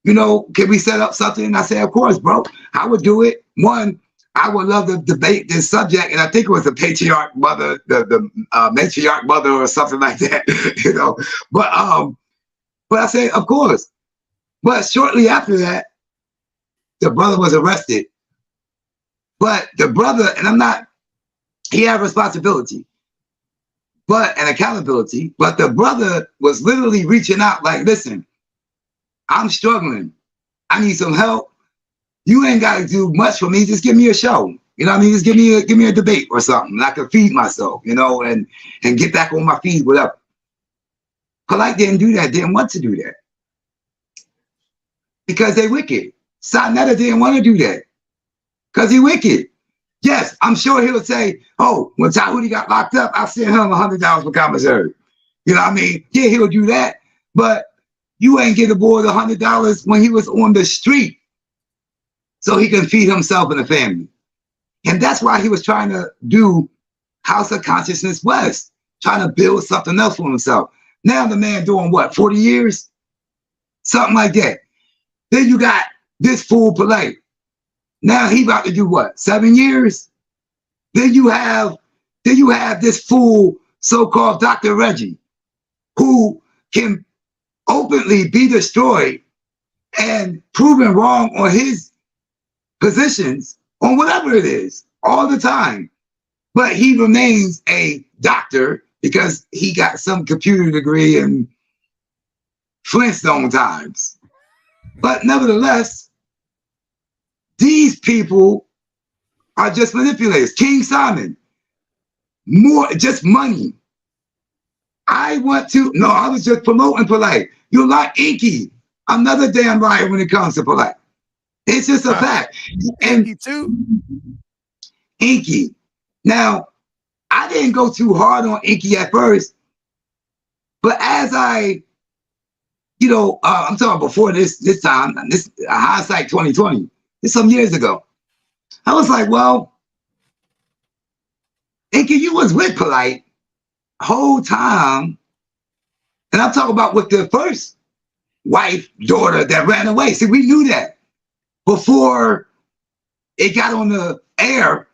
can we set up something? And I said, of course, bro, I would do it. One, I would love to debate this subject. And I think it was the patriarch mother, the matriarch mother or something like that, But I said, of course. But shortly after that, the brother was arrested. But the brother, and he had responsibility, and accountability, but the brother was literally reaching out like, listen, I'm struggling. I need some help. You ain't got to do much for me. Just give me a show. You know what I mean? Just give me a debate or something. I can feed myself, and get back on my feet, whatever. Polight didn't do that, didn't want to do that. Because they wicked. Saneter didn't want to do that. Because he wicked. Yes, I'm sure he'll say, oh, when Tahuti got locked up, I sent him $100 for commissary. You know what I mean? Yeah, he'll do that. But you ain't get the boy the $100 when he was on the street so he can feed himself and the family. And that's why he was trying to do House of Consciousness West, trying to build something else for himself. Now the man doing what, 40 years? Something like that. Then you got this fool Polight. Now he about to do what, 7 years? Then you have this fool so-called Dr. Reggie, who can openly be destroyed and proven wrong on his positions on whatever it is all the time. But he remains a doctor because he got some computer degree in Flintstone times. But nevertheless, these people are just manipulators. King Simon, more just money. I was just promoting Polight. You're like Inky, another damn liar when it comes to Polight. It's just a fact. And Inky too. Inky. Now, I didn't go too hard on Inky at first, but as I'm talking before this time, this hindsight 2020, this some years ago. I was like, well, Inky, you was with Polight whole time. And I'm talking about with the first wife, daughter that ran away. See, we knew that before it got on the air.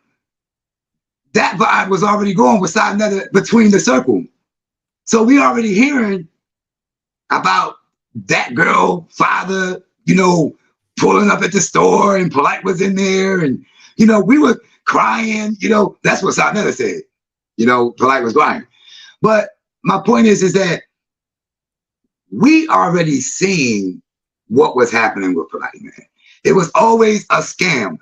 That vibe was already going with Saneter between the circle. So we already hearing about that girl, father, pulling up at the store, and Polight was in there, and we were crying. That's what Saneter said. Polight was crying. But my point is that we already seen what was happening with Polight, man. It was always a scam.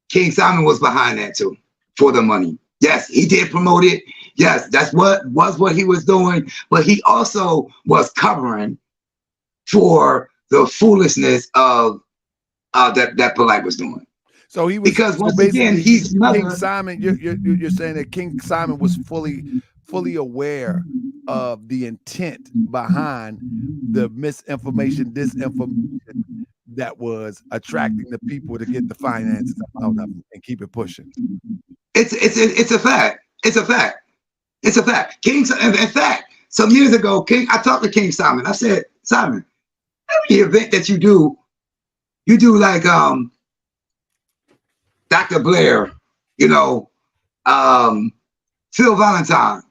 King Simon was behind that too, for the money. Yes, he did promote it. Yes, that's what he was doing. But he also was covering for the foolishness of that Polight was doing. So he was, because so once again, basically he's King another. Simon. You're saying that King Simon was fully aware of the intent behind the misinformation, disinformation that was attracting the people to get the finances out of them and keep it pushing. It's a fact. It's a fact. It's a fact. In fact, some years ago, I talked to King Simon. I said, Simon, every event that you do like Dr. Blair, you know, Phil Valentine.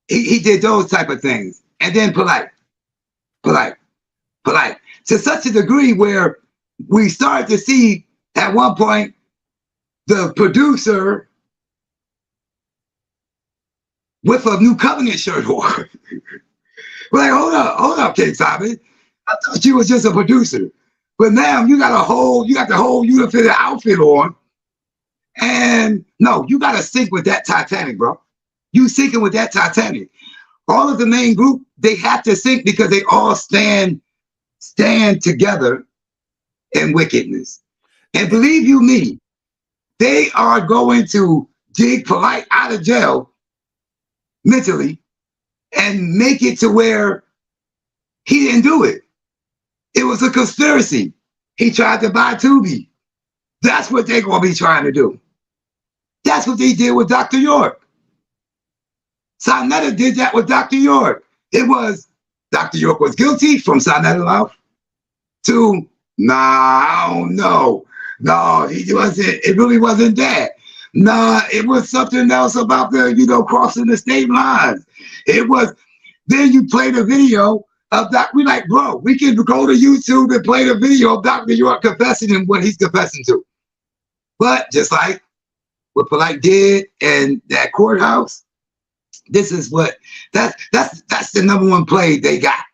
He did those type of things. And then Polight. To such a degree where we started to see at one point the producer with a New Covenant shirt on. We're like, hold up, King Simon. I thought you was just a producer. But now you got the whole unified outfit on. And no, you got to sync with that Titanic, bro. You syncing with that Titanic. All of the main group, they have to sync because they all stand together in wickedness. And believe you me, they are going to dig Polight out of jail mentally and make it to where he didn't do it. It was a conspiracy. He tried to buy Tubi. That's what they're going to be trying to do. That's what they did with Dr. York. Saneter did that with Dr. York. It was Dr. York was guilty from Saneter Love to, nah, I don't know. No, he wasn't. It really wasn't that. Nah, it was something else about the, crossing the state lines. It was, then you play the video of that. We like, bro, we can go to YouTube and play the video of Dr. York confessing and what he's confessing to. But just like what Polight did in that courthouse, this is what, that's the #1 play they got,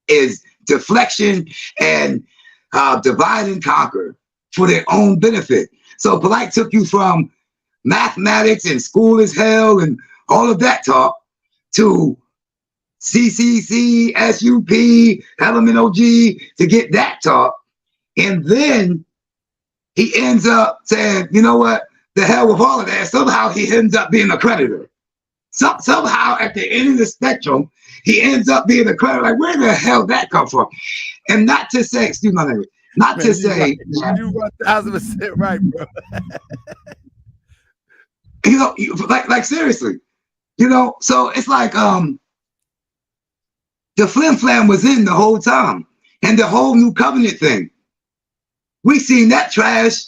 is deflection and divide and conquer for their own benefit. So Polight took you from mathematics and school is hell and all of that talk to CCC, SUP, element OG to get that talk. And then he ends up saying, you know what, the hell with all of that. Somehow he ends up being a creditor. Somehow at the end of the spectrum, he ends up being a creditor. Like, where the hell did that come from? And not to say, excuse my language, not to say. You 1000% right, bro. Like seriously, so it's like the flim flam was in the whole time, and the whole New Covenant thing. We seen that trash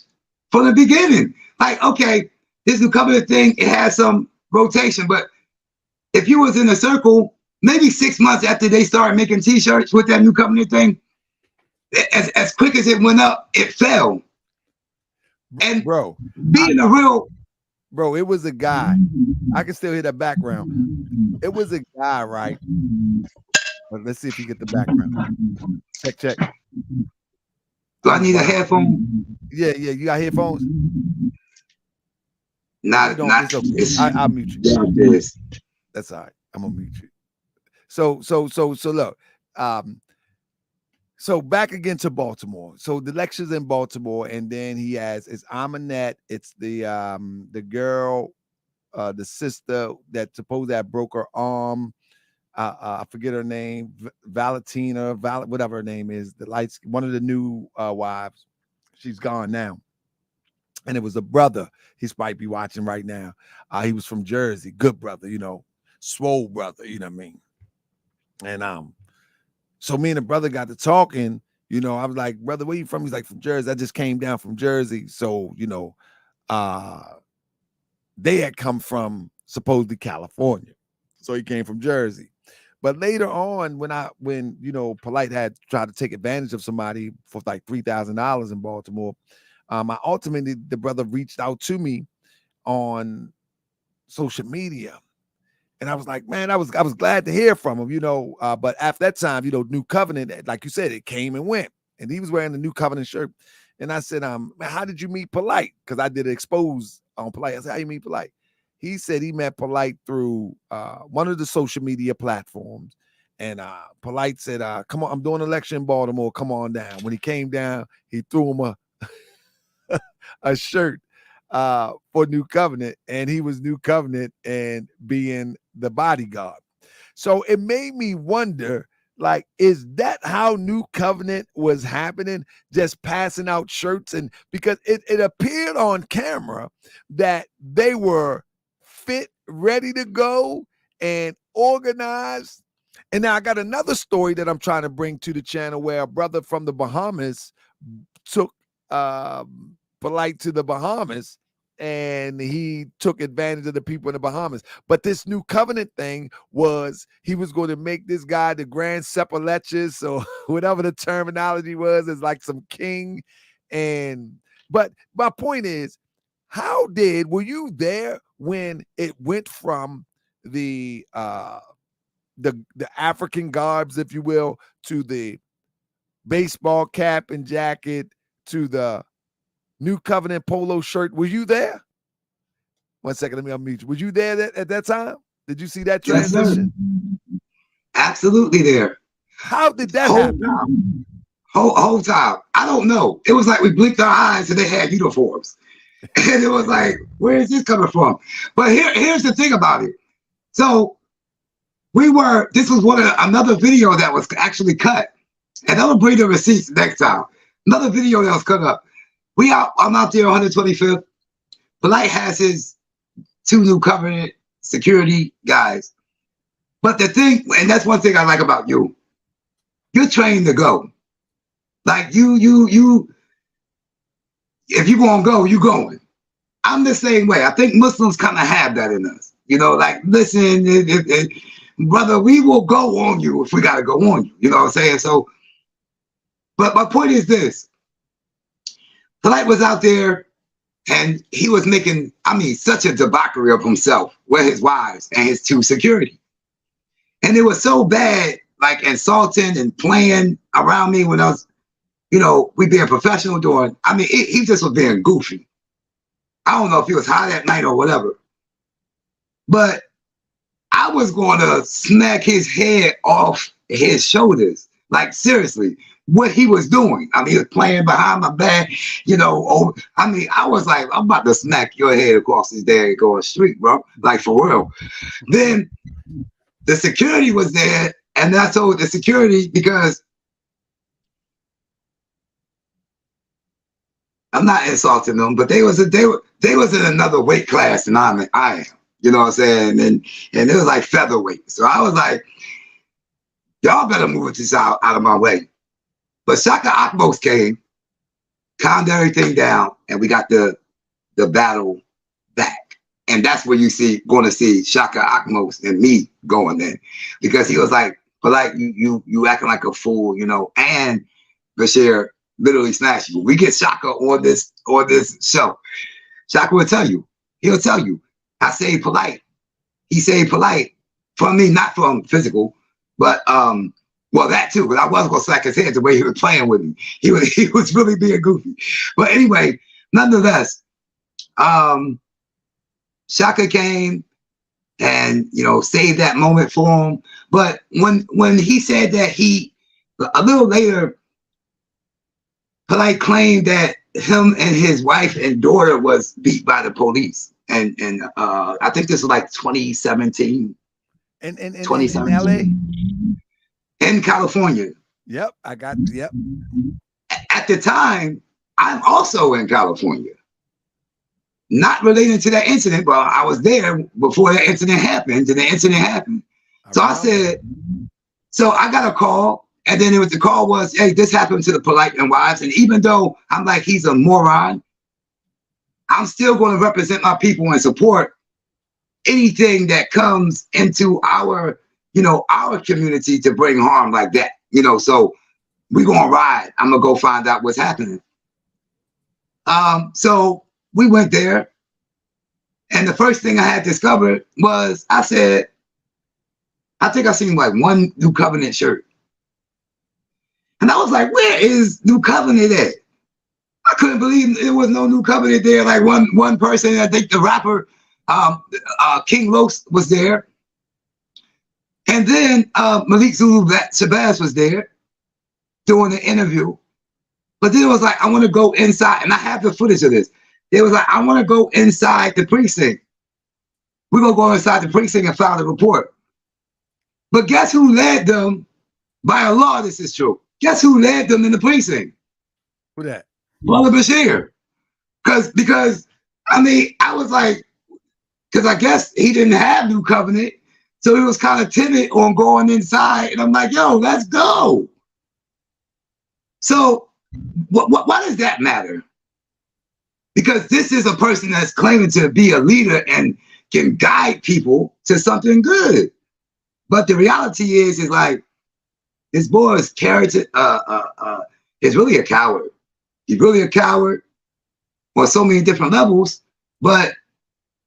from the beginning. Like, okay, this New Covenant thing, it has some rotation, but if you was in a circle, maybe 6 months after they started making T-shirts with that New Covenant thing, as quick as it went up, it fell. And bro, being a real. Bro, it was a guy. I can still hear the background. It was a guy, right? But let's see if you get the background. Check. Do I need a headphone? Yeah. You got headphones? Not. I'll mute you. That's all right. I'm gonna mute you. So look. So back again to Baltimore. So the lecture's in Baltimore, and then he has it's amonette. It's the girl, the sister that supposed that broke her arm. I forget her name, Valentina, whatever her name is. The lights, one of the new wives. She's gone now. And it was a brother. He's might be watching right now. He was from Jersey, good brother, swole brother. You know what I mean? And so me and the brother got to talking, I was like, brother, where you from? He's like, from Jersey. I just came down from Jersey. So, they had come from supposedly California. So he came from Jersey. But later on, when Polight had tried to take advantage of somebody for like $3,000 in Baltimore, ultimately the brother reached out to me on social media. And I was like, man, I was glad to hear from him, but after that time, New Covenant, like you said, it came and went. And he was wearing the New Covenant shirt. And I said, man, how did you meet Polight? Because I did an expose on Polight. I said, how you meet Polight? He said he met Polight through one of the social media platforms. And Polight said, come on, I'm doing an election in Baltimore. Come on down. When he came down, he threw him a shirt for New Covenant, and he was New Covenant and being the bodyguard. So it made me wonder, like, is that how New Covenant was happening? Just passing out shirts? And because it appeared on camera that they were fit, ready to go, and organized. And now I got another story that I'm trying to bring to the channel where a brother from the Bahamas took Polight to the Bahamas, and he took advantage of the people in the Bahamas. But this New Covenant thing was he was going to make this guy the Grand Sepulchres, or whatever the terminology was, as like some king. But my point is, were you there when it went from the African garbs, if you will, to the baseball cap and jacket, to the New Covenant polo shirt? Were you there? 1 second, let me unmute you. Was you there at that time? Did you see that transition? Yes, absolutely there. How did that happen? Whole time. I don't know. It was like we blinked our eyes and they had uniforms. And it was like, where is this coming from? But here's the thing about it. So this was another video that was actually cut. And I'll bring the receipts next time. Another video that was cut up. I'm out there 125th. Polight has his 2 New Covenant security guys. But the thing, and that's one thing I like about you, you're trained to go. Like if you're gonna go, you're going. I'm the same way. I think Muslims kind of have that in us. You know, like, listen, brother, we will go on you if we gotta go on you. You know what I'm saying? So, but my point is this. Polight was out there and he was making, such a debauchery of himself with his wives and his 2 security. And it was so bad, like insulting and playing around me when I was, we being professional doing, he just was being goofy. I don't know if he was high that night or whatever. But I was going to smack his head off his shoulders. Like, seriously, what he was doing. He was playing behind my back, I was like, I'm about to smack your head across this daggone street, bro. Like, for real. Then the security was there, and I told the security, because I'm not insulting them, but they was in another weight class than I am. You know what I'm saying? And it was like featherweight. So I was like, y'all better move this out of my way. But Shaka Akmos came, calmed everything down, and we got the battle back. And that's where going to see Shaka Akmos and me going in, because he was like, you acting like a fool, and Bashir literally smashed you. We get Shaka on this show. Shaka will tell you. He'll tell you, I saved Polight. He saved Polight from me, not from physical, but well, that too, but I wasn't gonna slack his head the way he was playing with me. He was really being goofy. But anyway, nonetheless, Shaka came and saved that moment for him. But when he said that a little later, Polight claimed that him and his wife and daughter was beat by the police. And I think this was like 2017. In LA? In California. Yep, yep. At the time, I'm also in California. Not related to that incident, but I was there before that incident happened, and the incident happened. So I said, so I got a call, and then the call was, hey, this happened to the Polight and wives. And even though I'm like, he's a moron, I'm still going to represent my people and support anything that comes into our community to bring harm like that. So we're going to ride. I'm going to go find out what's happening. So we went there, and the first thing I had discovered was, I said, I think I seen like 1 New Covenant shirt. And I was like, where is New Covenant at? I couldn't believe there was no New Covenant there. Like one person, I think the rapper, King Los was there. And then Malik Zulu Shabazz was there doing the interview. But then it was like, I want to go inside, and I have the footage of this. They was like, I want to go inside the precinct. We're going to go inside the precinct and file the report. But guess who led them? By a law, this is true. Guess who led them in the precinct? Who that? Brother Bashir. Because, I mean, I was like, because I guess he didn't have New Covenant, so he was kind of timid on going inside. And I'm like, yo, let's go. So why does that matter? Because this is a person that's claiming to be a leader and can guide people to something good. But the reality is like, this boy's character is really a coward. He's really a coward on so many different levels, but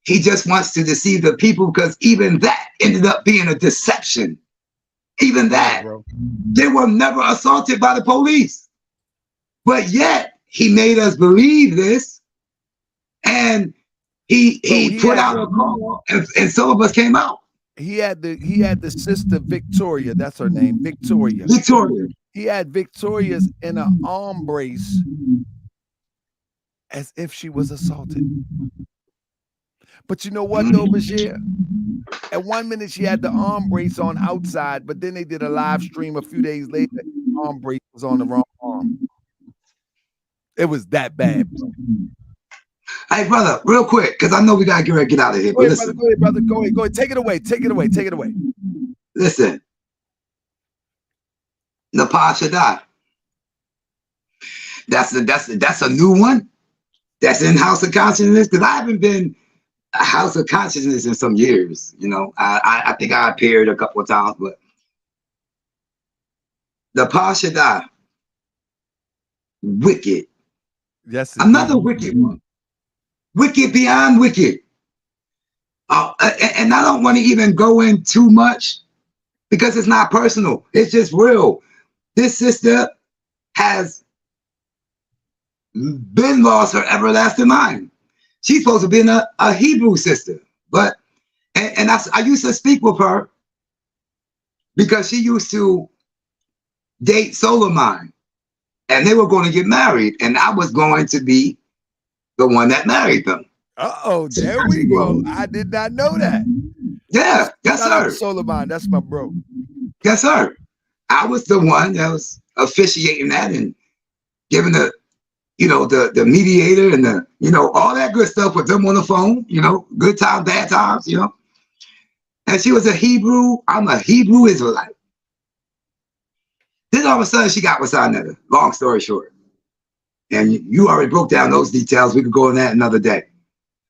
he just wants to deceive the people, because even that ended up being a deception. Even that. They were never assaulted by the police. But yet he made us believe this, and he put out a call, and some of us came out. He had the sister Victoria, that's her name, Victoria. He had Victoria's in an arm brace as if she was assaulted. But you know what though, Bashir? At 1 minute she had the arm brace on outside, but then they did a live stream a few days later. The arm brace was on the wrong arm. It was that bad, bro. Hey, brother, real quick, because I know we gotta get out of here. Go ahead, brother. Go ahead. Take it away. Listen, Nepal Shaddai. That's a new one. That's in House of Consciousness, because I haven't been a House of Consciousness in some years. You know, I think I appeared a couple of times, but Nepal Shaddai, wicked. Yes, another wicked one. Wicked beyond wicked. And I don't want to even go in too much, because it's not personal. It's just real. This sister has been lost her everlasting mind. She's supposed to be a Hebrew sister. But, and I used to speak with her because she used to date Solomon, and they were going to get married, and I was going to be the one that married them. There we go. I did not know that. Yeah, yes, sir. Solomon, that's my bro. Yes, sir. I was the one that was officiating that and giving the mediator and all that good stuff with them on the phone, good times, bad times, And she was a Hebrew. I'm a Hebrew Israelite. Then all of a sudden she got with Saneter. Long story short. And you already broke down those details. We could go in that another day.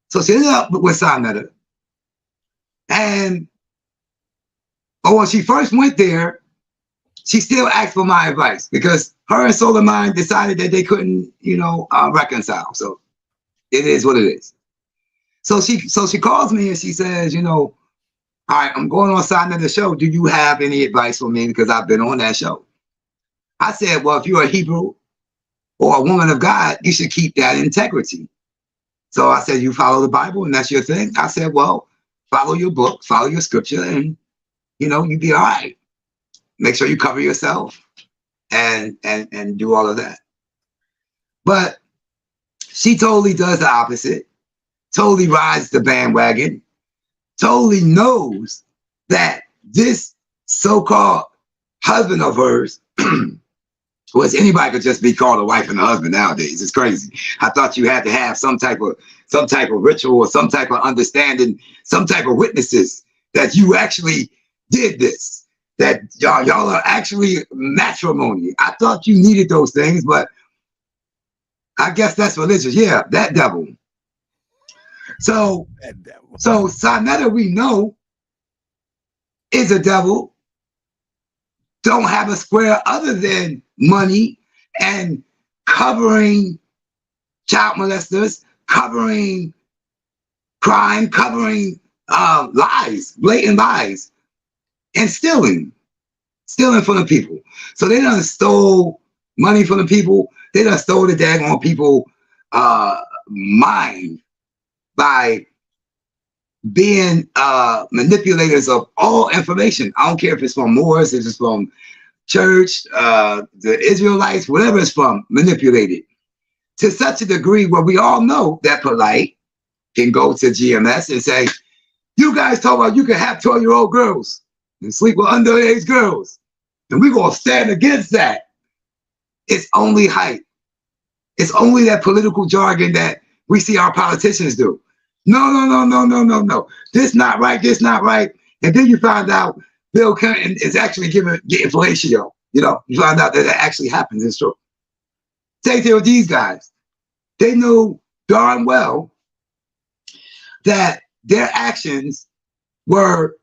So she ended up with Saneter. And when she first went there, she still asked for my advice, because her and Solomon decided that they couldn't, reconcile. So it is what it is. So she calls me and she says, all right, I'm going on Saneter's show. Do you have any advice for me? Because I've been on that show. I said, well, if you're a Hebrew or a woman of God, you should keep that integrity. So I said, you follow the Bible and that's your thing? I said, well, follow your book, follow your scripture, and, you be all right. Make sure you cover yourself and do all of that. But she totally does the opposite, totally rides the bandwagon, totally knows that this so-called husband of hers, which anybody could just be called a wife and a husband nowadays. It's crazy. I thought you had to have some type of ritual or some type of understanding, some type of witnesses that you actually did this, that y'all are actually matrimony. I thought you needed those things, but I guess that's religious. Yeah, that devil. So Saneter, we know, is a devil. Don't have a square other than money and covering child molesters, covering crime, covering lies, blatant lies, and stealing from the people. So they done stole money from the people. They done stole the daggone people mind by being manipulators of all information. I don't care if it's from Moors, if it's from church, the Israelites, whatever it's from, manipulated to such a degree where we all know that Polight can go to GMS and say, you guys talk about you can have 12-year-old girls and sleep with underage girls, and we're going to stand against that. It's only hype. It's only that political jargon that we see our politicians do. No, no, no, no, no, no, no. This not right, this not right. And then you find out Bill Clinton is actually getting fellatio. You know, you find out that that actually happens. It's true. Take care of these guys. They knew darn well that their actions were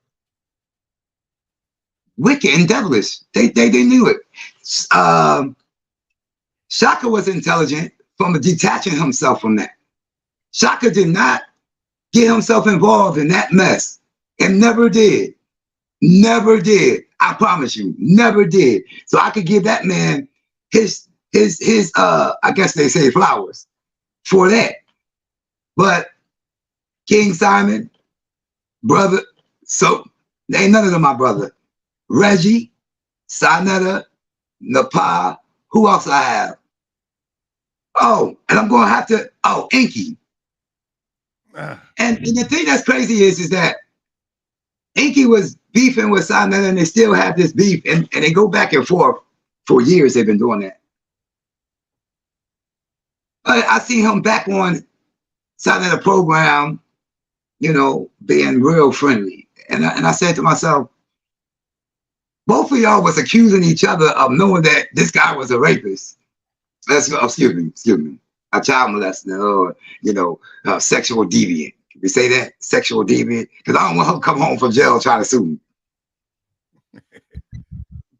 wicked and devilish. They knew it. Shaka was intelligent from detaching himself from that. Shaka did not get himself involved in that mess and never did. Never did. I promise you, never did. So I could give that man his I guess they say flowers for that. But King Simon, brother, so ain't none of them my brother. Reggie, Saneter, Napa, who else I have? Oh, and I'm gonna have to, Inky. And the thing that's crazy is that Inky was beefing with Saneter, and they still have this beef, and they go back and forth for years. They've been doing that. But I see him back on Saneter program, you know, being real friendly. And I said to myself, both of y'all was accusing each other of knowing that this guy was a rapist. Excuse me, a child molester, or, you know, sexual deviant. Can we say that? Sexual deviant? Because I don't want him to come home from jail trying to sue me.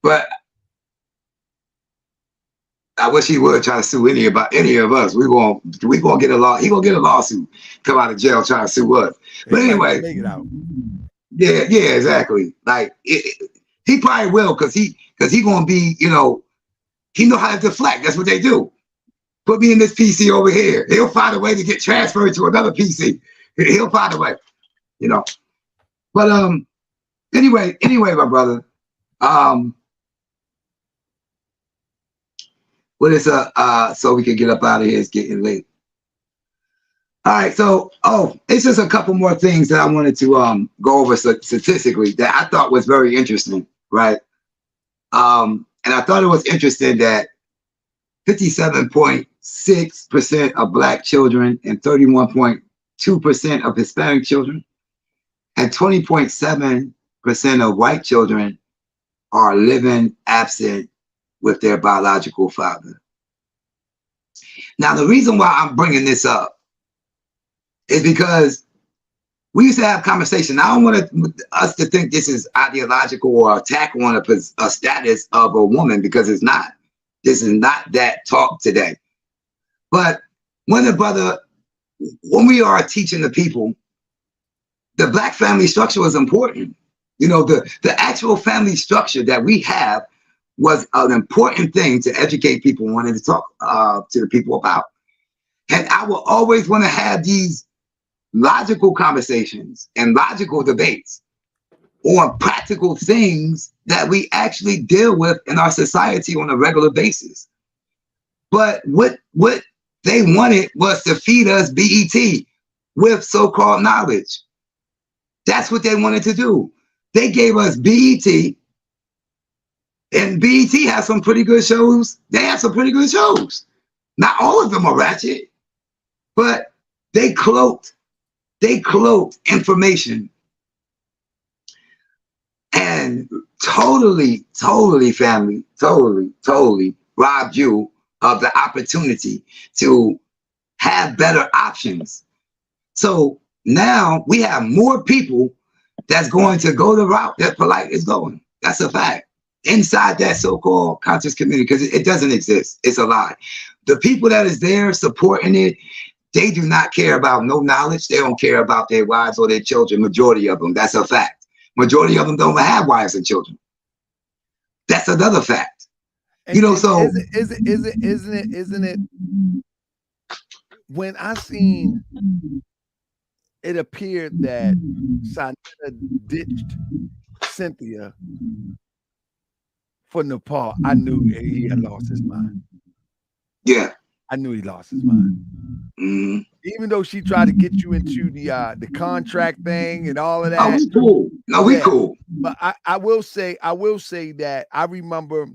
But I wish he would try to sue any of us. We gonna get a law. He gonna get a lawsuit. Come out of jail trying to sue us. But anyway, make it out. Yeah, exactly. Like he probably will, because he gonna be, you know, he know how to deflect. That's what they do. Put me in this PC over here. He'll find a way to get transferred to another PC. He'll find a way, you know. But anyway, my brother. What is so we can get up out of here? It's getting late. All right, so it's just a couple more things that I wanted to go over statistically that I thought was very interesting, right? And I thought it was interesting that 57.6% of Black children and 31.2% of Hispanic children and 20.7% of white children are living absent with their biological father. Now, the reason why I'm bringing this up is because we used to have conversation. I don't want us to think this is ideological or attack on a status of a woman, because it's not. This is not that talk today. But when we are teaching the people, the Black family structure is important. You know, the actual family structure that we have was an important thing to educate people, wanting to talk to the people about. And I will always want to have these logical conversations and logical debates on practical things that we actually deal with in our society on a regular basis. But what they wanted was to feed us BET with so-called knowledge. That's what they wanted to do. They gave us BET, and BET has some pretty good shows. They have some pretty good shows. Not all of them are ratchet, but they cloaked information and totally family, totally robbed you of the opportunity to have better options. So now we have more people that's going to go the route that Polight is going. That's a fact. Inside that so-called conscious community, because it doesn't exist. It's a lie. The people that is there supporting it, they do not care about no knowledge. They don't care about their wives or their children. Majority of them, that's a fact. Majority of them don't have wives and children. That's another fact. And, you know, so isn't it? When I seen it appeared that Saneter ditched Cynthia for Nepal, I knew he had lost his mind. Yeah. I knew he lost his mind. Mm-hmm. Even though she tried to get you into the contract thing and all of Oh, that. we cool. No, we cool. But I will say that I remember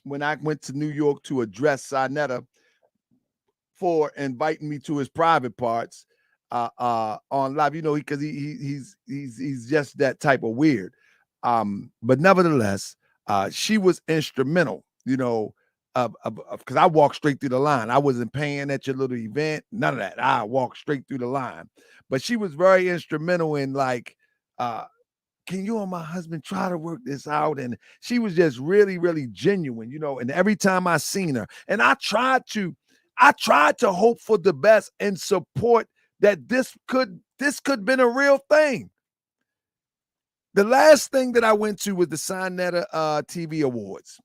when I went to New York to address Saneter for inviting me to his private parts on live, you know, because he's just that type of weird. But nevertheless, she was instrumental, you know, because I walked straight through the line. I wasn't paying at your little event, none of that. I walked straight through the line. But she was very instrumental in like, can you and my husband try to work this out? And she was just really, really genuine, you know. And every time I seen her, and I tried to hope for the best and support that this could been a real thing. The last thing that I went to was the Saneter TV Awards.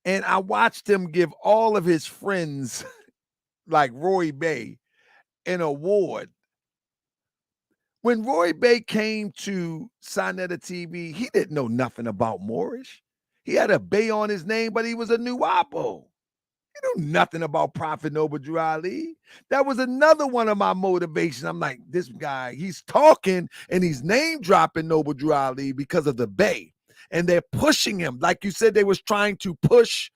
And I watched him give all of his friends, like Roy Bay, an award. When Roy Bay came to Saneter TV, he didn't know nothing about Moorish. He had a Bay on his name, but he was a Nuapo. He knew nothing about Prophet Noble Drew Ali. That was another one of my motivations. I'm like, this guy, he's talking and he's name dropping Noble Drew Ali because of the Bay. And they're pushing him. Like you said, they was trying to push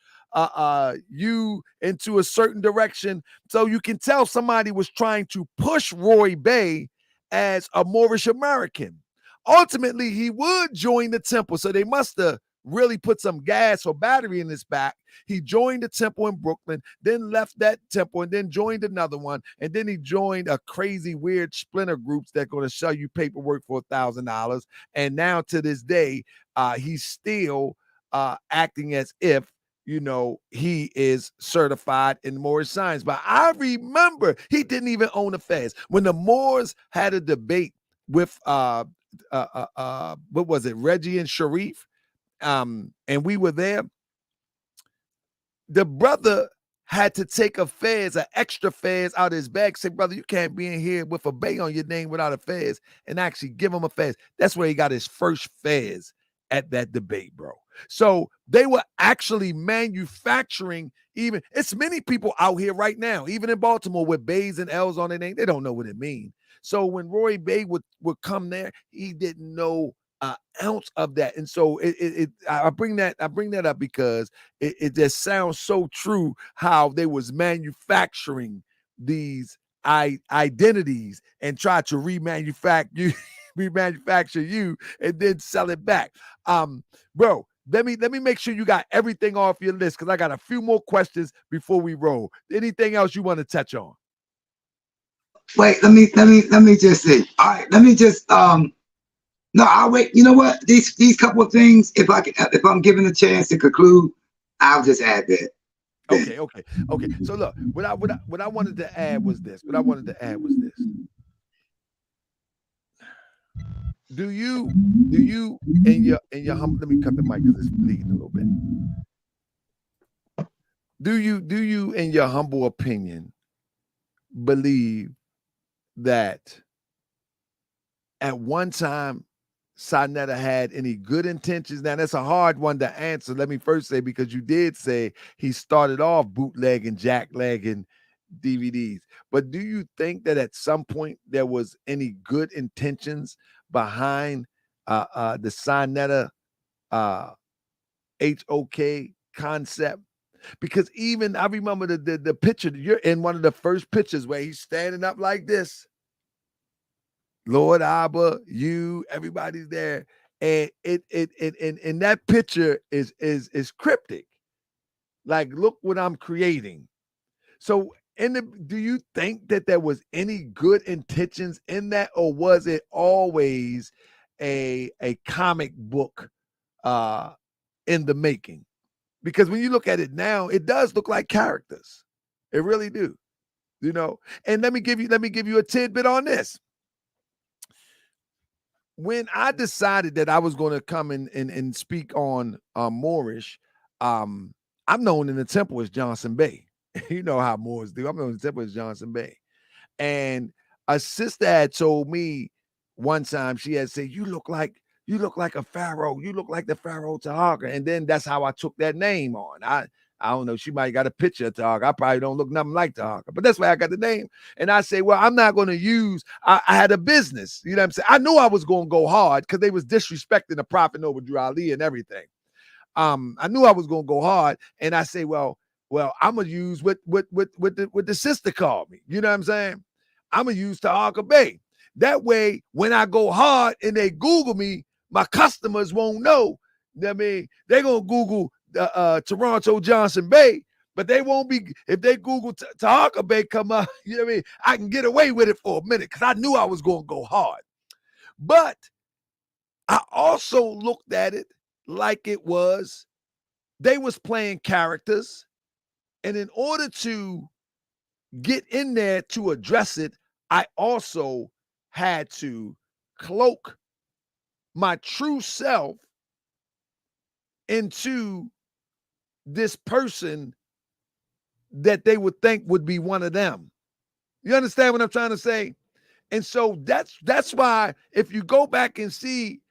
you into a certain direction. So you can tell somebody was trying to push Roy Bay as a Moorish American. Ultimately, he would join the temple. So they must have really put some gas or battery in his back. He joined the temple in Brooklyn, then left that temple and then joined another one. And then he joined a crazy, weird splinter groups that going to sell you paperwork for $1,000. And now to this day, he's still acting as if, you know, he is certified in Moorish science. But I remember he didn't even own a fez. When the Moors had a debate with what was it, Reggie and Sharif, and we were there, the brother had to take a fez, an extra fez out of his bag, say, brother, you can't be in here with a Bay on your name without a fez, and actually give him a fez. That's where he got his first fez at that debate, bro. So they were actually manufacturing, even, it's many people out here right now, even in Baltimore, with Bays and L's on their name, they don't know what it means. So when Roy Bay would come there, he didn't know an ounce of that. And so I bring that up because it just sounds so true how they was manufacturing these identities and try to remanufacture you and then sell it back. Bro, let me make sure you got everything off your list, because I got a few more questions before we roll. Anything else you want to touch on? Wait, let me just see. All right, let me just no, I'll wait. You know what? These couple of things, if I'm given a chance to conclude, I'll just add that. Okay. So look, what I wanted to add was this. Do you in your humble, let me cut the mic because it's bleeding a little bit. Do you in your humble opinion believe that at one time Saneter had any good intentions? Now that's a hard one to answer. Let me first say, because you did say he started off bootlegging, jacklegging DVDs. But do you think that at some point there was any good intentions behind the Saneter HOK concept? Because even I remember the picture, you're in one of the first pictures where he's standing up like this. Lord Abba, you, everybody's there. And and that picture is cryptic. Like, look what I'm creating. So do you think that there was any good intentions in that, or was it always a comic book in the making? Because when you look at it now, it does look like characters. It really do. You know, and let me give you a tidbit on this. When I decided that I was going to come and speak on Moorish, I'm known in the temple as Johnson Bay. You know how Moors do. I'm known in the temple as Johnson Bay. And A sister had told me one time, she had said, you look like a pharaoh. You look like the pharaoh Tahaka. And then that's how I took that name on. I don't know. She might have got a picture of Tahaka. I probably don't look nothing like Tahaka, but that's why I got the name. And I say, well, I'm not going to use, I had a business. You know what I'm saying? I knew I was going to go hard because they was disrespecting the Prophet over Drew Ali and everything. I knew I was going to go hard. And I say, well, I'm going to use what the sister called me. You know what I'm saying? I'm going to use Tahaka Bay. That way, when I go hard and they Google me, my customers won't know. You know what I mean? They're going to Google Toronto Johnson Bay, but they won't be, if they Google Tahaka Bay come up, you know what I mean? I can get away with it for a minute because I knew I was going to go hard. But I also looked at it like it was, they was playing characters. And in order to get in there to address it, I also had to cloak my true self into this person that they would think would be one of them. You understand what I'm trying to say? And so that's why if you go back and see,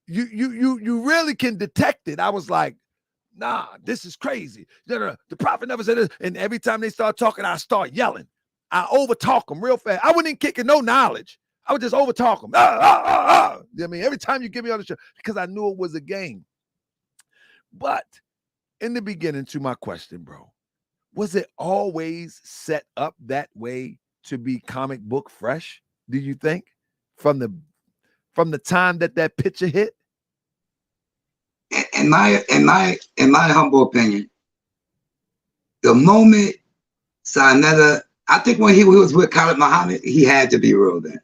you really can detect it. I was like, nah, this is crazy. The Prophet never said this. And every time they start talking, I start yelling. I overtalk them real fast. I wasn't even kicking no knowledge. I would just overtalk them. I mean, every time you give me on the show, because I knew it was a game. But in the beginning, to my question, bro, was it always set up that way to be comic book fresh? Do you think from the time that picture hit? In my humble opinion, the moment Saneter, I think when he was with Khalid Muhammad, he had to be real then.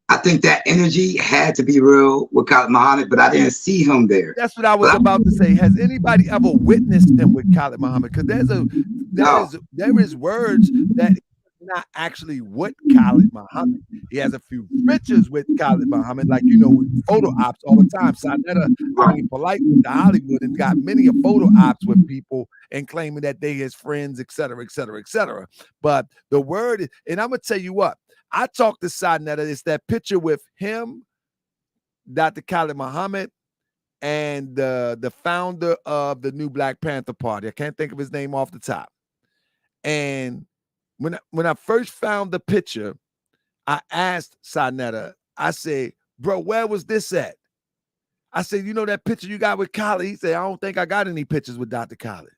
I think that energy had to be real with Khalid Muhammad, but I didn't see him there. That's what I was about to say. Has anybody ever witnessed him with Khalid Muhammad? Because there is words that not actually with Khalid Muhammad. He has a few pictures with Khalid Muhammad, like, you know, with photo ops all the time. Saneter, Polight with the Hollywood and got many a photo ops with people and claiming that they his friends, et cetera, et cetera, et cetera. But the word, and I'm gonna tell you what, I talked to Saneter. It's that picture with him, Dr. Khalid Muhammad, and the founder of the new Black Panther Party. I can't think of his name off the top. And when I first found the picture, I asked Saneter, I said, bro, where was this at? I said, you know that picture you got with Khalid? He said, I don't think I got any pictures with Dr. Khalid.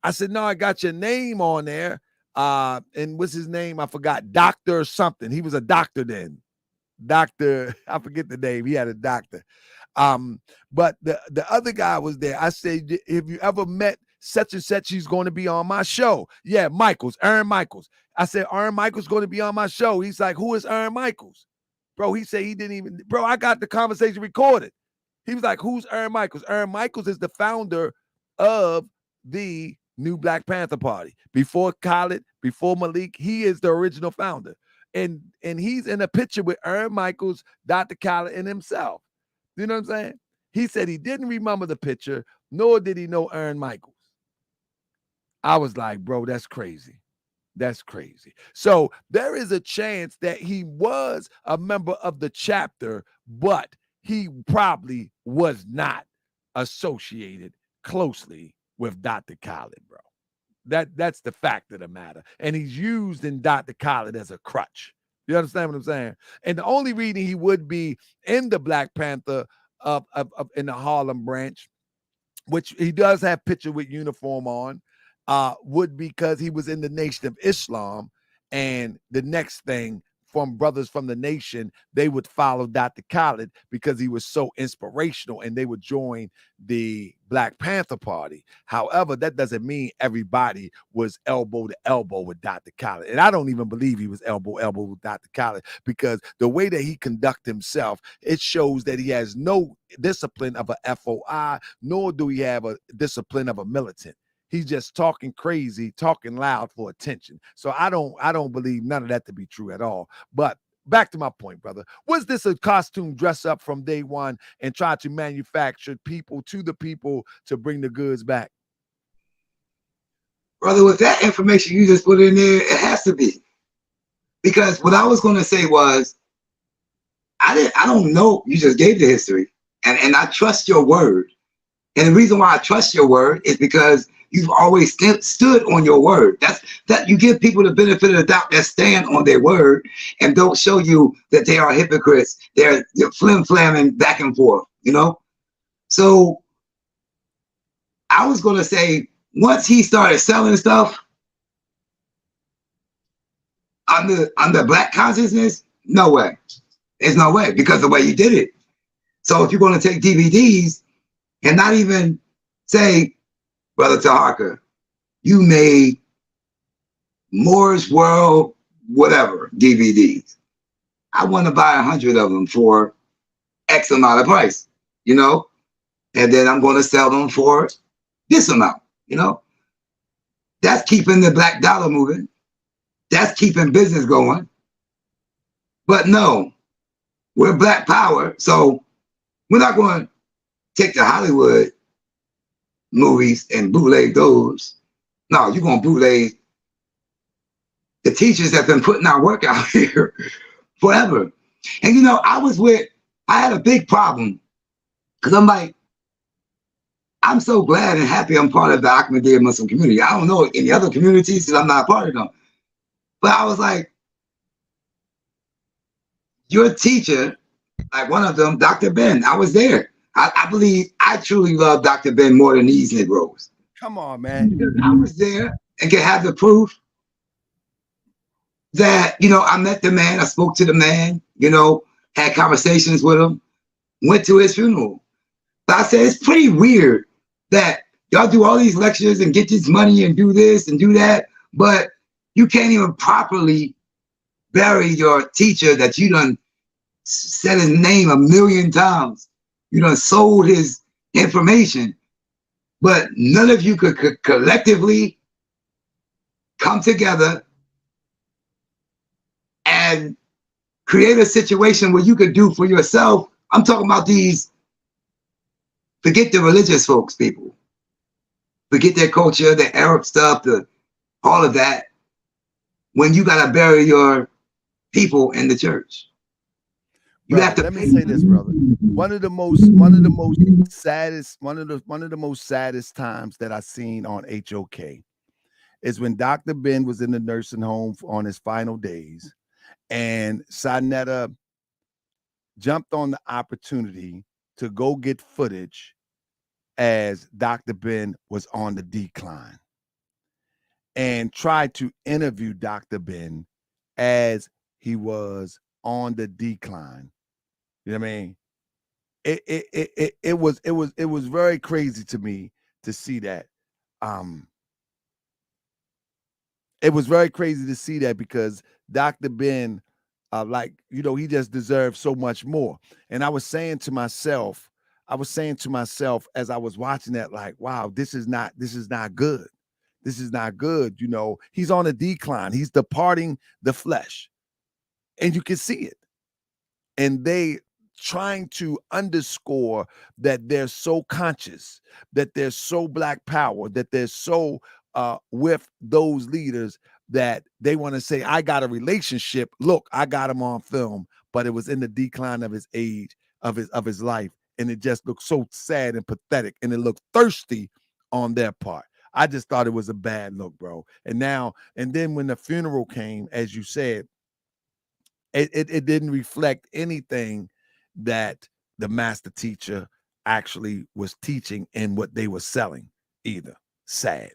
I said, no, I got your name on there. And what's his name? I forgot. Doctor or something. He was a doctor then. Doctor, I forget the name. He had a doctor. But the other guy was there. I said, have you ever met such and such? He's going to be on my show. Yeah, Aaron Michaels. I said, Aaron Michaels going to be on my show. He's like, who is Aaron Michaels? Bro, he said he didn't even, bro, I got the conversation recorded. He was like, who's Aaron Michaels? Aaron Michaels is the founder of the new Black Panther Party. Before Khalid, before Malik, he is the original founder. And he's in a picture with Aaron Michaels, Dr. Khalid, and himself. You know what I'm saying? He said he didn't remember the picture, nor did he know Aaron Michaels. I was like, bro, that's crazy. That's crazy. So there is a chance that he was a member of the chapter, but he probably was not associated closely with Dr. Khalid, bro. That's the fact of the matter. And he's used in Dr. Khalid as a crutch. You understand what I'm saying? And the only reason he would be in the Black Panther in the Harlem branch, which he does have picture with uniform on, would because he was in the Nation of Islam. And the next thing from Brothers from the Nation, they would follow Dr. Khalid because he was so inspirational and they would join the Black Panther Party. However, that doesn't mean everybody was elbow to elbow with Dr. Khalid. And I don't even believe he was elbow to elbow with Dr. Khalid because the way that he conducts himself, it shows that he has no discipline of a FOI, nor do he have a discipline of a militant. He's just talking crazy, talking loud for attention. So I don't believe none of that to be true at all. But back to my point, brother. Was this a costume dress up from day one and try to manufacture people to the people to bring the goods back? Brother, with that information you just put in there, it has to be. Because what I was going to say was, I don't know. You just gave the history, and I trust your word. And the reason why I trust your word is because you've always stood on your word. That you give people the benefit of the doubt that stand on their word and don't show you that they are hypocrites. They're flim-flamming back and forth, you know? So I was going to say, once he started selling stuff under black consciousness, no way. There's no way, because the way you did it. So if you're going to take DVDs and not even say, Brother Tahaka, you made Moore's World, whatever, DVDs. I want to buy 100 of them for X amount of price, you know? And then I'm going to sell them for this amount, you know? That's keeping the black dollar moving. That's keeping business going. But no, we're black power, so we're not going to take the Hollywood movies and bootleg those. No, you're going to bootleg the teachers that have been putting our work out here forever. And you know, I had a big problem because I'm like, I'm so glad and happy I'm part of the Ahmadiyya Muslim community. I don't know any other communities because I'm not part of them. But I was like, your teacher, like one of them, Dr. Ben, I was there. I believe I truly love Dr. Ben more than these Negroes. Come on, man. Because I was there and can have the proof that, you know, I met the man, I spoke to the man, you know, had conversations with him, went to his funeral. But I said, it's pretty weird that y'all do all these lectures and get this money and do this and do that, but you can't even properly bury your teacher that you done said his name 1,000,000 times. You done sold his information, but none of you could collectively come together and create a situation where you could do for yourself. I'm talking about these, forget the religious folks, people. Forget their culture, the Arab stuff, all of that. When you gotta bury your people in the church. You brother, have to let me say this, brother. One of the most saddest times that I seen on HOK is when Dr. Ben was in the nursing home on his final days, and Saneter jumped on the opportunity to go get footage as Dr. Ben was on the decline and tried to interview Dr. Ben as he was on the decline. You know what I mean? It was very crazy to me to see that. It was very crazy to see that because Dr. Ben, like, you know, he just deserves so much more. And I was saying to myself as I was watching that, like, wow, this is not good. This is not good. You know, he's on a decline. He's departing the flesh. And you can see it. And they trying to underscore that they're so conscious, that they're so black power, that they're so with those leaders that they want to say, I got a relationship. Look, I got him on film, but it was in the decline of his age, of his life. And it just looked so sad and pathetic. And it looked thirsty on their part. I just thought it was a bad look, bro. And then when the funeral came, as you said, it didn't reflect anything that the master teacher actually was teaching and what they were selling either. Sad.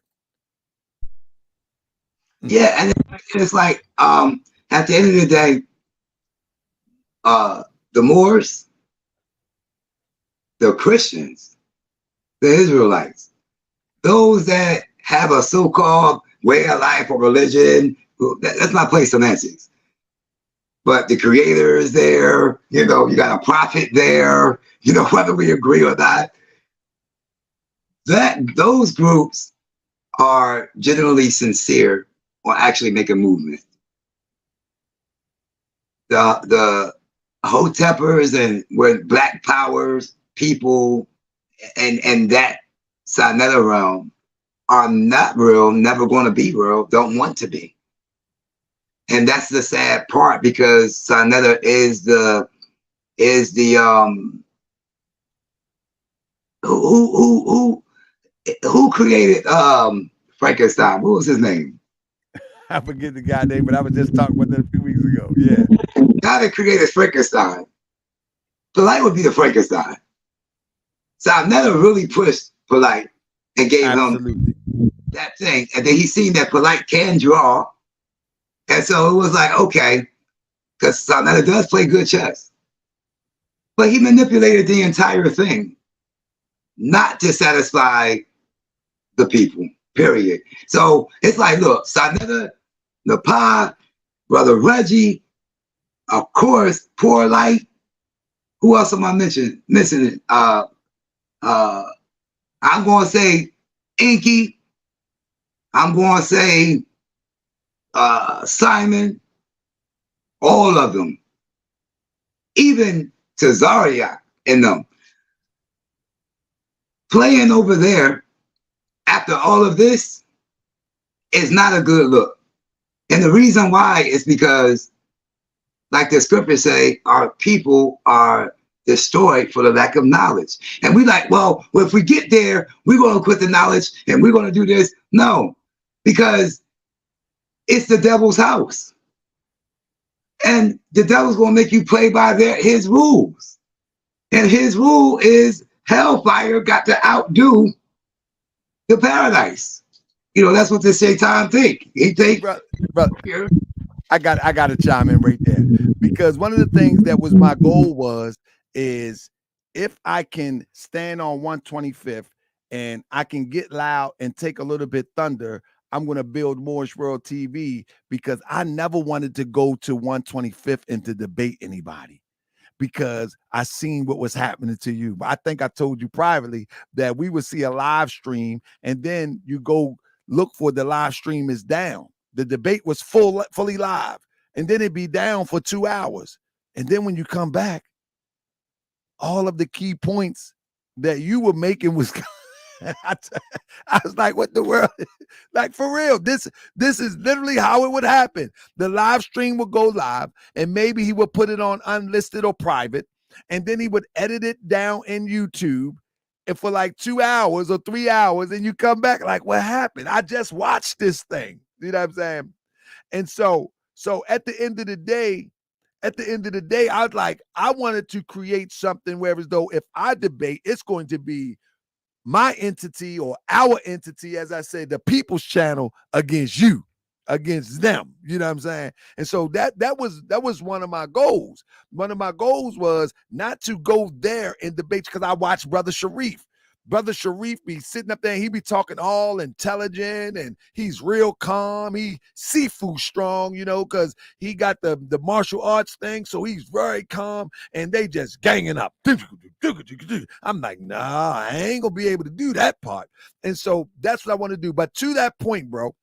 Yeah, and it's like, at the end of the day, the Moors, the Christians, the Israelites, those that have a so-called way of life or religion, that's not play semantics. But the creator is there, you know, you got a prophet there, you know, whether we agree or not. Those groups are generally sincere or actually make a movement. The Hotepers and with black powers, people, and that Saneter realm are not real, never going to be real, don't want to be. And that's the sad part, because Saneter is the who created Frankenstein? What was his name? I forget the guy name, but I was just talking about that a few weeks ago. Yeah. The guy that created Frankenstein. Polight would be the Frankenstein. Saneter really pushed Polight and gave him that thing. And then he seen that Polight can draw. And so it was like, okay, because Saneter does play good chess. But he manipulated the entire thing, not to satisfy the people, period. So it's like, look, Saneter, Napa, Brother Reggie, of course, Polight. Who else am I missing? I'm going to say Inky. I'm going to say Simon. All of them. Even Tazariak and them. Playing over there after all of this is not a good look. And the reason why is because, like the scriptures say, our people are destroyed for the lack of knowledge. And we like, well, if we get there, we're going to quit the knowledge and we're going to do this. No, because it's the devil's house. And the devil's going to make you play by his rules. And his rule is hellfire got to outdo the paradise. You know, that's what the Satan think. He think, brother, I got to chime in right there, because one of the things that was my goal is if I can stand on 125th and I can get loud and take a little bit thunder, I'm going to build Moorish World TV, because I never wanted to go to 125th and to debate anybody, because I seen what was happening to you. But I think I told you privately that we would see a live stream and then you go look for the live stream is down. The debate was fully live, and then it'd be down for 2 hours. And then when you come back, all of the key points that you were making was I was like, what the world? Like, for real, this is literally how it would happen. The live stream would go live, and maybe he would put it on unlisted or private, and then he would edit it down in YouTube, and for like 2 hours or 3 hours, and you come back like, what happened? I just watched this thing. You know what I'm saying? And so at the end of the day, I was like, I wanted to create something where, as though if I debate, it's going to be my entity or our entity, as I said, the people's channel against you, against them. You know what I'm saying? And so that was one of my goals. One of my goals was not to go there in debates, because I watched Brother Sharif. Brother Sharif be sitting up there, and he be talking all intelligent, and he's real calm. He seafood strong, you know, because he got the martial arts thing, so he's very calm, and they just ganging up. I'm like, nah, I ain't gonna be able to do that part. And so that's what I want to do. But to that point, bro,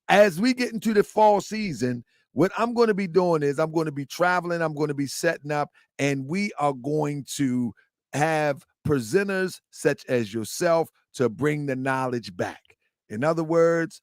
as we get into the fall season, what I'm going to be doing is I'm going to be traveling, I'm going to be setting up, and we are going to have presenters such as yourself to bring the knowledge back. In other words,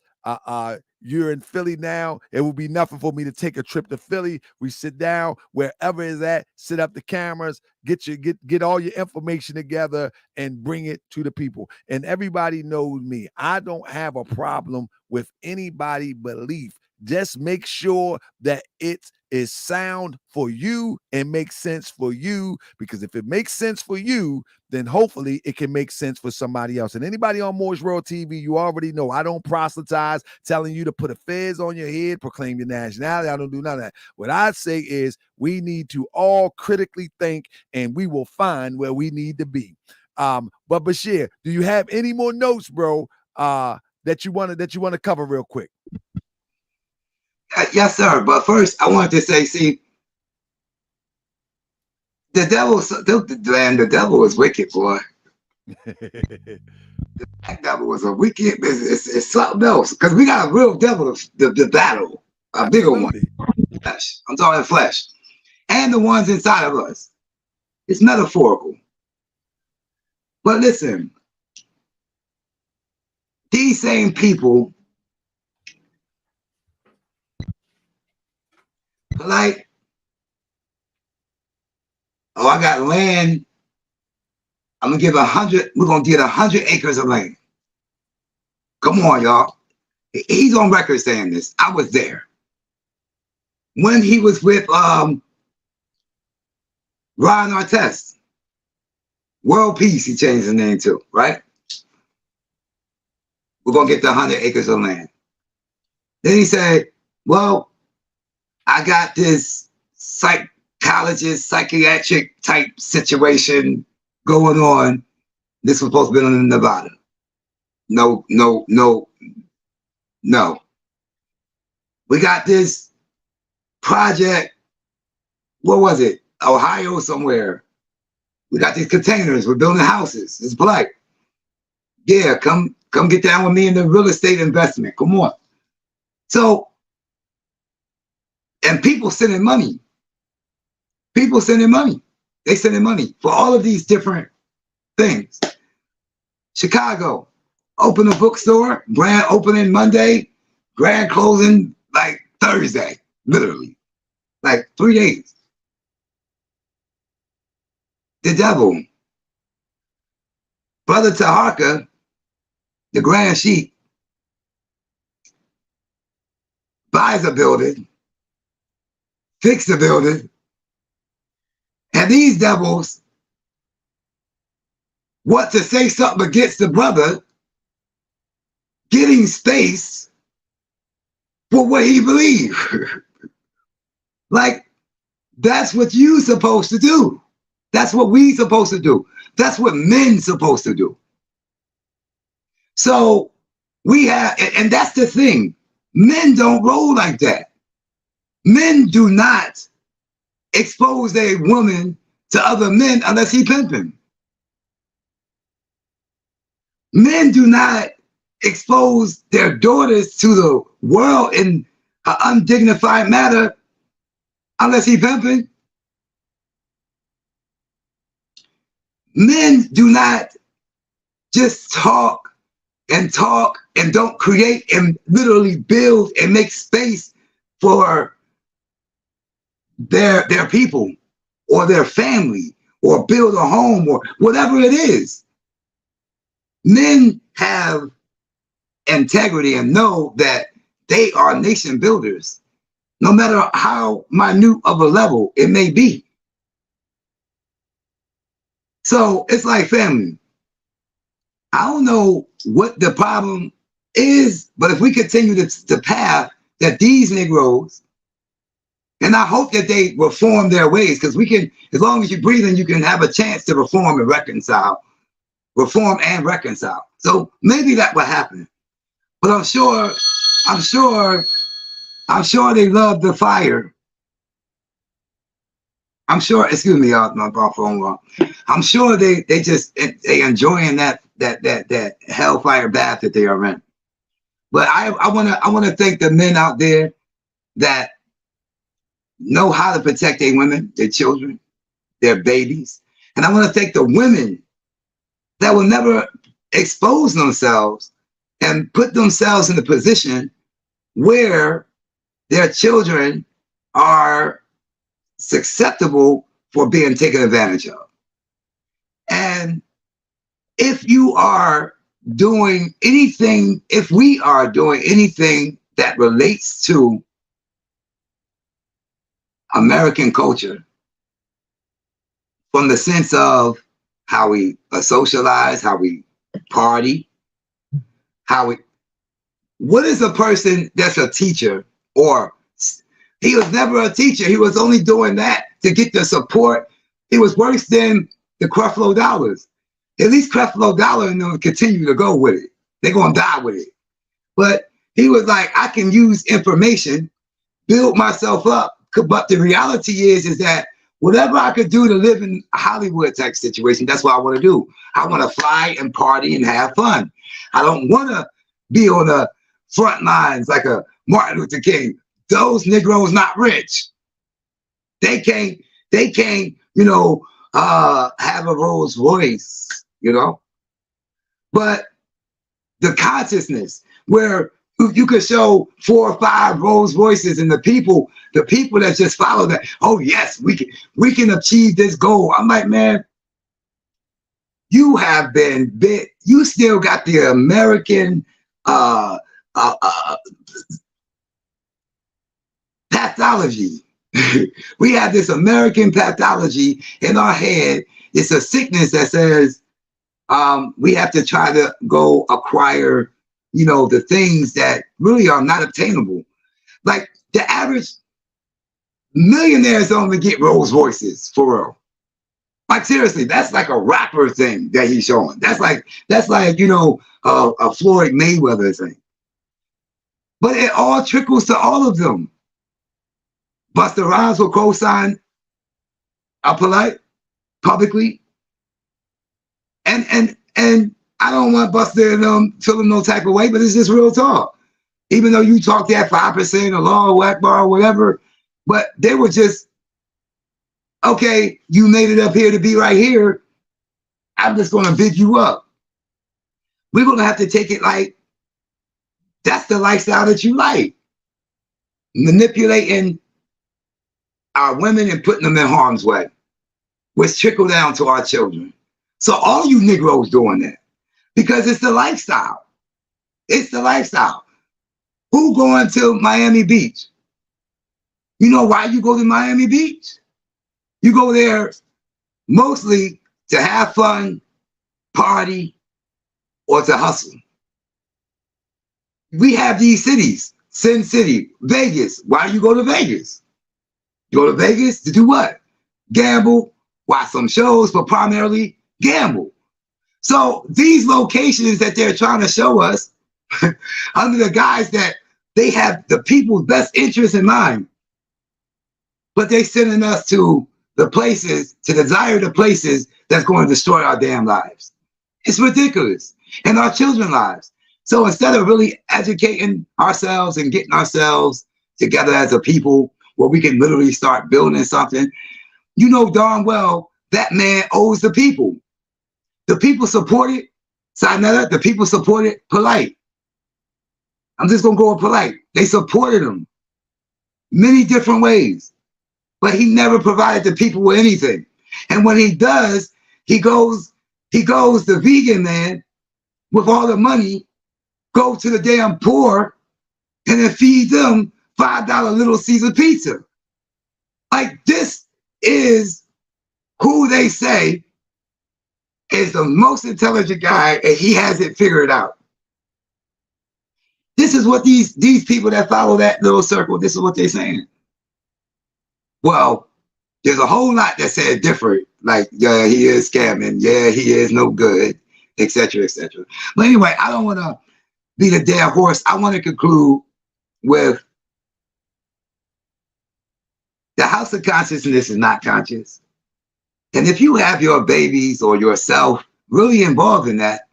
you're in Philly now. It will be nothing for me to take a trip to Philly. We sit down wherever it's at, set up the cameras, get all your information together, and bring it to the people. And everybody knows me. I don't have a problem with anybody's belief. Just make sure that it is sound for you and makes sense for you, because if it makes sense for you, then hopefully it can make sense for somebody else. And anybody on Moorish World TV, you already know I don't proselytize telling you to put a fez on your head, proclaim your nationality. I don't do none of that. What I say is we need to all critically think, and we will find where we need to be. But Bashir, do you have any more notes, bro, that you want to cover real quick? Yes, sir. But first, I wanted to say, see, the devil is wicked, boy. That devil was a wicked. It's something else, because we got a real devil, the battle, a bigger one. Flesh. I'm talking flesh, and the ones inside of us. It's metaphorical. But listen, these same people Like, oh, I got land. I'm gonna give 100. We're gonna get 100 acres of land. Come on, y'all. He's on record saying this. I was there when he was with Ron Artest. World Peace, he changed his name to, right? We're gonna get the 100 acres of land. Then he said, well, I got this psychologist, psychiatric type situation going on. This was supposed to be in Nevada. No. We got this project, what was it? Ohio somewhere. We got these containers, we're building houses. It's black. Yeah, come get down with me in the real estate investment. Come on. So, and people sending money. People sending money. They sending money for all of these different things. Chicago, open a bookstore, grand opening Monday, grand closing like Thursday, literally, like 3 days. The devil, Brother Taharka, the Grand Sheik, buys a building, fix the building, and these devils want to say something against the brother getting space for what he believes. Like, that's what you supposed to do. That's what we supposed to do. That's what men supposed to do. So we have, and that's the thing. Men don't roll like that. Men do not expose a woman to other men unless he pimping. Men do not expose their daughters to the world in an undignified manner unless he pimping. Men do not just talk and don't create and literally build and make space for their people or their family or build a home or whatever it is. Men have integrity and know that they are nation builders, no matter how minute of a level it may be. So it's like, family, I don't know what the problem is, but if we continue the path that these Negroes, and I hope that they reform their ways, because we can, as long as you're breathing, you can have a chance to reform and reconcile. Reform and reconcile. So maybe that will happen. But I'm sure they love the fire. I'm sure, excuse me, y'all, my phone wrong. I'm sure they enjoying that hellfire bath that they are in. But I wanna thank the men out there that know how to protect their women, their children, their babies. And I want to thank the women that will never expose themselves and put themselves in a position where their children are susceptible for being taken advantage of. And if you are doing anything, if we are doing anything that relates to American culture, from the sense of how we socialize, how we party, what is a person that's a teacher, or he was never a teacher, he was only doing that to get the support. He was worse than the Creflo Dollars. At least Creflo Dollar and them continue to go with it. They're gonna die with it. But he was like, I can use information, build myself up. But the reality is that whatever I could do to live in a Hollywood type situation, that's what I want to do. I want to fly and party and have fun. I don't want to be on the front lines like a Martin Luther King. Those Negroes not rich. They can't, have a Rolls Royce, But the consciousness where You could show 4 or 5 Rolls Royces, and the people that just follow that, oh yes, we can achieve this goal. I'm like, man, you have been bit. You still got the American pathology. We have this American pathology in our head. It's a sickness that says we have to try to go acquire, you know, the things that really are not obtainable. Like the average millionaires only get Rolls Royces, for real. Like seriously, that's like a rapper thing that he's showing. That's like you know, a Floyd Mayweather thing. But it all trickles to all of them. Busta Rhymes will co-sign a Polight publicly, and I don't want Busta and feeling no type of way, but it's just real talk. Even though you talk that 5% or Allahu Akbar or whatever, but they were just, okay, you made it up here to be right here. I'm just going to big you up. We're going to have to take it like that's the lifestyle that you like. Manipulating our women and putting them in harm's way, which trickle down to our children. So all you Negroes doing that because it's the lifestyle. It's the lifestyle. Who going to Miami Beach? You know why you go to Miami Beach? You go there mostly to have fun, party, or to hustle. We have these cities, Sin City, Vegas. Why you go to Vegas? You go to Vegas to do what? Gamble, watch some shows, but primarily gamble. So these locations that they're trying to show us under the guise that they have the people's best interest in mind, but they sending us to the places, to desire the places that's going to destroy our damn lives. It's ridiculous. And our children's lives. So instead of really educating ourselves and getting ourselves together as a people where we can literally start building something, you know darn well that man owes the people. The people supported Saneter, the people supported Polight. I'm just going to go with Polight. They supported him many different ways, but he never provided the people with anything. And when he does, he goes the vegan man with all the money, go to the damn poor and then feed them $5 Little Caesar pizza. Like this is who they say is the most intelligent guy and he has it figured out. This is what these people that follow that little circle, this is what they're saying. Well, there's a whole lot that said different, like, yeah, he is scamming, yeah, he is no good, etc., etc. But anyway, I don't want to be the dead horse. I want to conclude with the house of consciousness is not conscious. And if you have your babies or yourself really involved in that,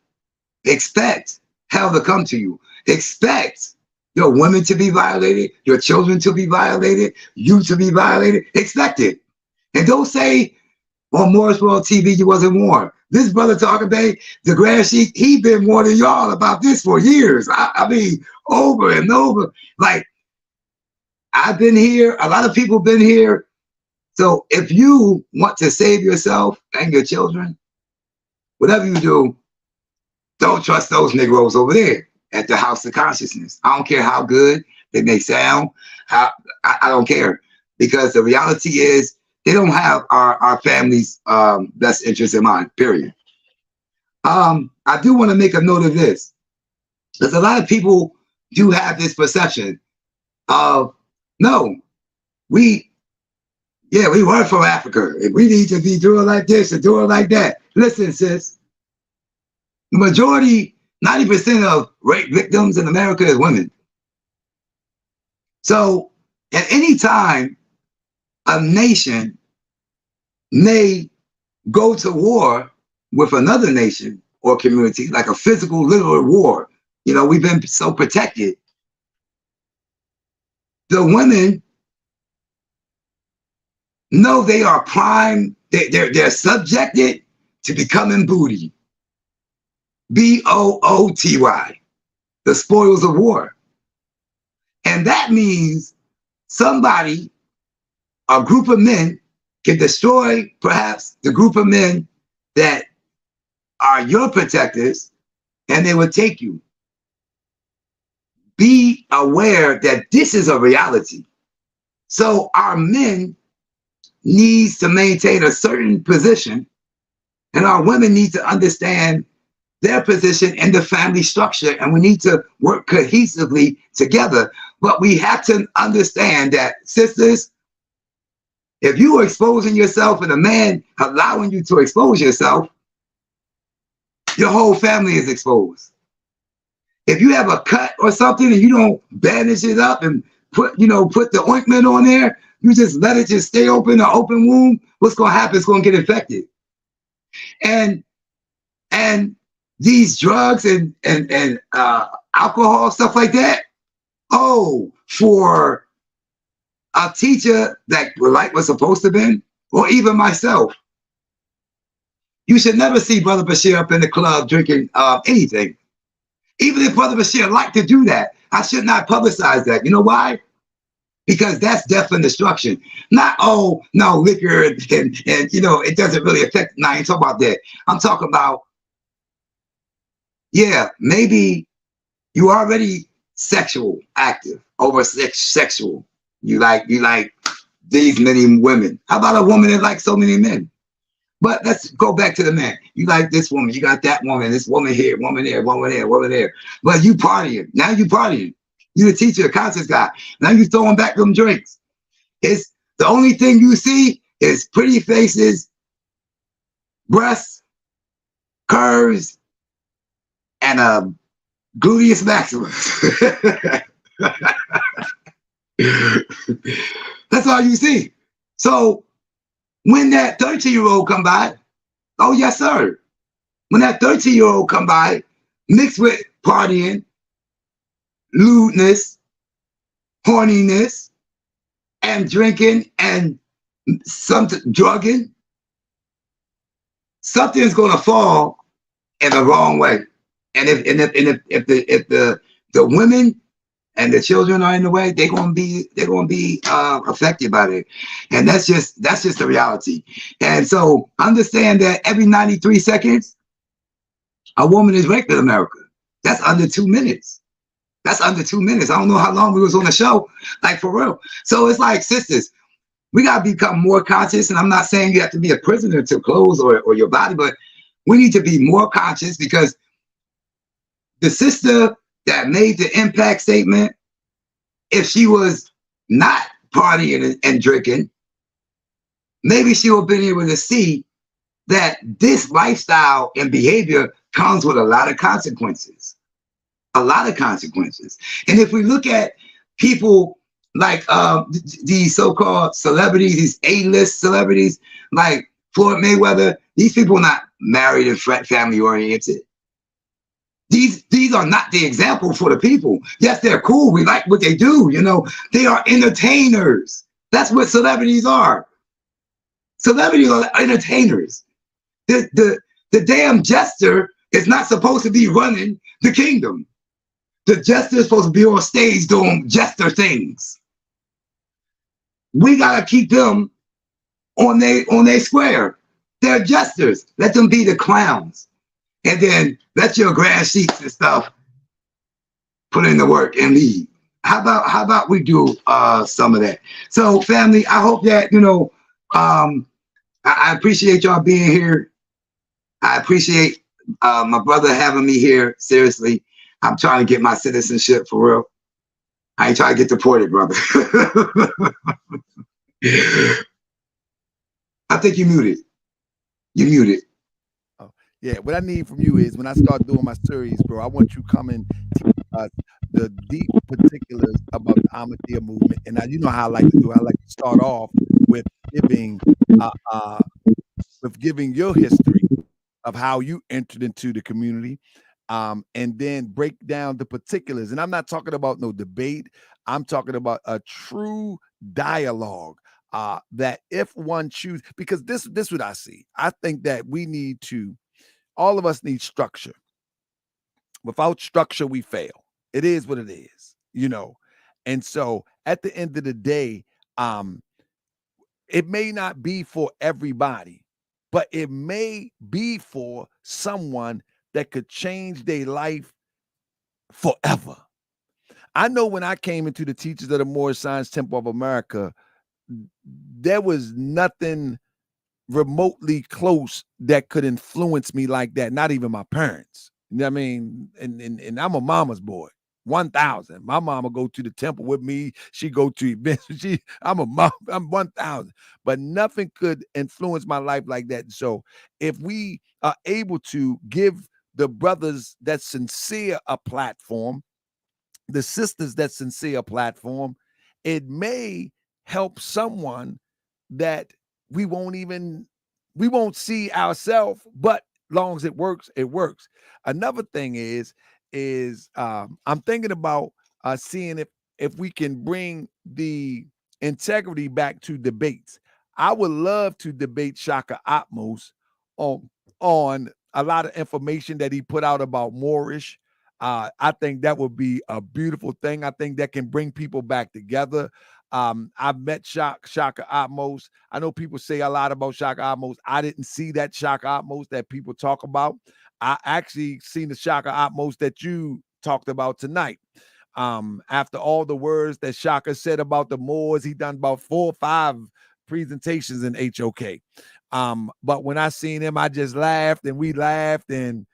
expect hell to come to you. Expect your women to be violated, your children to be violated, you to be violated. Expect it. And don't say on Morris World TV you wasn't warned. This brother talking about the Grand Sheik, he been warning y'all about this for years. I mean, over and over. Like, I've been here, a lot of people been here. So if you want to save yourself and your children, whatever you do, don't trust those Negroes over there at the House of Consciousness. I don't care how good they may sound. I don't care. Because the reality is they don't have our family's best interest in mind, period. I do want to make a note of this. Because a lot of people do have this perception of, no, we work for Africa. And we need to be doing like this and doing like that. Listen, sis, the majority, 90% of rape victims in America is women. So at any time, a nation may go to war with another nation or community, like a physical, literal war. You know, we've been so protected. The women know they are prime, they're subjected to becoming booty. B-O-O-T-Y, the spoils of war. And that means somebody, a group of men, can destroy perhaps the group of men that are your protectors, and they will take you. Be aware that this is a reality. So our men needs to maintain a certain position, and our women need to understand their position in the family structure, and we need to work cohesively together. But we have to understand that, sisters, if you are exposing yourself and a man allowing you to expose yourself, your whole family is exposed. If you have a cut or something and you don't bandage it up and put the ointment on there, you just let it just stay open, an open wound, what's going to happen? It's going to get infected. And these drugs and alcohol, stuff like that, oh, for a teacher that Polight was supposed to have been, or even myself, you should never see Brother Bashir up in the club drinking anything. Even if Brother Bashir liked to do that, I should not publicize that. You know why? Because that's death and destruction. Not, oh, no, liquor and it doesn't really affect. No, I ain't talking about that. I'm talking about, yeah, maybe you already sexual active, over sexual. You like these many women. How about a woman that likes so many men? But let's go back to the man. You like this woman, you got that woman, this woman here, woman there, woman there, woman there. But you partying. Now you partying. You the teacher, a conscious guy. Now you throwing back them drinks. It's the only thing you see is pretty faces, breasts, curves, and a gluteus maximus. That's all you see. So when that 13-year-old come by, oh yes, sir. When that 13-year-old come by, mixed with partying, lewdness, horniness, and drinking, and drugging, something's gonna fall in the wrong way. And if the women and the children are in the way, they're gonna be affected by it. And that's just the reality. And so understand that every 93 seconds, a woman is raped in America. That's under 2 minutes. That's under 2 minutes. I don't know how long we was on the show, like for real. So it's like, sisters, we gotta become more conscious. And I'm not saying you have to be a prisoner to clothes or your body, but we need to be more conscious, because the sister that made the impact statement, if she was not partying and drinking, maybe she would have been able to see that this lifestyle and behavior comes with a lot of consequences. A lot of consequences. And if we look at people like these so-called celebrities, these A-list celebrities, like Floyd Mayweather, these people are not married and family-oriented. These are not the example for the people. Yes, they're cool. We like what they do. They are entertainers. That's what celebrities are. Celebrities are entertainers. The damn jester is not supposed to be running the kingdom. The jester is supposed to be on stage doing jester things. We gotta keep them on their square. They're jesters. Let them be the clowns. And then let your grand sheets and stuff put in the work and leave. How about we do some of that? So family, I hope that I appreciate y'all being here. I appreciate my brother having me here. Seriously, I'm trying to get my citizenship for real. I ain't trying to get deported, brother. I think you muted. You muted. Yeah, what I need from you is, when I start doing my series, bro, I want you coming to the deep particulars about the Ahmadiyya movement. And now, you know how I like to do it. I like to start off with giving your history of how you entered into the community, and then break down the particulars. And I'm not talking about no debate. I'm talking about a true dialogue. That if one chooses, because this is what I see. I think that we need to. All of us need structure. Without structure, we fail. It is what it is, And so at the end of the day, it may not be for everybody, but it may be for someone that could change their life forever. I know when I came into the Teachers of the Moorish Science Temple of America, there was nothing remotely close that could influence me like that. Not even my parents. You know what I mean? And I'm a mama's boy. 1,000. My mama go to the temple with me. She go to events. I'm 1,000. But nothing could influence my life like that. So if we are able to give the brothers that sincere a platform, the sisters that sincere platform, it may help someone that we won't see ourselves, but long as it works, it works. Another thing is I'm thinking about seeing if we can bring the integrity back to debates. I would love to debate Shaka Atmos on on a lot of information that he put out about Moorish. I think that would be a beautiful thing. I think that can bring people back together. I've met Shaka Atmos. I know people say a lot about Shaka Atmos. I didn't see that Shaka Atmos that people talk about. I actually seen the Shaka Atmos that you talked about tonight. After all the words that Shaka said about the Moors, he done about 4 or 5 presentations in HOK. But when I seen him, I just laughed and we laughed and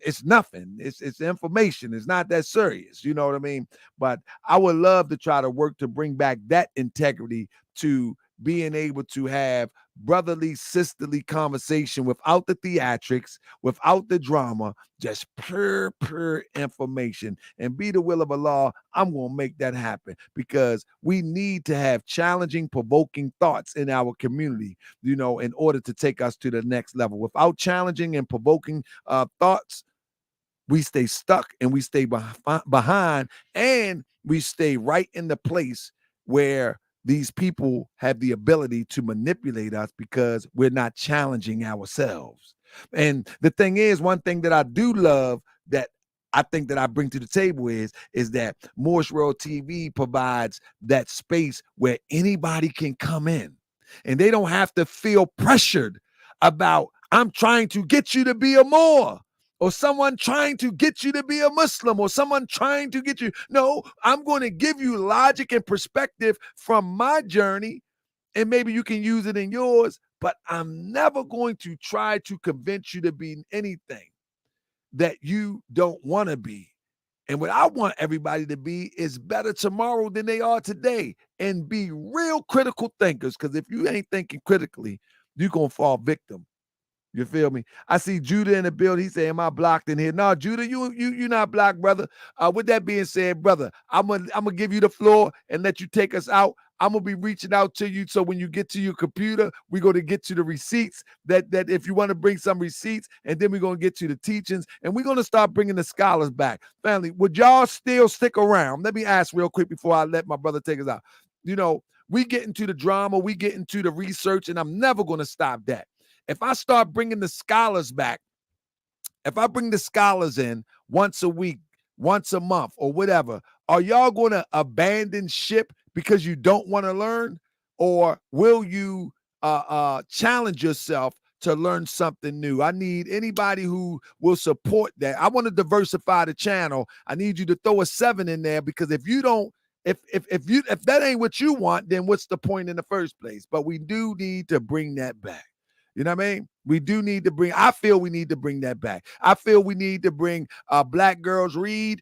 it's nothing. It's information. It's not that serious. You know what I mean? But I would love to try to work to bring back that integrity to being able to have brotherly, sisterly conversation without the theatrics, without the drama, just pure information. And be the will of Allah, I'm going to make that happen because we need to have challenging, provoking thoughts in our community, in order to take us to the next level. Without challenging and provoking thoughts, we stay stuck and we stay behind and we stay right in the place where these people have the ability to manipulate us because we're not challenging ourselves. And the thing is, one thing that I do love that I think that I bring to the table is that Moorish World TV provides that space where anybody can come in and they don't have to feel pressured about, I'm trying to get you to be a Moor, or someone trying to get you to be a Muslim, or someone trying to get you. No, I'm going to give you logic and perspective from my journey, and maybe you can use it in yours, but I'm never going to try to convince you to be anything that you don't want to be. And what I want everybody to be is better tomorrow than they are today, and be real critical thinkers, because if you ain't thinking critically, you're going to fall victim. You feel me? I see Judah in the building. He say, "Am I blocked in here?" No, Judah, you not blocked, brother. With that being said, brother, I'm gonna give you the floor and let you take us out. I'm gonna be reaching out to you, so when you get to your computer, we're gonna get to the receipts. That if you want to bring some receipts, and then we're gonna get to the teachings, and we're gonna start bringing the scholars back. Family, would y'all still stick around? Let me ask real quick before I let my brother take us out. We get into the drama, we get into the research, and I'm never gonna stop that. If I start bringing the scholars back, if I bring the scholars in once a week, once a month, or whatever, are y'all going to abandon ship because you don't want to learn? Or will you challenge yourself to learn something new? I need anybody who will support that. I want to diversify the channel. I need you to throw a 7 in there, because if you don't, if that ain't what you want, then what's the point in the first place? But we do need to bring that back. You know what I mean? I feel we need to bring that back. I feel we need to bring Black Girls Read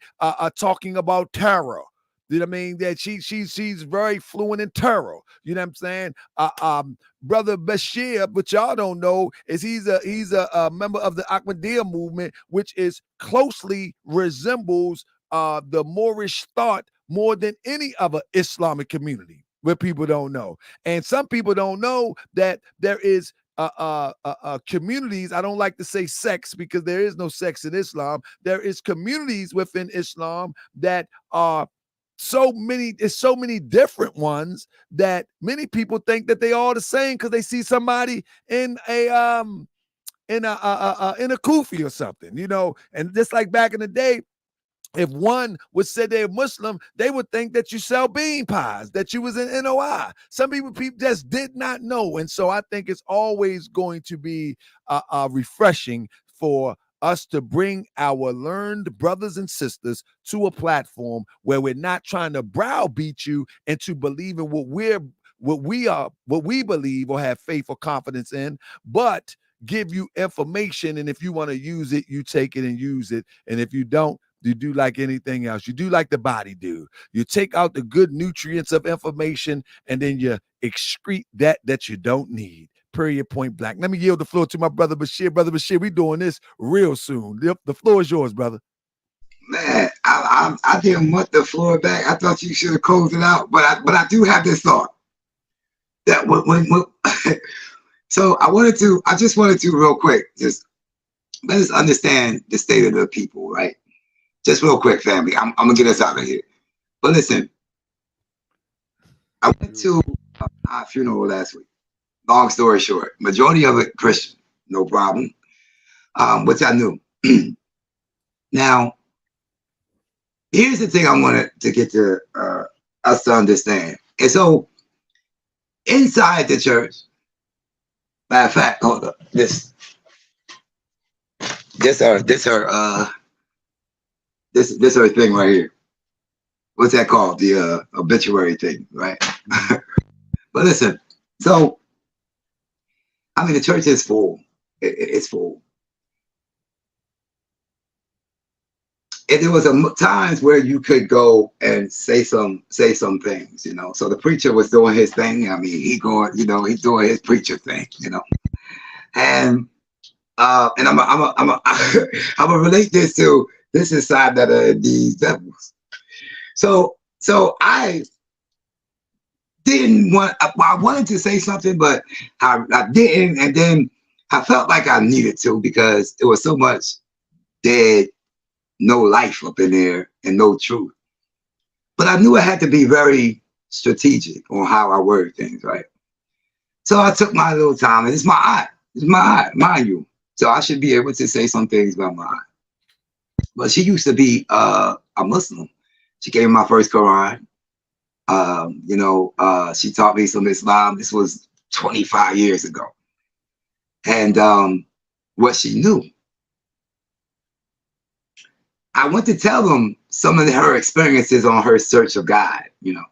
talking about terror. You know what I mean? That she's very fluent in terror. You know what I'm saying? Brother Bashir, but y'all don't know, is he's a member of the Ahmadiyya movement, which is closely resembles the Moorish thought more than any other Islamic community, where people don't know. And some people don't know that there is communities. I don't like to say sex because there is no sex in Islam. There is communities within Islam that are so many different ones that many people think that they all the same because they see somebody in a kufi or something, and just like back in the day, if one would say they're Muslim, they would think that you sell bean pies, that you was in NOI. Some people just did not know. And so I think it's always going to be refreshing for us to bring our learned brothers and sisters to a platform where we're not trying to browbeat you into believing what we believe or have faith or confidence in, but give you information. And if you want to use it, you take it and use it. And if you don't, you do like anything else. You do like the body do. You take out the good nutrients of information and then you excrete that you don't need. Period, point blank. Let me yield the floor to my brother Bashir. Brother Bashir, we doing this real soon. The floor is yours, brother. Man, I didn't want the floor back. I thought you should have closed it out, but I do have this thought that when so I just wanted to real quick, just let us understand the state of the people, right? Just real quick, family. I'm gonna get us out of here. But listen, I went to a funeral last week. Long story short, majority of it Christian, no problem. Which I knew. Now, here's the thing I wanted to get to us to understand. And so, inside the church, matter of fact, hold up, this her thing right here. What's that called? The obituary thing, right? But listen, so I mean, the church is full. It's full. And there was times where you could go and say some things, you know. So the preacher was doing his thing. I mean, he's doing his preacher thing, you know. And I'm gonna relate this to this is side that of these devils. So I didn't want. I wanted to say something, but I didn't, and then I felt like I needed to because it was so much dead, no life up in there, and no truth. But I knew I had to be very strategic on how I word things, right? So I took my little time, and it's my eye. It's my eye, mind you. So I should be able to say some things about my eye. But she used to be a Muslim. She gave me my first Quran. She taught me some Islam. This was 25 years ago. And what she knew. I went to tell them some of her experiences on her search of God, you know.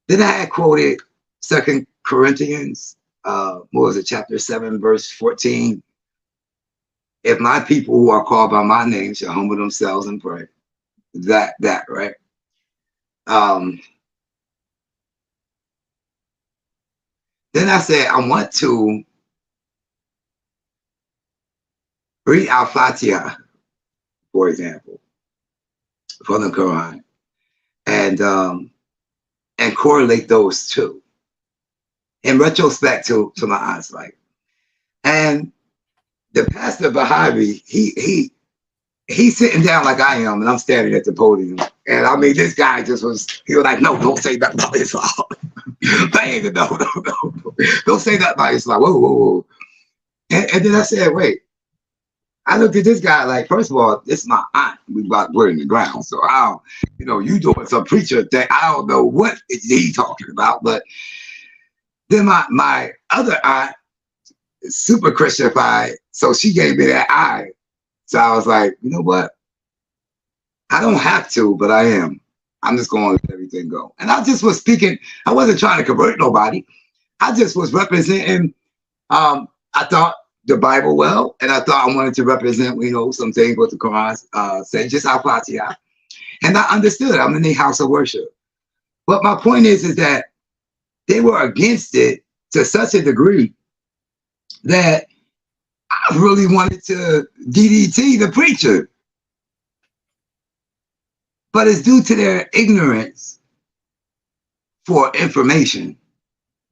Then I had quoted 2 Corinthians, chapter 7, verse 14. If my people who are called by my name shall humble themselves and pray. That, right? Then I said, I want to read Al-Fatiha, for example, from the Quran, and correlate those two in retrospect to my aunt's life. And the pastor Bahavi, he's sitting down like I am, and I'm standing at the podium. And I mean, this guy he was like, no, don't say that about Islam. Bang, no, don't say that about Islam. Whoa. And then I said, wait. I looked at this guy like, first of all, this is my aunt. We about we're in the ground. So you doing some preacher thing. I don't know what he talking about. But then my other aunt is super Christianified. So she gave me that eye. So I was like, you know what? I don't have to, but I am. I'm just going to let everything go. And I just was speaking. I wasn't trying to convert nobody. I just was representing, I thought, the Bible well, and I thought I wanted to represent, some things what the Quran said, just Al-Fatiha. And I understood. I'm in the house of worship. But my point is that they were against it to such a degree that I really wanted to DDT the preacher. But it's due to their ignorance for information,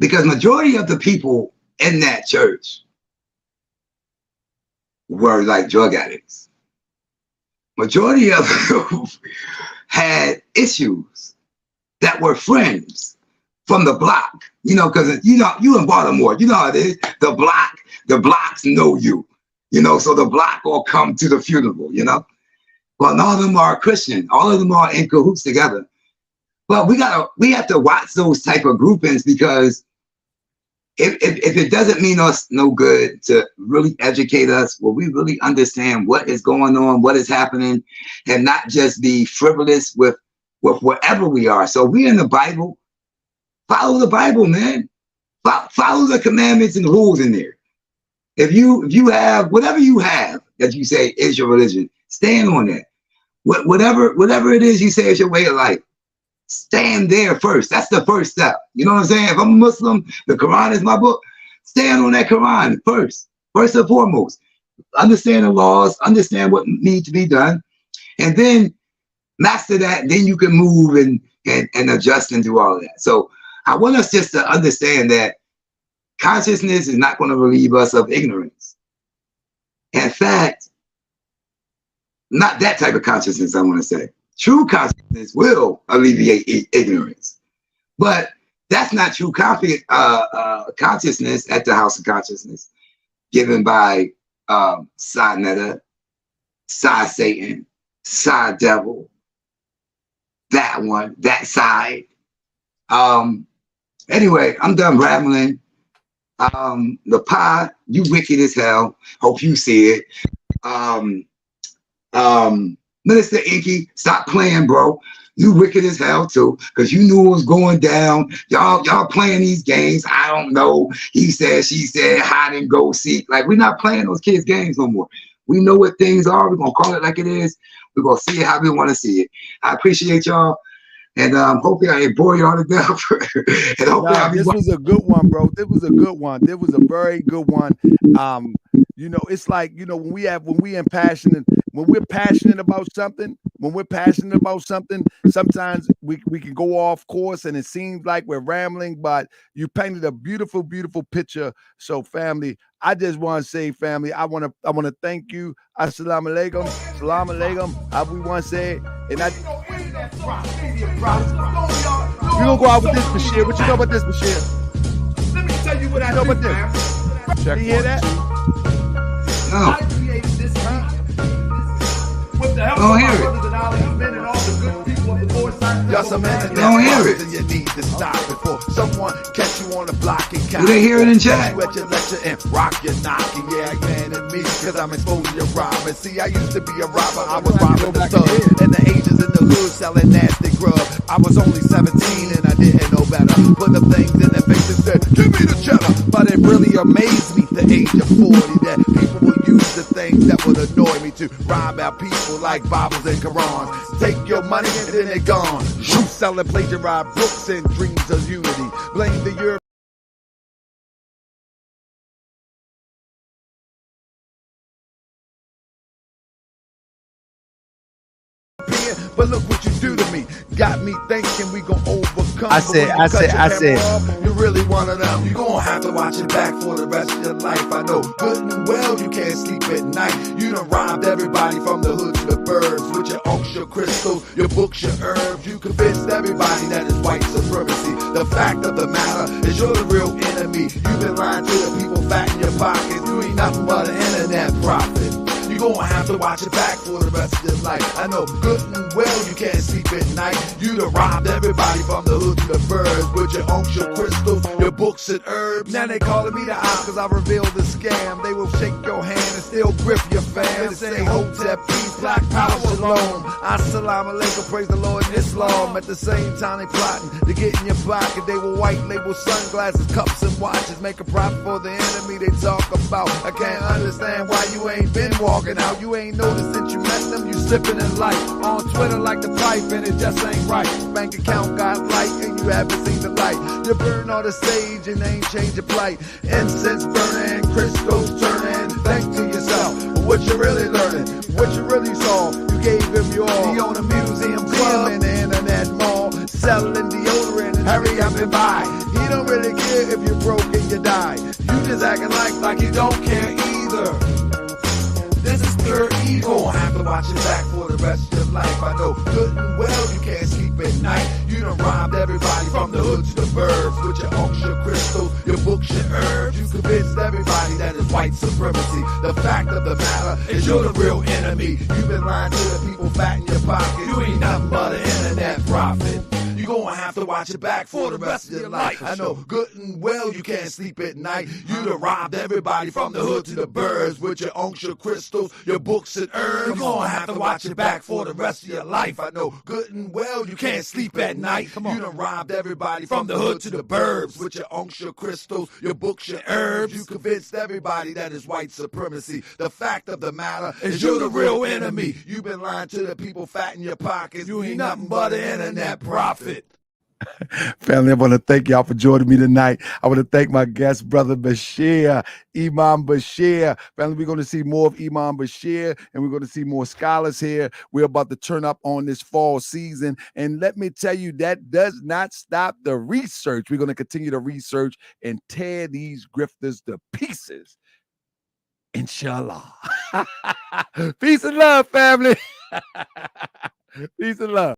because majority of the people in that church were like drug addicts. Majority of them had issues that were friends from the block, because you in Baltimore, you know how it is. The blocks know you, so the block all come to the funeral, Well, none of them are Christian. All of them are in cahoots together. But we have to watch those type of groupings, because if it doesn't mean us no good to really educate us, will we really understand what is going on, what is happening, and not just be frivolous with wherever we are. So we in the Bible, follow the Bible, man. Follow the commandments and the rules in there. If you have whatever you have that you say is your religion, stand on that. Whatever it is you say is your way of life, stand there first. That's the first step. You know what I'm saying? If I'm a Muslim, the Quran is my book. Stand on that Quran first and foremost. Understand the laws, understand what needs to be done, and then master that. Then you can move and adjust and do all of that. So I want us just to understand that consciousness is not going to relieve us of ignorance. In fact, not that type of consciousness, I want to say. True consciousness will alleviate ignorance. But that's not true consciousness at the House of Consciousness, given by Saneter, Satan, Devil, that one, that side. Anyway, I'm done rambling. The pie, you wicked as hell. Hope you see it. Minister Inky, stop playing, bro. You wicked as hell too, because you knew it was going down. Y'all playing these games. I don't know. He said, she said, hide and go seek. Like, we're not playing those kids' games no more. We know what things are. We're gonna call it like it is. We're gonna see it how we want to see it. I appreciate y'all. And hopefully I ain't bore y'all to death. And hopefully this was a good one, bro. This was a good one. This was a very good one. You know, it's like, you know, when we're passionate about something, sometimes we can go off course and it seems like we're rambling, but you painted a beautiful, beautiful picture. So family, I just want to say, family, I want to thank you. Assalamu alaikum. Salam alaikum. How we want to say it. And we're gonna go out with this, Bashir. What you know about this, Bashir? Let me tell you what I know about this. Check. You hear that? No. I created this with the help of my brothers and all these men and all the good people of the Lord side. Y'all some man don't hear it. You need to stop before someone catch you on the block and Do they hear it in chat? You at your lecture and rock your knocking. Yeah, man, and me, cause I'm exposed to your robbing. See, I used to be a robber. I was robbing the thugs and the agents in the hood selling nasty grub. I was only 17 and I didn't know better. Put the things in their face and said, give me the cheddar. But it really amazed me the age of 40 that people will use the things that would annoy me to rob our people like Bibles and Qurans. Take your money and then they're gone. Shoot, sell and plagiarize books and dreams of unity. Blame the European. But look what you do to me. Got me thinking we gon' overcome. I said. You really one of them. You gon' have to watch it back for the rest of your life. I know good and well you can't sleep at night. You done robbed everybody from the hood to the burbs. With your unks, your crystals, your books, your herbs. You convinced everybody that it's white supremacy. The fact of the matter is you're the real enemy. You've been lying to the people fat in your pockets. You ain't nothing but an internet prophet. You gon' have to watch it back for the rest of your life. I know good and well you can't sleep at night. You done robbed everybody from the hood to the birds. With your unks, your crystals, your books and herbs. Now they calling me the op cause I revealed the scam. They will shake your hand and still grip your fam. And say Hotep, peace, black power, shalom. Assalamu alaikum, praise the Lord in Islam. At the same time they plotting to get in your pocket. They will white label sunglasses, cups and watches. Make a profit for the enemy they talk about. I can't understand why you ain't been walking out. You ain't noticed since you met them, you slipping in life. On Twitter like the pipe and it just ain't right. Bank account got light and you haven't seen the light. You burn all the sage and ain't change your plight. Incense burning, crystals turning. Think to yourself, what you really learning? What you really saw? You gave him your all. He on a museum club in the internet mall. Selling deodorant and hurry up and buy. He don't really care if you're broke and you die. You just acting like you don't care either. This is pure evil. Have to watch it back for the rest of your life. I know good and well you can't can't sleep at night. You done robbed everybody from the hood to the burbs with your unks, your crystals, your books, your herbs. You convinced everybody that it's white supremacy. The fact of the matter is you're the real enemy. You've been lying to the people fat in your pocket. You ain't nothing but an internet prophet. You gonna have to watch it back for the rest of your life. I know good and well you can't sleep at night. You done robbed everybody from the hood to the birds with your unks, your crystals, your books and herbs. You gonna have to watch it back for the rest of your life. I know good and well you can't sleep at night. You done robbed everybody from the hood to the burbs with your unks, your crystals, your books, your herbs. You convinced everybody that it's white supremacy. The fact of the matter is you're the real enemy. You've been lying to the people fat in your pockets. You ain't nothing but an internet prophet. Family, I want to thank y'all for joining me tonight. I want to thank my guest, Brother Bashir, Imam Bashir. Family, we're going to see more of Imam Bashir, and we're going to see more scholars here. We're about to turn up on this fall season. And let me tell you, that does not stop the research. We're going to continue to research and tear these grifters to pieces. Inshallah. Peace and love, family. Peace and love.